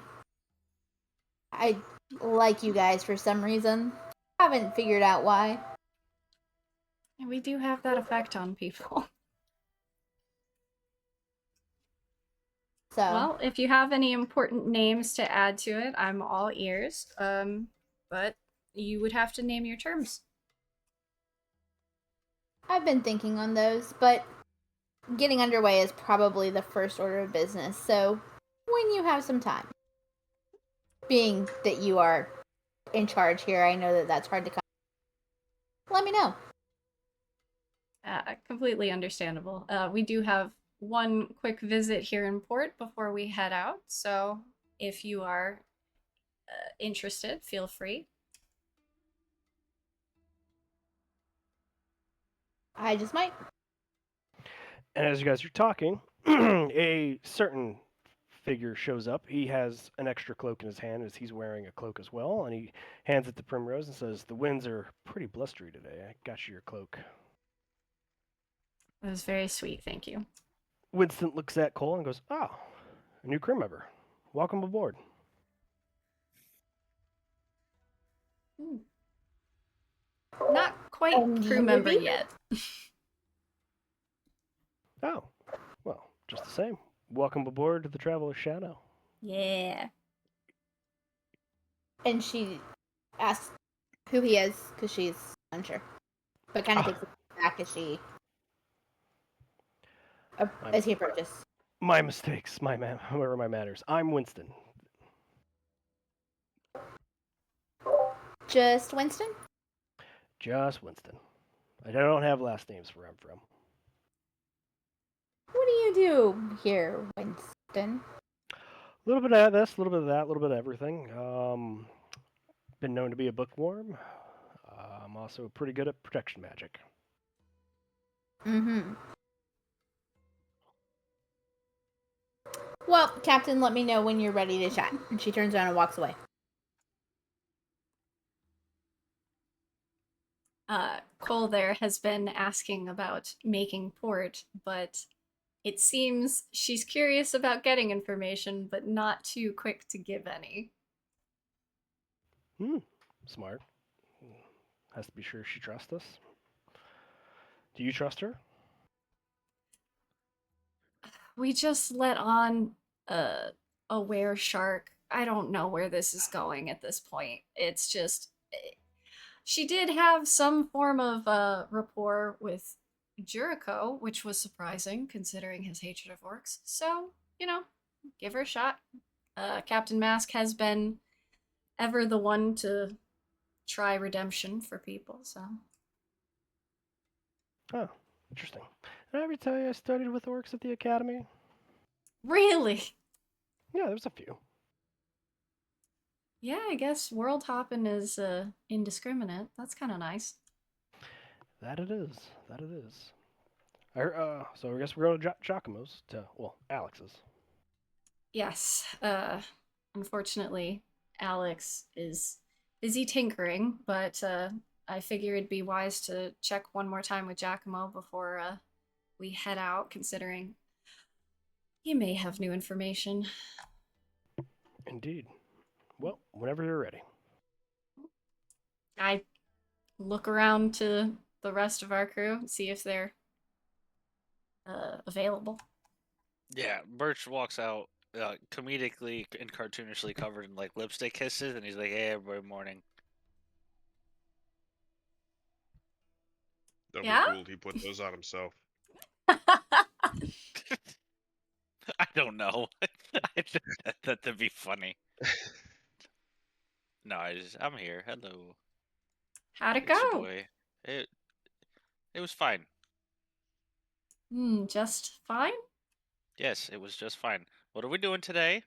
I like you guys for some reason. Haven't figured out why. And we do have that effect on people. So, Well, if you have any important names to add to it, I'm all ears. But you would have to name your terms. I've been thinking on those, but getting underway is probably the first order of business. So, when you have some time. Being that you are in charge here, I know that that's hard to come. Let me know. Completely understandable. We do have one quick visit here in port before we head out, so if you are interested, feel free. I just might. And as you guys are talking, a certain figure shows up. He has an extra cloak in his hand as he's wearing a cloak as well, and he hands it to Primrose and says, "The winds are pretty blustery today. I got you your cloak." That was very sweet, thank you. Winston looks at Cole and goes, "Oh, a new crew member. Welcome aboard." Not quite crew member yet. Oh, well, just the same. Welcome aboard to the Traveler's Shadow. Yeah. And she asks who he is, because she's unsure. But kind of takes it back as he approaches. My mistakes, where are my manners? I'm Winston. Just Winston? Just Winston. I don't have last names where I'm from. What do you do here, Winston? A little bit of this, a little bit of that, a little bit of everything. Been known to be a bookworm. I'm also pretty good at protection magic. Mm-hmm. Well, Captain, let me know when you're ready to chat. And she turns around and walks away. Cole there has been asking about making port, but it seems she's curious about getting information, but not too quick to give any. Smart. Has to be sure she trusts us. Do you trust her? We just let on a were shark. I don't know where this is going at this point. It's just she did have some form of rapport with Jurriko, which was surprising considering his hatred of orcs. So, give her a shot. Captain Mask has been ever the one to try redemption for people, so. Oh, interesting. Did I ever tell you I studied with orcs at the academy? Really? Yeah, there's a few. Yeah, I guess world hopping is indiscriminate. That's kind of nice. That it is. That it is. So I guess we're going to Giacomo's well, Alex's. Yes. Unfortunately, Alex is busy tinkering, but I figure it'd be wise to check one more time with Giacomo before we head out, considering he may have new information. Indeed. Well, whenever you're ready. I look around to the rest of our crew, see if they're available. Yeah, Birch walks out, comedically and cartoonishly covered in like lipstick kisses, and he's like, "Hey, everybody, morning." That'd Yeah? be cool if he put those on himself. I don't know. I think that'd be funny. No, I'm here. Hello. How'd it It's your go? boy. It was fine. Just fine? Yes, it was just fine. What are we doing today?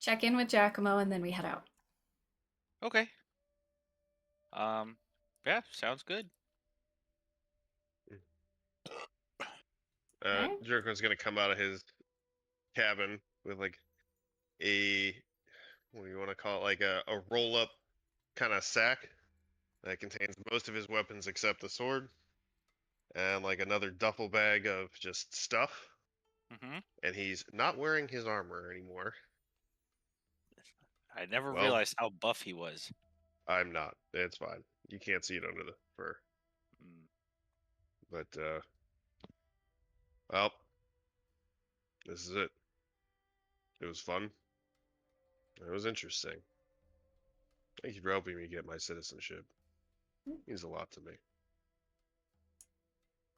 Check in with Giacomo and then we head out. Okay. Yeah, sounds good. Okay. Jurriko's gonna come out of his cabin with like a, what do you want to call it, like a roll up kind of sack that contains most of his weapons except the sword, and like another duffel bag of just stuff. Mm-hmm. And he's not wearing his armor anymore. I never Well, realized how buff he was. I'm not. It's fine. You can't see it under the fur. Mm. But well, this is it. It was fun. It was interesting. Thank you for helping me get my citizenship. It means a lot to me.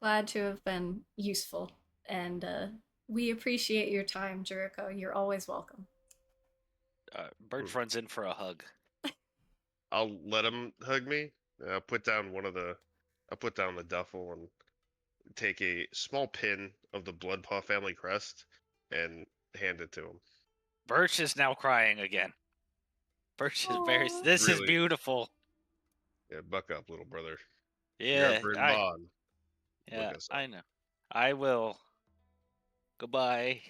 Glad to have been useful. And we appreciate your time, Jurriko. You're always welcome. Birch runs in for a hug. I'll let him hug me. I'll put down the duffel and take a small pin of the Bloodpaw family crest and hand it to him. Birch is now crying again. Birch is very. Aw. This is Really? beautiful. Yeah, buck up, little brother. Yeah, You're in Bann. yeah, Look us up. I know. I will. Goodbye.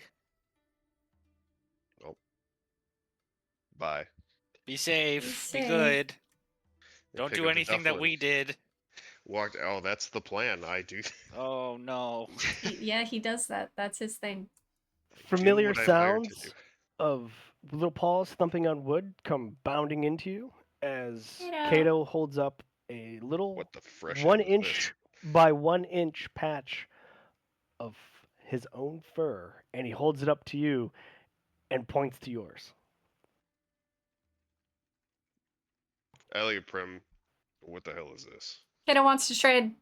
Oh, bye. Be safe. Be safe. good. And Don't pick do up the anything duffel that and we did. walked. Oh, that's the plan. I do. Oh no. Yeah, he does that. That's his thing. Familiar what I'm hired to sounds do. of little paws thumping on wood come bounding into you as Kato. Kato holds up a little What the fresh 1 hell is this? inch by 1 inch patch of his own fur, and he holds it up to you and points to yours. Elliot Prim, what the hell is this? Kato wants to trade.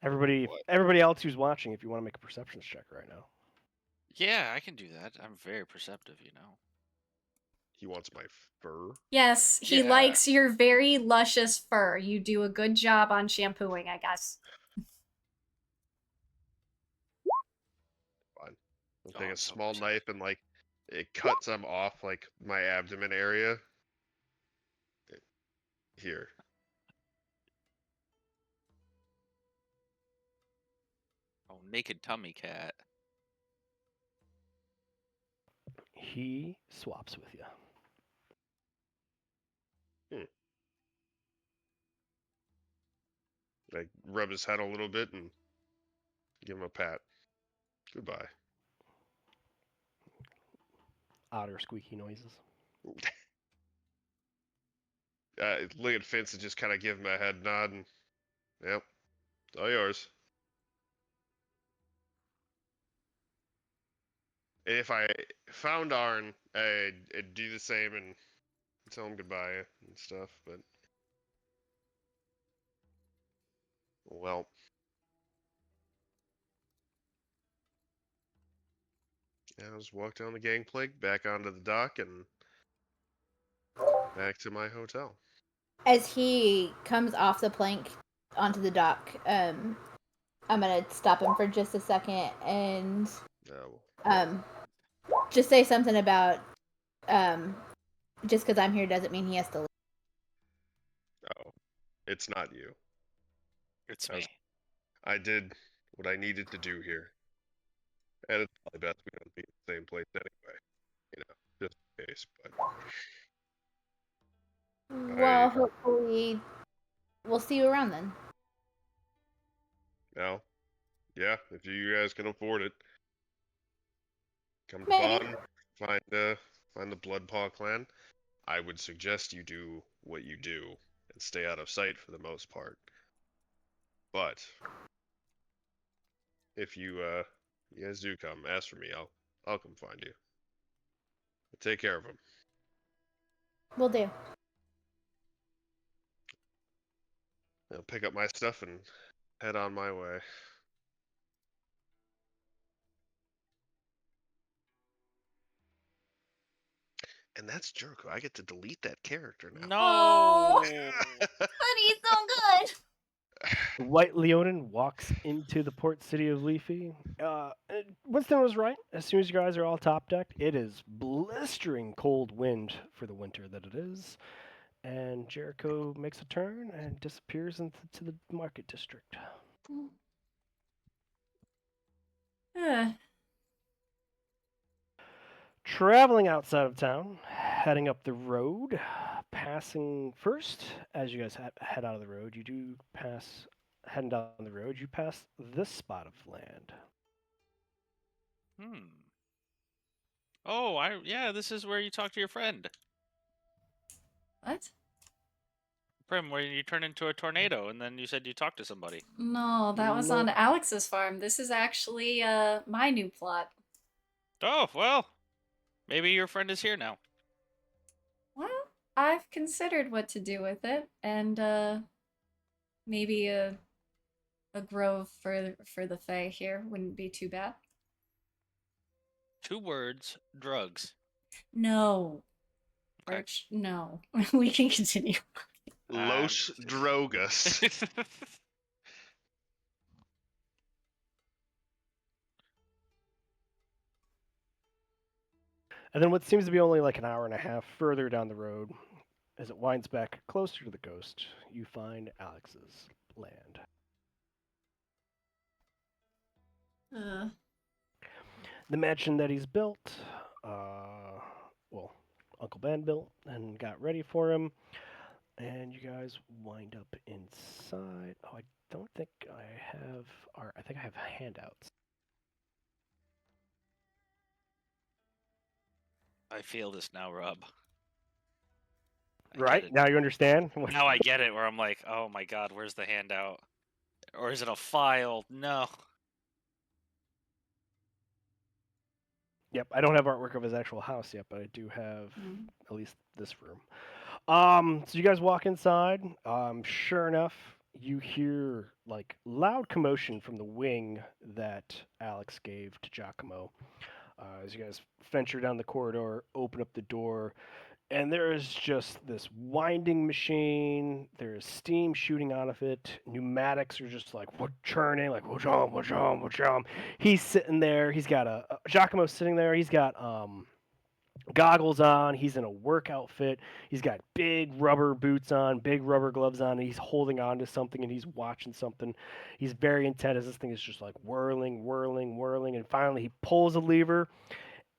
Everybody, What? everybody else who's watching, if you want to make a perceptions check right now. Yeah, I can do that. I'm very perceptive, you know. He wants my fur? Yes, he Yeah. likes your very luscious fur. You do a good job on shampooing, I guess. Fine. I'll Oh, take I'm a so small perceptive. knife and like it cuts him off like my abdomen area. Here. Oh, naked tummy cat. He swaps with you. I rub his head a little bit and give him a pat. Goodbye. Otter squeaky noises. Look at Fence and just kind of give him a head nod and, yep, it's all yours. And if I found Arn, I'd do the same and tell him goodbye and stuff, but well, yeah, I'll just walk down the gangplank, back onto the dock, and back to my hotel. As he comes off the plank onto the dock. I'm gonna stop him for just a second and No. just say something about just because I'm here doesn't mean he has to leave. No. It's not you. It's That was- me. I did what I needed to do here. And it's probably best we don't be in the same place anyway. You know, just in case. But Well, hopefully we'll see you around then. no. Yeah, if you guys can afford it. Come to Maybe. Bann, find the Bloodpaw clan. I would suggest you do what you do and stay out of sight for the most part. But if you guys do come, ask for me. I'll come find you. Take care of him. We'll do. I'll pick up my stuff and head on my way. And that's Jurriko. I get to delete that character now. No. But he's so good. The White Leonin walks into the port city of Liffey. Winston was right. As soon as you guys are all top decked, it is blistering cold wind for the winter that it is. And Jurriko makes a turn and disappears into the market district. Traveling outside of town, heading up the road, passing first, as you guys head out of the road, you do pass, heading down the road, you pass this spot of land. Oh, yeah, this is where you talk to your friend. What? Prim, where you turn into a tornado and then you said you talked to somebody. No, that was on Alex's farm. This is actually my new plot. Oh, well, maybe your friend is here now. Well, I've considered what to do with it, and maybe a grove for the Fae here wouldn't be too bad. 2 words, drugs. No. Okay. Birch, no. We can continue. Los Drogas. And then what seems to be only like an hour and a half further down the road, as it winds back closer to the coast, you find Alex's land. The mansion that he's built, well, Uncle Ben built and got ready for him. And you guys wind up inside. Oh, I don't think I have, or I think I have handouts. I feel this now, Rob. I get Right? it. Now you understand? Now I get it, where I'm like, oh my god, where's the handout? Or is it a file? No. Yep, I don't have artwork of his actual house yet, but I do have at least this room. So you guys walk inside. Sure enough, you hear like loud commotion from the wing that Alex gave to Giacomo. As you guys venture down the corridor, open up the door, and there is just this winding machine. There's steam shooting out of it. Pneumatics are just like churning, like wha-chom. He's sitting there. He's got Giacomo's sitting there. He's got goggles on. He's in a work outfit. He's got big rubber boots on, big rubber gloves on, and he's holding on to something and he's watching something. He's very intent as this thing is just like whirling, and finally he pulls a lever,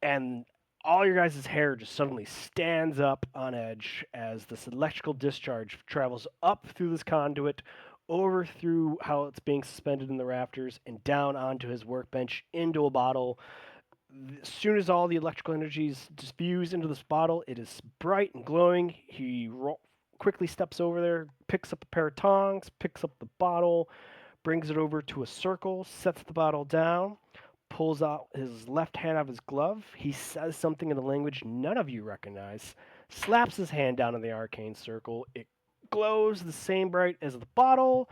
and all your guys' hair just suddenly stands up on edge as this electrical discharge travels up through this conduit, over through how it's being suspended in the rafters, and down onto his workbench into a bottle. As soon as all the electrical energy is diffused into this bottle, it is bright and glowing. He quickly steps over there, picks up a pair of tongs, picks up the bottle, brings it over to a circle, sets the bottle down, pulls out his left hand out of his glove. He says something in a language none of you recognize, slaps his hand down in the arcane circle. It glows the same bright as the bottle,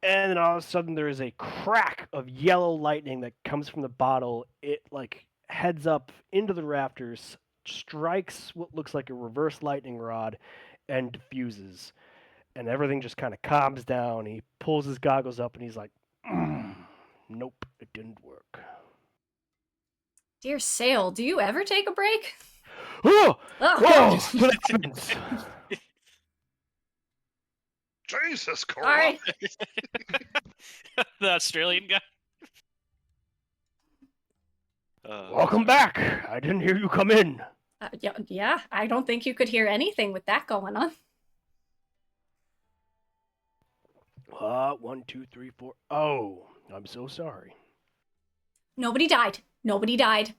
and then all of a sudden there is a crack of yellow lightning that comes from the bottle. It like heads up into the rafters, strikes what looks like a reverse lightning rod, and diffuses. and everything just kind of calms down. He pulls his goggles up and he's like, nope, it didn't work. Dear Sale, do you ever take a break? Oh, Oh, oh, good heavens. Jesus, Cora. sorry. The Australian guy. Welcome back. I didn't hear you come in. Yeah, I don't think you could hear anything with that going on. 1, 2, 3, 4. Oh, I'm so sorry. Nobody died. Nobody died.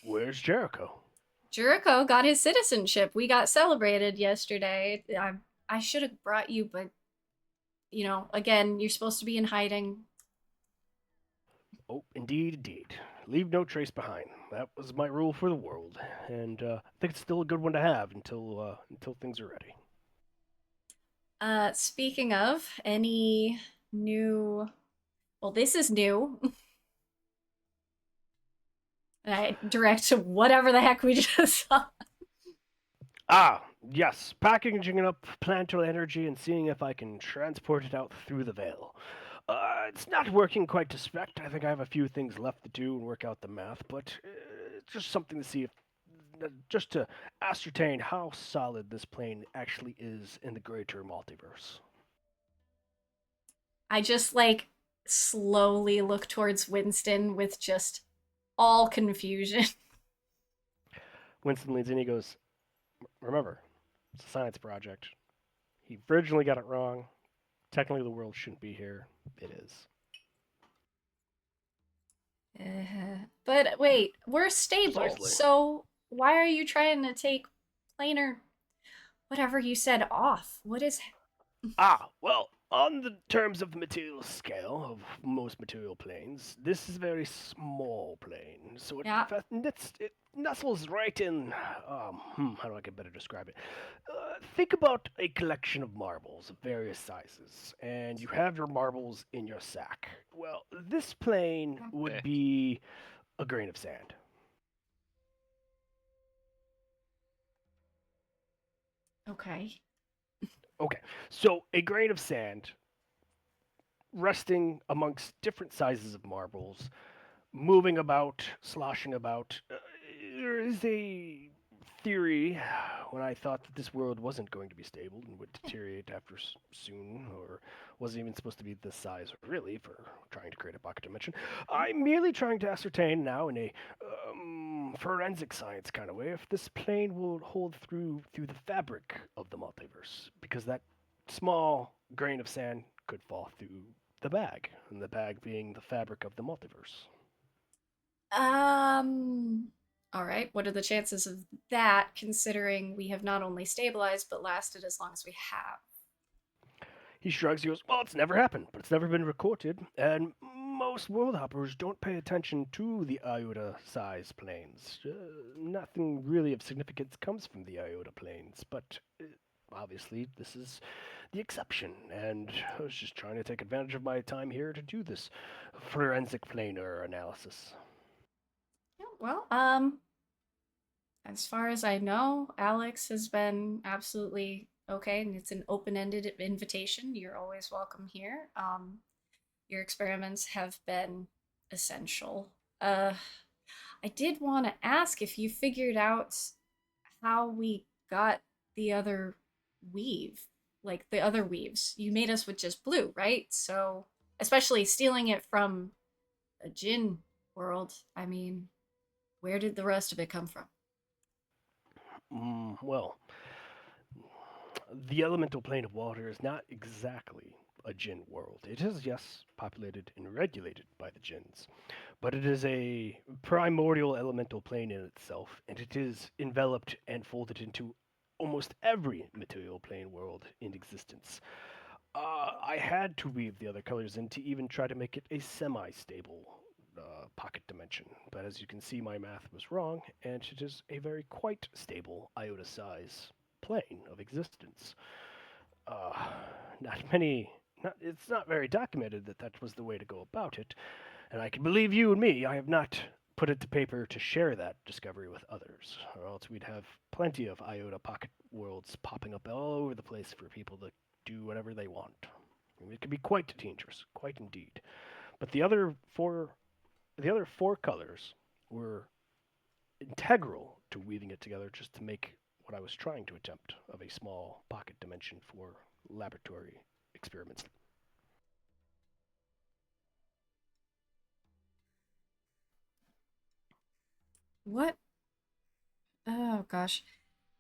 Where's Jurriko? Jurriko got his citizenship. We got celebrated yesterday. I should have brought you, but, you know, again, you're supposed to be in hiding. Oh, indeed. Leave no trace behind. That was my rule for the world, and I think it's still a good one to have until things are ready. Speaking of, any new... Well, this is new. And I direct to whatever the heck we just saw. Ah, yes. Packaging up planetary energy and seeing if I can transport it out through the veil. It's not working quite to spec. I think I have a few things left to do and work out the math, but it's just something to see if, just to ascertain how solid this plane actually is in the greater multiverse. I just, like, slowly look towards Winston with just all confusion. Winston leans in, he goes, remember, it's a science project. He originally got it wrong. Technically, the world shouldn't be here. It is. But wait, we're stable, Precisely. so why are you trying to take planar, whatever you said, off? What is... Well, on the terms of the material scale of most material planes, this is a very small plane. So it, Yeah. it nestles right in, how do I better describe it? Think about a collection of marbles of various sizes, and you have your marbles in your sack. Well, this plane would Okay. be a grain of sand. Okay. Okay, so a grain of sand resting amongst different sizes of marbles, moving about, sloshing about. There is a theory when I thought that this world wasn't going to be stable and would deteriorate after soon, or wasn't even supposed to be this size, really, for trying to create a pocket dimension. I'm merely trying to ascertain now in a forensic science kind of way if this plane will hold through the fabric of the multiverse, because that small grain of sand could fall through the bag, and the bag being the fabric of the multiverse. All right. What are the chances of that, considering we have not only stabilized but lasted as long as we have? He shrugs. He goes, well, it's never happened, but it's never been recorded, and most world hoppers don't pay attention to the iota-size planes. Nothing really of significance comes from the iota planes, but obviously this is the exception, and I was just trying to take advantage of my time here to do this forensic planar analysis. Yeah, well, as far as I know, Alex has been absolutely okay, and it's an open-ended invitation. You're always welcome here. Your experiments have been essential. I did want to ask if you figured out how we got the other weave, like the other weaves. You made us with just blue, right? So, especially stealing it from a djinn world, I mean, where did the rest of it come from? Well, the elemental plane of water is not exactly a djinn world. It is, yes, populated and regulated by the djinns, but it is a primordial elemental plane in itself, and it is enveloped and folded into almost every material plane world in existence. I had to weave the other colors in to even try to make it a semi-stable pocket dimension, but as you can see, my math was wrong, and it is a very quite stable iota size plane of existence. Uh, not many. It's not very documented that that was the way to go about it, and I can believe you and me, I have not put it to paper to share that discovery with others, or else we'd have plenty of iota pocket worlds popping up all over the place for people to do whatever they want. I mean, it can be quite dangerous, quite indeed. But the other four colors were integral to weaving it together just to make what I was trying to attempt of a small pocket dimension for laboratory experiments. What? Oh gosh.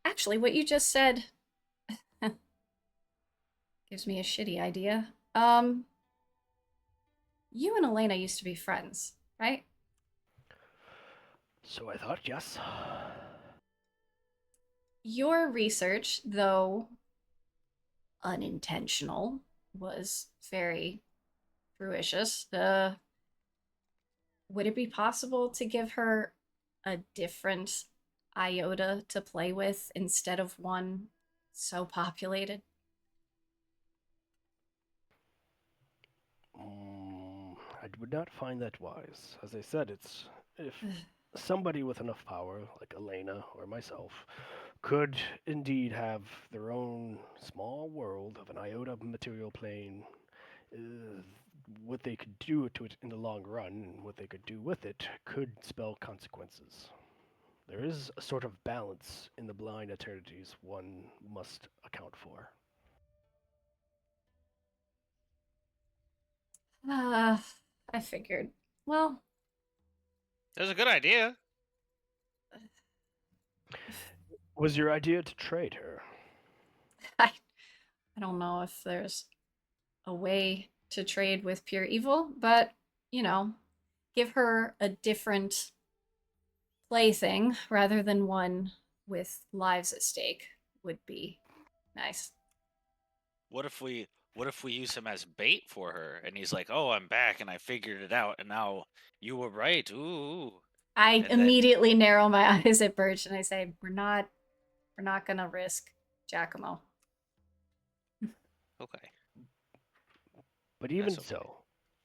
Actually, what you just said gives me a shitty idea. You and Elena used to be friends, right? So I thought, yes. Your research, though unintentional, was very fruitious. Would it be possible to give her a different iota to play with instead of one so populated? I would not find that wise. As I said, it's if somebody with enough power, like Elena or myself, could indeed have their own small world of an iota of material plane, uh, what they could do to it in the long run and what they could do with it could spell consequences. There is a sort of balance in the blind eternities one must account for. Uh, I figured. Well, That's a good idea. Was your idea to trade her? I, I don't know if there's a way to trade with pure evil, but, you know, give her a different plaything rather than one with lives at stake would be nice. What if we use him as bait for her and he's like, "Oh, I'm back and I figured it out and now you were right." Ooh. I And then immediately narrow my eyes at Birch and I say, we're not gonna risk Giacomo. okay. But even That's okay. so,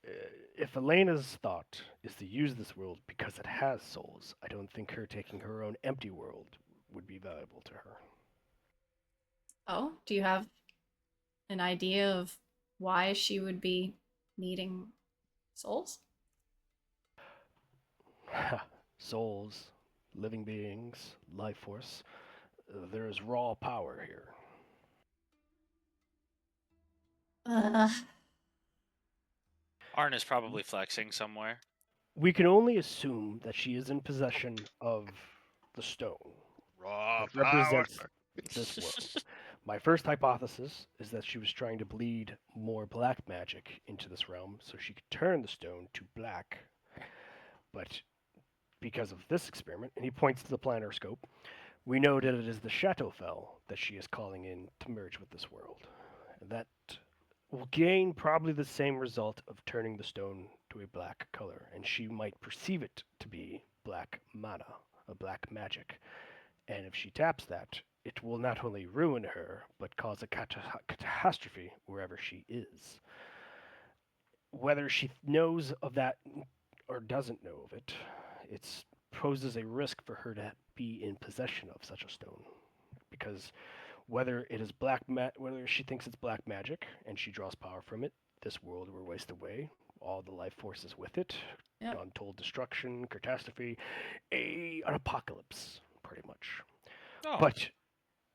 uh, if Elena's thought is to use this world because it has souls, I don't think her taking her own empty world would be valuable to her. Oh, do you have an idea of why she would be needing souls? Souls, living beings, life force, there is raw power here. Uh, Arn is probably flexing somewhere. We can only assume that she is in possession of the stone Raw that power. represents this world. My first hypothesis is that she was trying to bleed more black magic into this realm so she could turn the stone to black. But because of this experiment, and he points to the planar scope, we know that it is the Shadowfell that she is calling in to merge with this world. And that will gain probably the same result of turning the stone to a black color, and she might perceive it to be black mana, a black magic. And if she taps that, it will not only ruin her, but cause a catastrophe wherever she is. Whether she knows of that or doesn't know of it, it poses a risk for her to be in possession of such a stone. Because whether it is whether she thinks it's black magic and she draws power from it, this world will waste away. All the life forces with it, Yep. untold destruction, catastrophe, an apocalypse, pretty much. Oh. But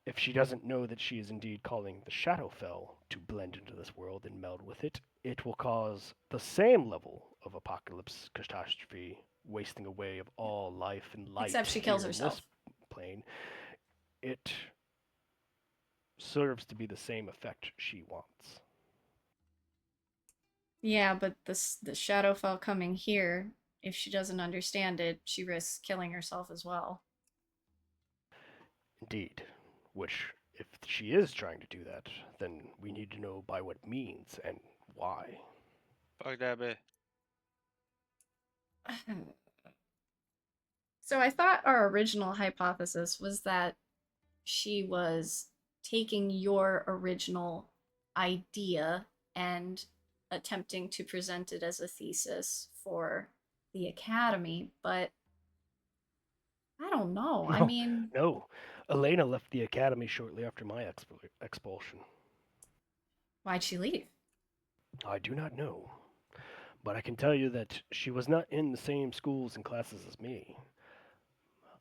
if she doesn't know that she is indeed calling the Shadowfell to blend into this world and meld with it, it will cause the same level of apocalypse, catastrophe, wasting away of all life and light. Except she kills here herself. In this plane. It serves to be the same effect she wants. Yeah, but the Shadowfell coming here, if she doesn't understand it, she risks killing herself as well. Indeed. Which, if she is trying to do that, then we need to know by what means and why. Fuck that bitch. So I thought our original hypothesis was that she was taking your original idea and attempting to present it as a thesis for the academy, but I don't know. I No, mean, no. Elena left the academy shortly after my expulsion. Why'd she leave? I do not know, but I can tell you that she was not in the same schools and classes as me.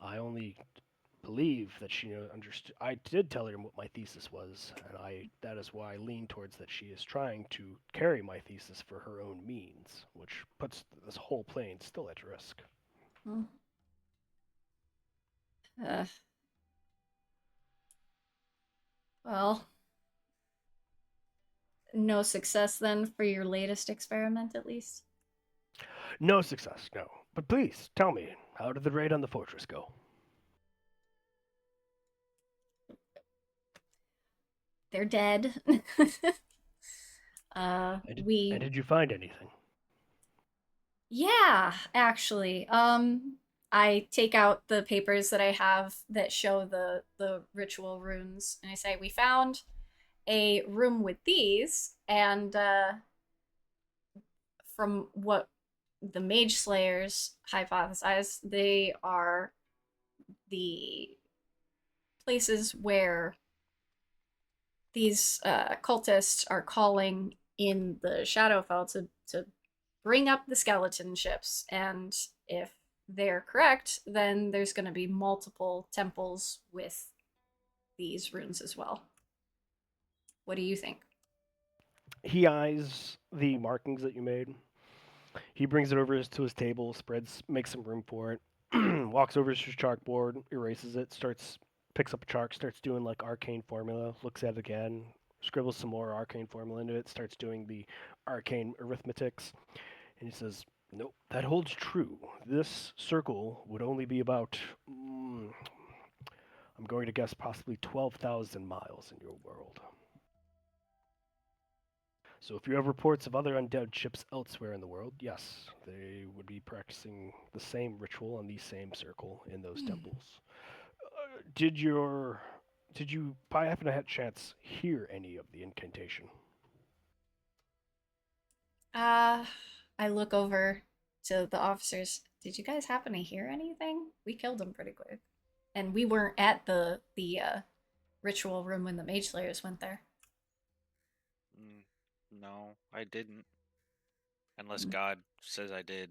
I only believe that she understood. I did tell her what my thesis was, and that is why I lean towards that she is trying to carry my thesis for her own means, which puts this whole plane still at risk. Hmm. Uh, well, no success then for your latest experiment, at least? No success, no. But please, tell me, how did the raid on the fortress go? They're dead. And We did you find anything? Yeah, actually. I take out the papers that I have that show the ritual runes and I say we found a room with these and from what the mage slayers hypothesize, they are the places where these cultists are calling in the Shadowfell to bring up the skeleton ships. And if they're correct, then there's going to be multiple temples with these runes as well. What do you think? He eyes the markings that you made. He brings it over to his table, makes some room for it, walks over to his chalkboard, erases it, picks up a chalk, starts doing like arcane formula, looks at it again, scribbles some more arcane formula into it, starts doing the arcane arithmetics, and he says, "Nope, that holds true. This circle would only be about, I'm going to guess, possibly 12,000 miles in your world. So if you have reports of other undead ships elsewhere in the world, yes, they would be practicing the same ritual in the same circle in those temples. Did you by happen to have chance hear any of the incantation?" I look over to the officers. Did you guys happen to hear anything? We killed them pretty quick. And we weren't at the ritual room when the mage slayers went there. No, I didn't. Unless Mm. God says I did.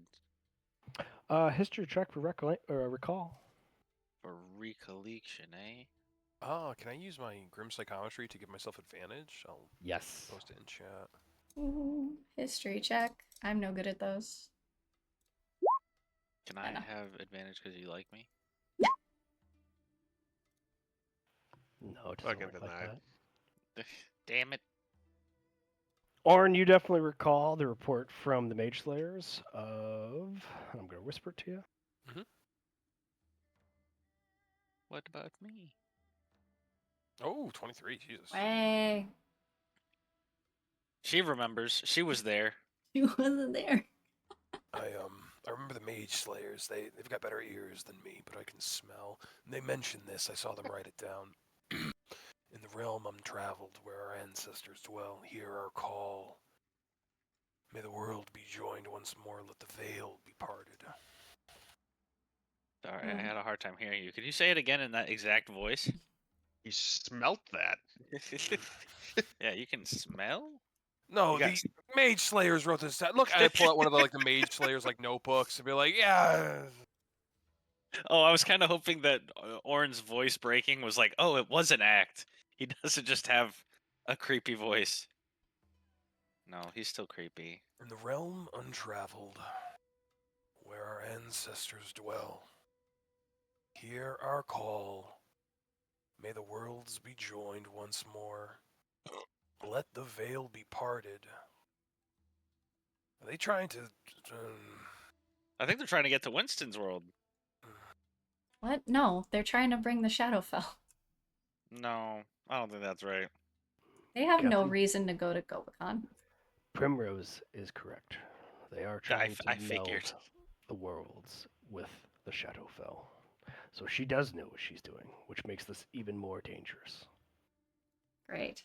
History check for recall. For recollection, eh? Oh, can I use my grim psychometry to give myself advantage? I'll Yes. post it in chat. Ooh, history check. I'm no good at those. Can I know. have advantage because you like me? No, it doesn't Fucking work like denied. that. Damn it. Orn, you definitely recall the report from the Mage Slayers of. I'm going to whisper it to you. What about me? Oh, 23, Jesus. Way. She remembers. She was there. She wasn't there. I remember the mage slayers. They've got better ears than me, but I can smell. And they mentioned this. I saw them write it down. In the realm untraveled, where our ancestors dwell, hear our call. May the world be joined once more. Let the veil be parted. Sorry, I had a hard time hearing you. Could you say it again in that exact voice? You smelt that. Yeah, you can smell? No, You got the mage slayers wrote this down. Look, I pull out one of the mage slayers notebooks and be like, yeah. Oh, I was kind of hoping that Orin's voice breaking was like, oh, it was an act. He doesn't just have a creepy voice. No, he's still creepy. In the realm untraveled, where our ancestors dwell, hear our call. May the worlds be joined once more. Let the veil be parted. Are they trying to... I think they're trying to get to Winston's world. What? No, they're trying to bring the Shadowfell. No, I don't think that's right. They have no Captain? reason to go to Gobakon. Primrose is correct. They are trying I to figured. meld the worlds with the Shadowfell. So she does know what she's doing, which makes this even more dangerous. Great.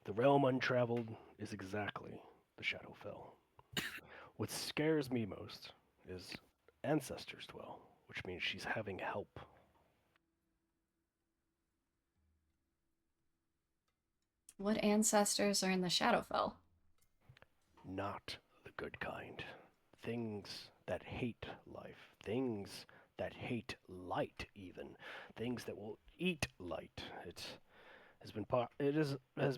The realm untraveled is exactly the Shadowfell. What scares me most is ancestors dwell, which means she's having help. What ancestors are in the Shadowfell? Not the good kind. Things that hate life. Things that hate light, even. Things that will eat light. Has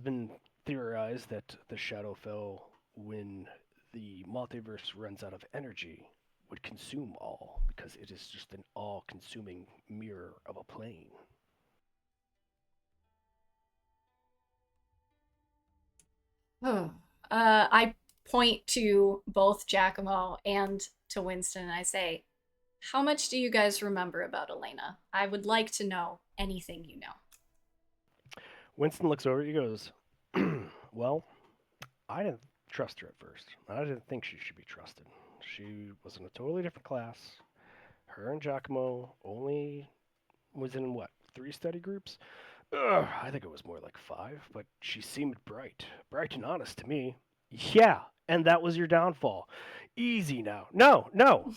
been theorized that the Shadowfell, when the multiverse runs out of energy, would consume all because it is just an all-consuming mirror of a plane. I point to both Giacomo and to Winston and I say, how much do you guys remember about Elena? I would like to know anything you know. Winston looks over. He goes, "Well, I didn't trust her at first. I didn't think she should be trusted. She was in a totally different class. Her and Giacomo only was in what, 3 study groups? I think it was more like 5, but she seemed bright. Bright and honest to me. Yeah, and that was your downfall. Easy now. No,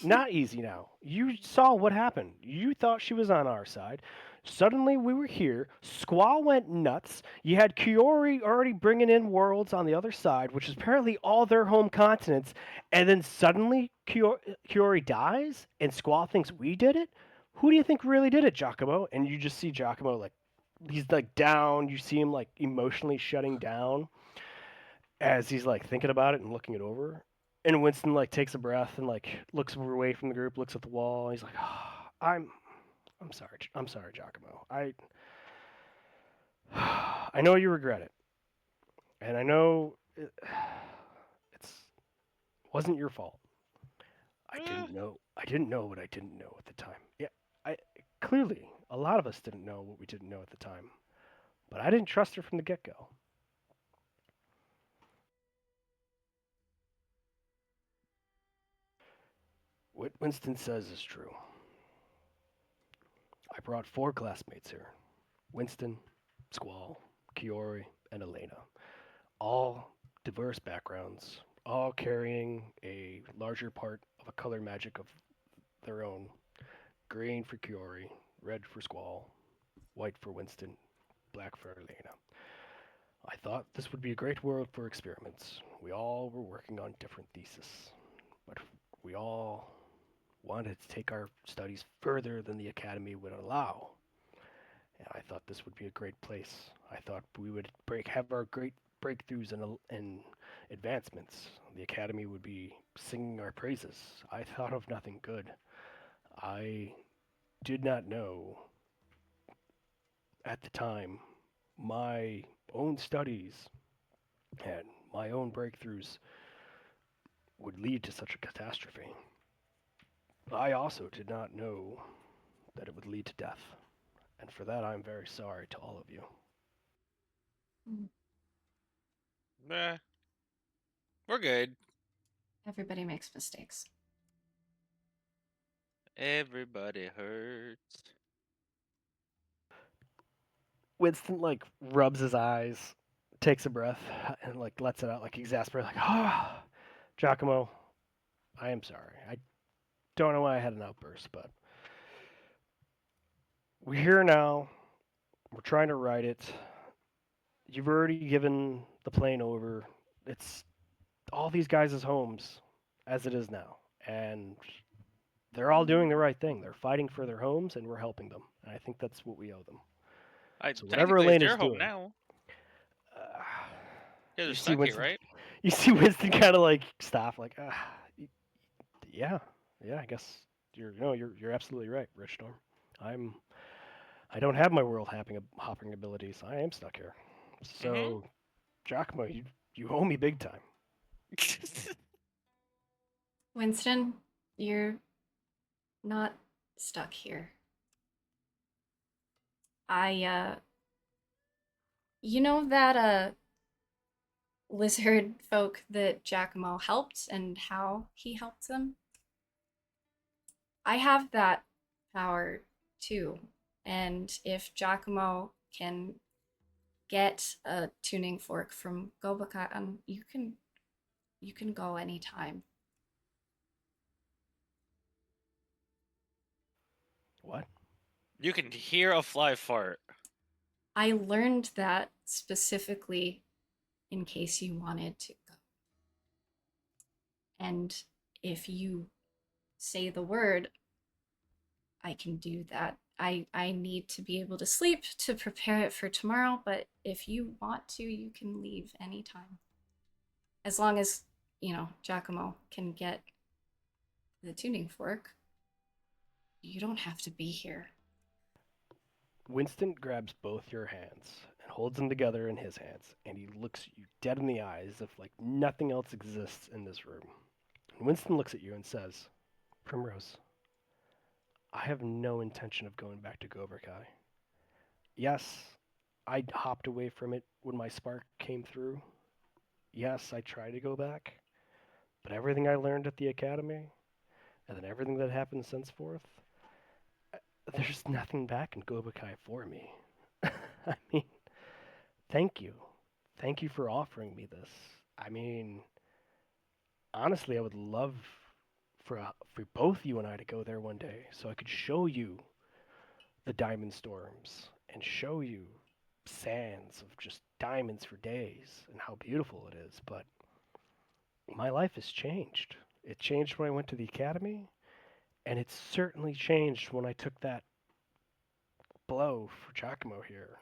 not easy now. You saw what happened. You thought she was on our side. Suddenly we were here. Squall went nuts. You had Kiori already bringing in worlds on the other side, which is apparently all their home continents. And then suddenly Kiori dies, and Squall thinks we did it? Who do you think really did it, Giacomo? And you just see Giacomo like he's like down. You see him like emotionally shutting down as he's like thinking about it and looking it over. And Winston like takes a breath and like looks away from the group, looks at the wall. And he's like, oh, I'm sorry. I'm sorry, Giacomo. I know you regret it, and I know it's wasn't your fault. I didn't know. I didn't know what I didn't know at the time. Yeah, I clearly a lot of us didn't know what we didn't know at the time, but I didn't trust her from the get-go. What Winston says is true. I brought 4 classmates here. Winston, Squall, Kiori, and Elena. All diverse backgrounds, all carrying a larger part of a color magic of their own. Green for Kiori, red for Squall, white for Winston, black for Elena. I thought this would be a great world for experiments. We all were working on different theses, but we all wanted to take our studies further than the Academy would allow. And I thought this would be a great place. I thought we would have our great breakthroughs and advancements. The Academy would be singing our praises. I thought of nothing good. I did not know at the time my own studies and my own breakthroughs would lead to such a catastrophe. I also did not know that it would lead to death. And for that, I'm very sorry to all of you. Nah, we're good. Everybody makes mistakes. Everybody hurts. Winston like rubs his eyes, takes a breath, and like lets it out like exasperated, like, ah, oh, Giacomo, I am sorry. I don't know why I had an outburst, but we're here now. We're trying to write it. You've already given the plane over. It's all these guys' homes as it is now, and they're all doing the right thing. They're fighting for their homes, and we're helping them. And I think that's what we owe them. So whatever Technically, it's Elena's your home doing, now. uh, You guys are you see stuck here, Winston. right? You see Winston kind of like stop, like, yeah, I guess you're absolutely right, Rich Storm. I don't have my world hopping abilities. I am stuck here. So, Giacomo, you owe me big time. Winston, you're not stuck here. You know that, lizard folk that Giacomo helped and how he helped them? I have that power too. And if Giacomo can get a tuning fork from Gobakan, you can go anytime. What? You can hear a fly fart. I learned that specifically in case you wanted to go. And if you say the word, I can do that. I need to be able to sleep to prepare it for tomorrow, but if you want to, you can leave anytime. As long as, Giacomo can get the tuning fork, you don't have to be here. Winston grabs both your hands and holds them together in his hands, and he looks you dead in the eyes as if like nothing else exists in this room. And Winston looks at you and says, Primrose, I have no intention of going back to Goberkai. Yes, I hopped away from it when my spark came through. Yes, I tried to go back, but everything I learned at the academy, and then everything that happened henceforth, there's nothing back in Goberkai for me. I mean, thank you. Thank you for offering me this. I mean, honestly, I would love for both you and I to go there one day so I could show you the diamond storms and show you sands of just diamonds for days and how beautiful it is. But my life has changed. It changed when I went to the academy, and it certainly changed when I took that blow for Giacomo here.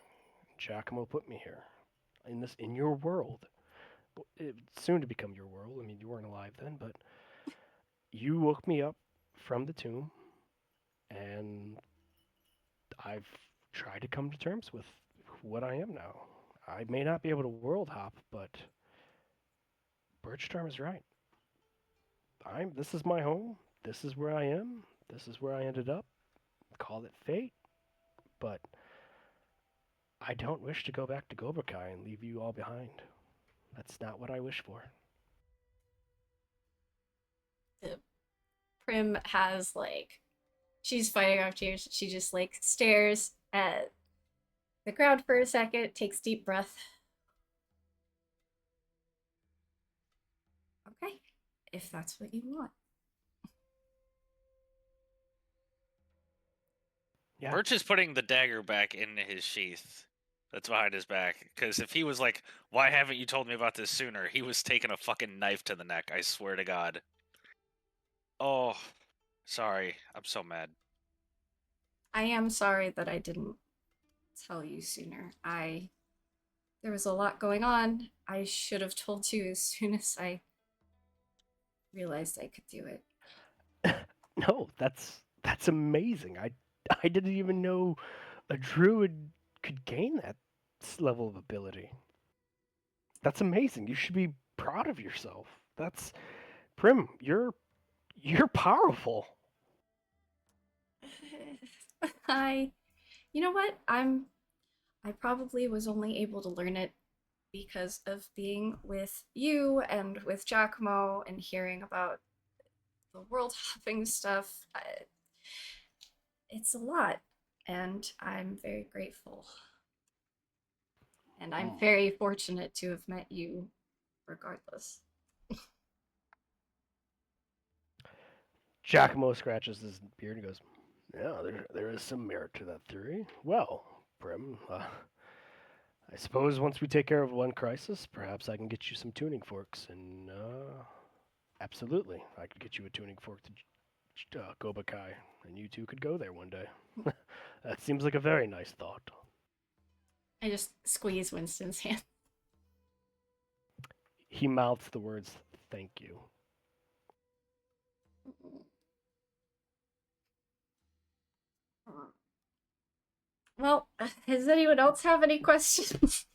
Giacomo put me here in your world. Soon to become your world. I mean, you weren't alive then, but you woke me up from the tomb, and I've tried to come to terms with what I am now. I may not be able to world hop, but Birchstorm is right. This is my home. This is where I am. This is where I ended up. Call it fate, but I don't wish to go back to Goberkai and leave you all behind. That's not what I wish for. Prim has she's fighting off tears. She just stares at the crowd for a second, takes deep breath. Okay, if that's what you want. Yeah. Birch is putting the dagger back in his sheath that's behind his back. Because if he was like, why haven't you told me about this sooner? He was taking a fucking knife to the neck, I swear to God. Oh, sorry. I'm so mad. I am sorry that I didn't tell you sooner. There was a lot going on. I should have told you as soon as I realized I could do it. No, that's amazing. I didn't even know a druid could gain that level of ability. That's amazing. You should be proud of yourself. That's Prim, you're powerful. You know what? I probably was only able to learn it because of being with you and with Giacomo and hearing about the world hopping stuff. It's a lot, and I'm very grateful. And I'm very fortunate to have met you regardless. Giacomo scratches his beard and goes, yeah, there is some merit to that theory. Well, Prim, I suppose once we take care of one crisis, perhaps I can get you some tuning forks, and absolutely, I could get you a tuning fork to Gobakai, and you two could go there one day. That seems like a very nice thought. I just squeeze Winston's hand. He mouths the words, thank you. Well, does anyone else have any questions?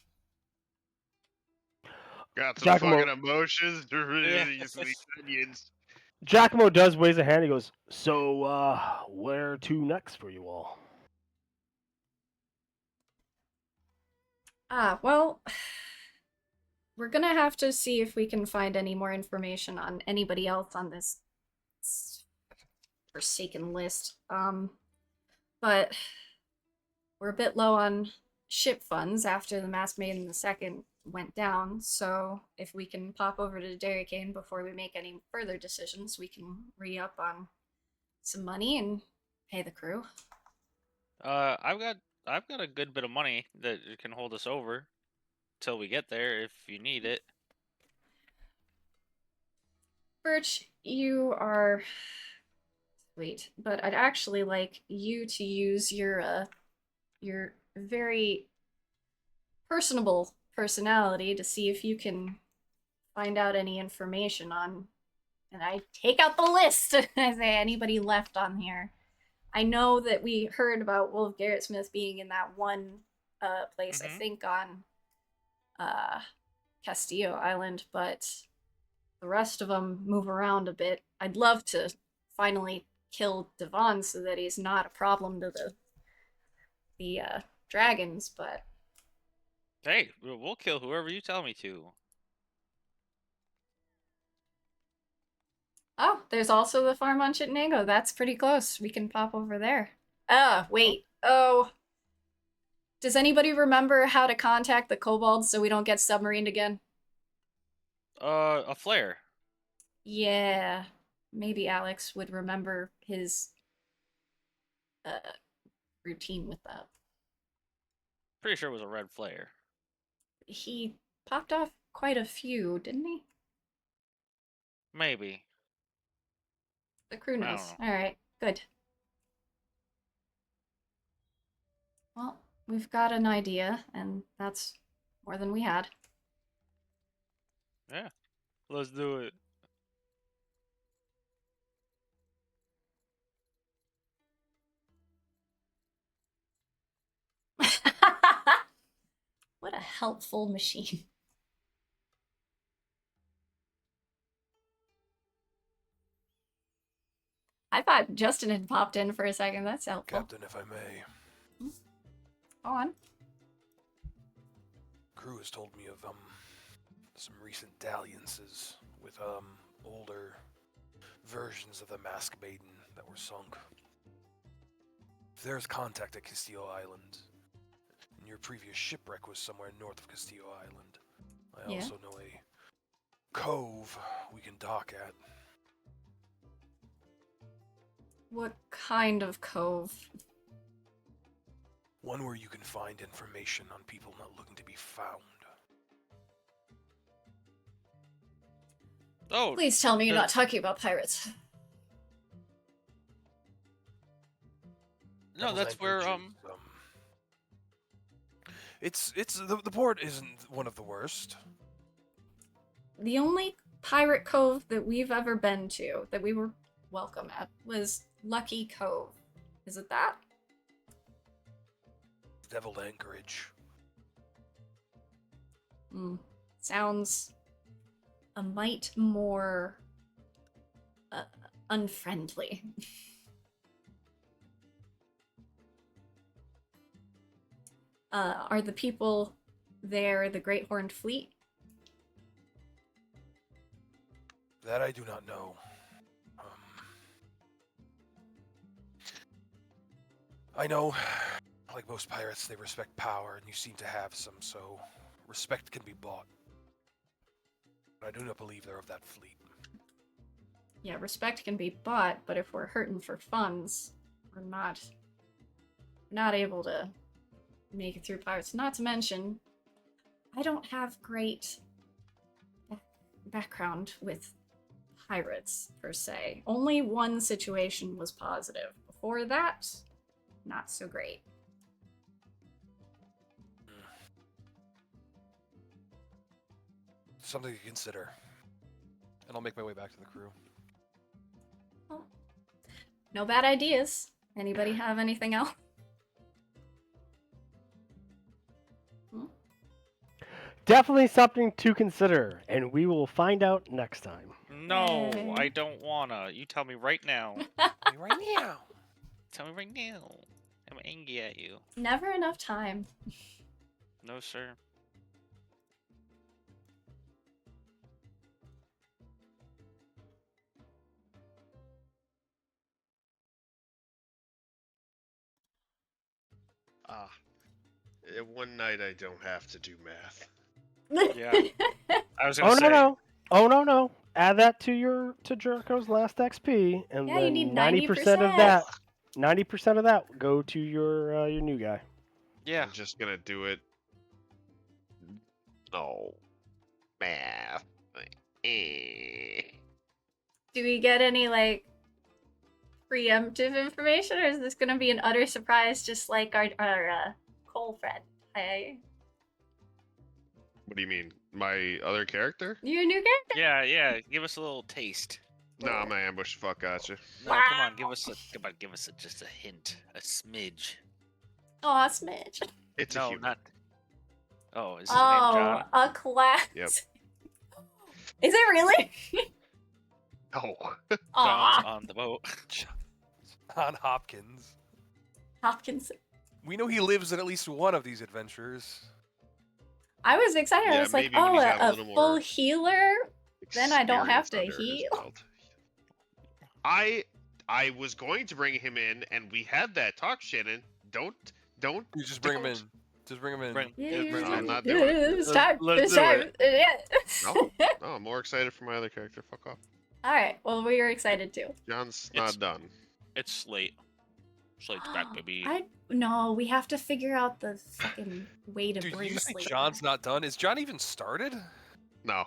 Got some Giacomo- fucking emotions. You sweet onions. Giacomo does raise a hand. He goes, so, where to next for you all? Well, we're gonna have to see if we can find any more information on anybody else on this forsaken list. But we're a bit low on ship funds after the Masked Maiden II went down, so if we can pop over to Derricane before we make any further decisions, we can re-up on some money and pay the crew. I've got I've got a good bit of money that can hold us over till we get there if you need it. Birch, you are sweet, but I'd actually like you to use your very personable personality to see if you can find out any information on. And I take out the list. I say anybody left on here. I know that we heard about Wolf Garrett Smith being in that one place, I think on Castillo Island, but the rest of them move around a bit. I'd love to finally kill Devon so that he's not a problem to the dragons, but Hey, we'll kill whoever you tell me to. oh, there's also the farm on Chittenango. That's pretty close. We can pop over there. Wait. Oh. Does anybody remember how to contact the kobolds so we don't get submarined again? A flare. Yeah. Maybe Alex would remember his routine with that. Pretty sure it was a red flare. He popped off quite a few, didn't he? Maybe. The crew I don't knows. know. Alright, good. Well, we've got an idea, and that's more than we had. Yeah. Let's do it. What a helpful machine. I thought Justin had popped in for a second. That's helpful. Captain, if I may. Go on. Crew has told me of some recent dalliances with older versions of the Mask Maiden that were sunk. If there's contact at Castillo Island, and your previous shipwreck was somewhere north of Castillo Island, I Yeah. also know a cove we can dock at. What kind of cove? One where you can find information on people not looking to be found. Oh, Please tell me you're the- not talking about pirates. no, Devil's that's where Anchorage is, it's the port isn't one of the worst. The only pirate cove that we've ever been to that we were welcome at was Lucky Cove. Is it that? Devil's Anchorage. Sounds a mite more unfriendly. Are the people there the Great Horned Fleet? That I do not know. I know, like most pirates, they respect power, and you seem to have some, so respect can be bought. But I do not believe they're of that fleet. Yeah, respect can be bought, but if we're hurting for funds, we're not able to make it through pirates. Not to mention, I don't have great background with pirates, per se. Only one situation was positive. Before that, not so great. Something to consider. And I'll make my way back to the crew. Well, no bad ideas. Anybody have anything else? Definitely something to consider, and we will find out next time. No, Yay. I don't wanna. You tell me right now. Right now. Tell me right now. I'm angry at you. Never enough time. No, sir. One night I don't have to do math. Yeah. I was gonna Oh say. no! Oh no! Add that to Jurriko's last XP, and Yeah, you then need 90% of 90%. that, 90% of that will go to your new guy. Yeah. I'm just gonna do it. No. Math. Eh. Do we get any, like, preemptive information, or is this gonna be an utter surprise just like our Cole friend? Hey. What do you mean? My other character? You a new character? Yeah, yeah. Give us a little taste. Nah, I'm gonna ambush the fuck at you. No, come on, give us just a hint, a smidge. Aw, smidge. It's a No, human. not. Oh, is his name John? A class. Yep. Is it really? Oh. John's Aw, on the boat. On Hopkins. Hopkins. We know he lives in at least one of these adventures. I was excited. I Yeah, was like, maybe when oh, he's got a a little full more healer? Then I don't have to experience under his heal. belt. I was going to bring him in, and we had that talk, Shannon. Don't. You just bring him in. don't. Just bring him in. Bring- Yeah, bring him I'm in. not doing it. It's time. Let's It's do time. No, no, I'm more excited for my other character. Fuck off. All right. Well, we are excited too. John's It's- not done. It's Slate. Slate's back, baby. No, we have to figure out the fucking way to Dude, bring you say Slate John's back. not done? Is John even started? No.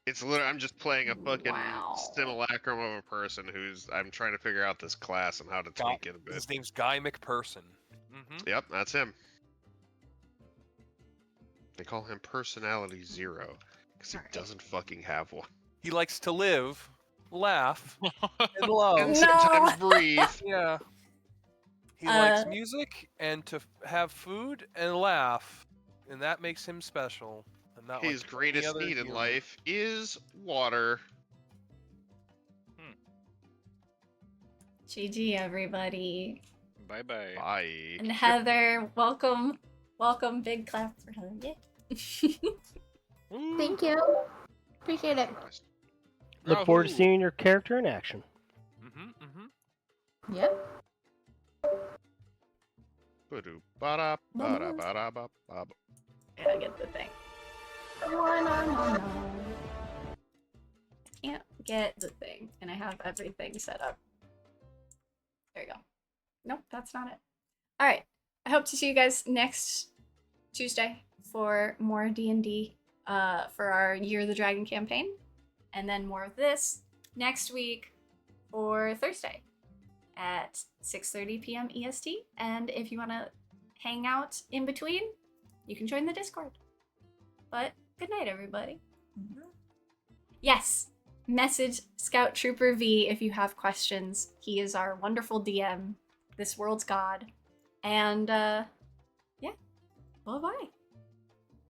It's literally I'm just playing a fucking Wow. simulacrum of a person I'm trying to figure out this class and how to tweak it a bit. His name's Guy McPherson. Mm-hmm. Yep, that's him. They call him Personality Zero because he Alright. doesn't fucking have one. He likes to live, laugh, and love. And No. sometimes breathe. Yeah. He likes Uh, music and to have food and laugh, and that makes him special. And not His like greatest any other need in human. life is water. GG, everybody. Bye bye. Bye. And Heather, welcome. Welcome. Big clap for Heather. Yeah. Thank you. Appreciate it. Look forward to Rahoo. seeing your character in action. Mm-hmm, mm-hmm. Yep. Ba-do-ba-da-ba-da-ba-da-ba-ba. Yeah, get the thing. No. Can't get the thing, and I have everything set up. There you go. Nope, that's not it. All right. I hope to see you guys next Tuesday for more D&D for our Year of the Dragon campaign, and then more of this next week for Thursday at 6:30 p.m. EST. And if you want to hang out in between, you can join the Discord. But good night, everybody. Yes, message Scout Trooper V if you have questions. He is our wonderful DM, this world's god. And yeah, bye-bye.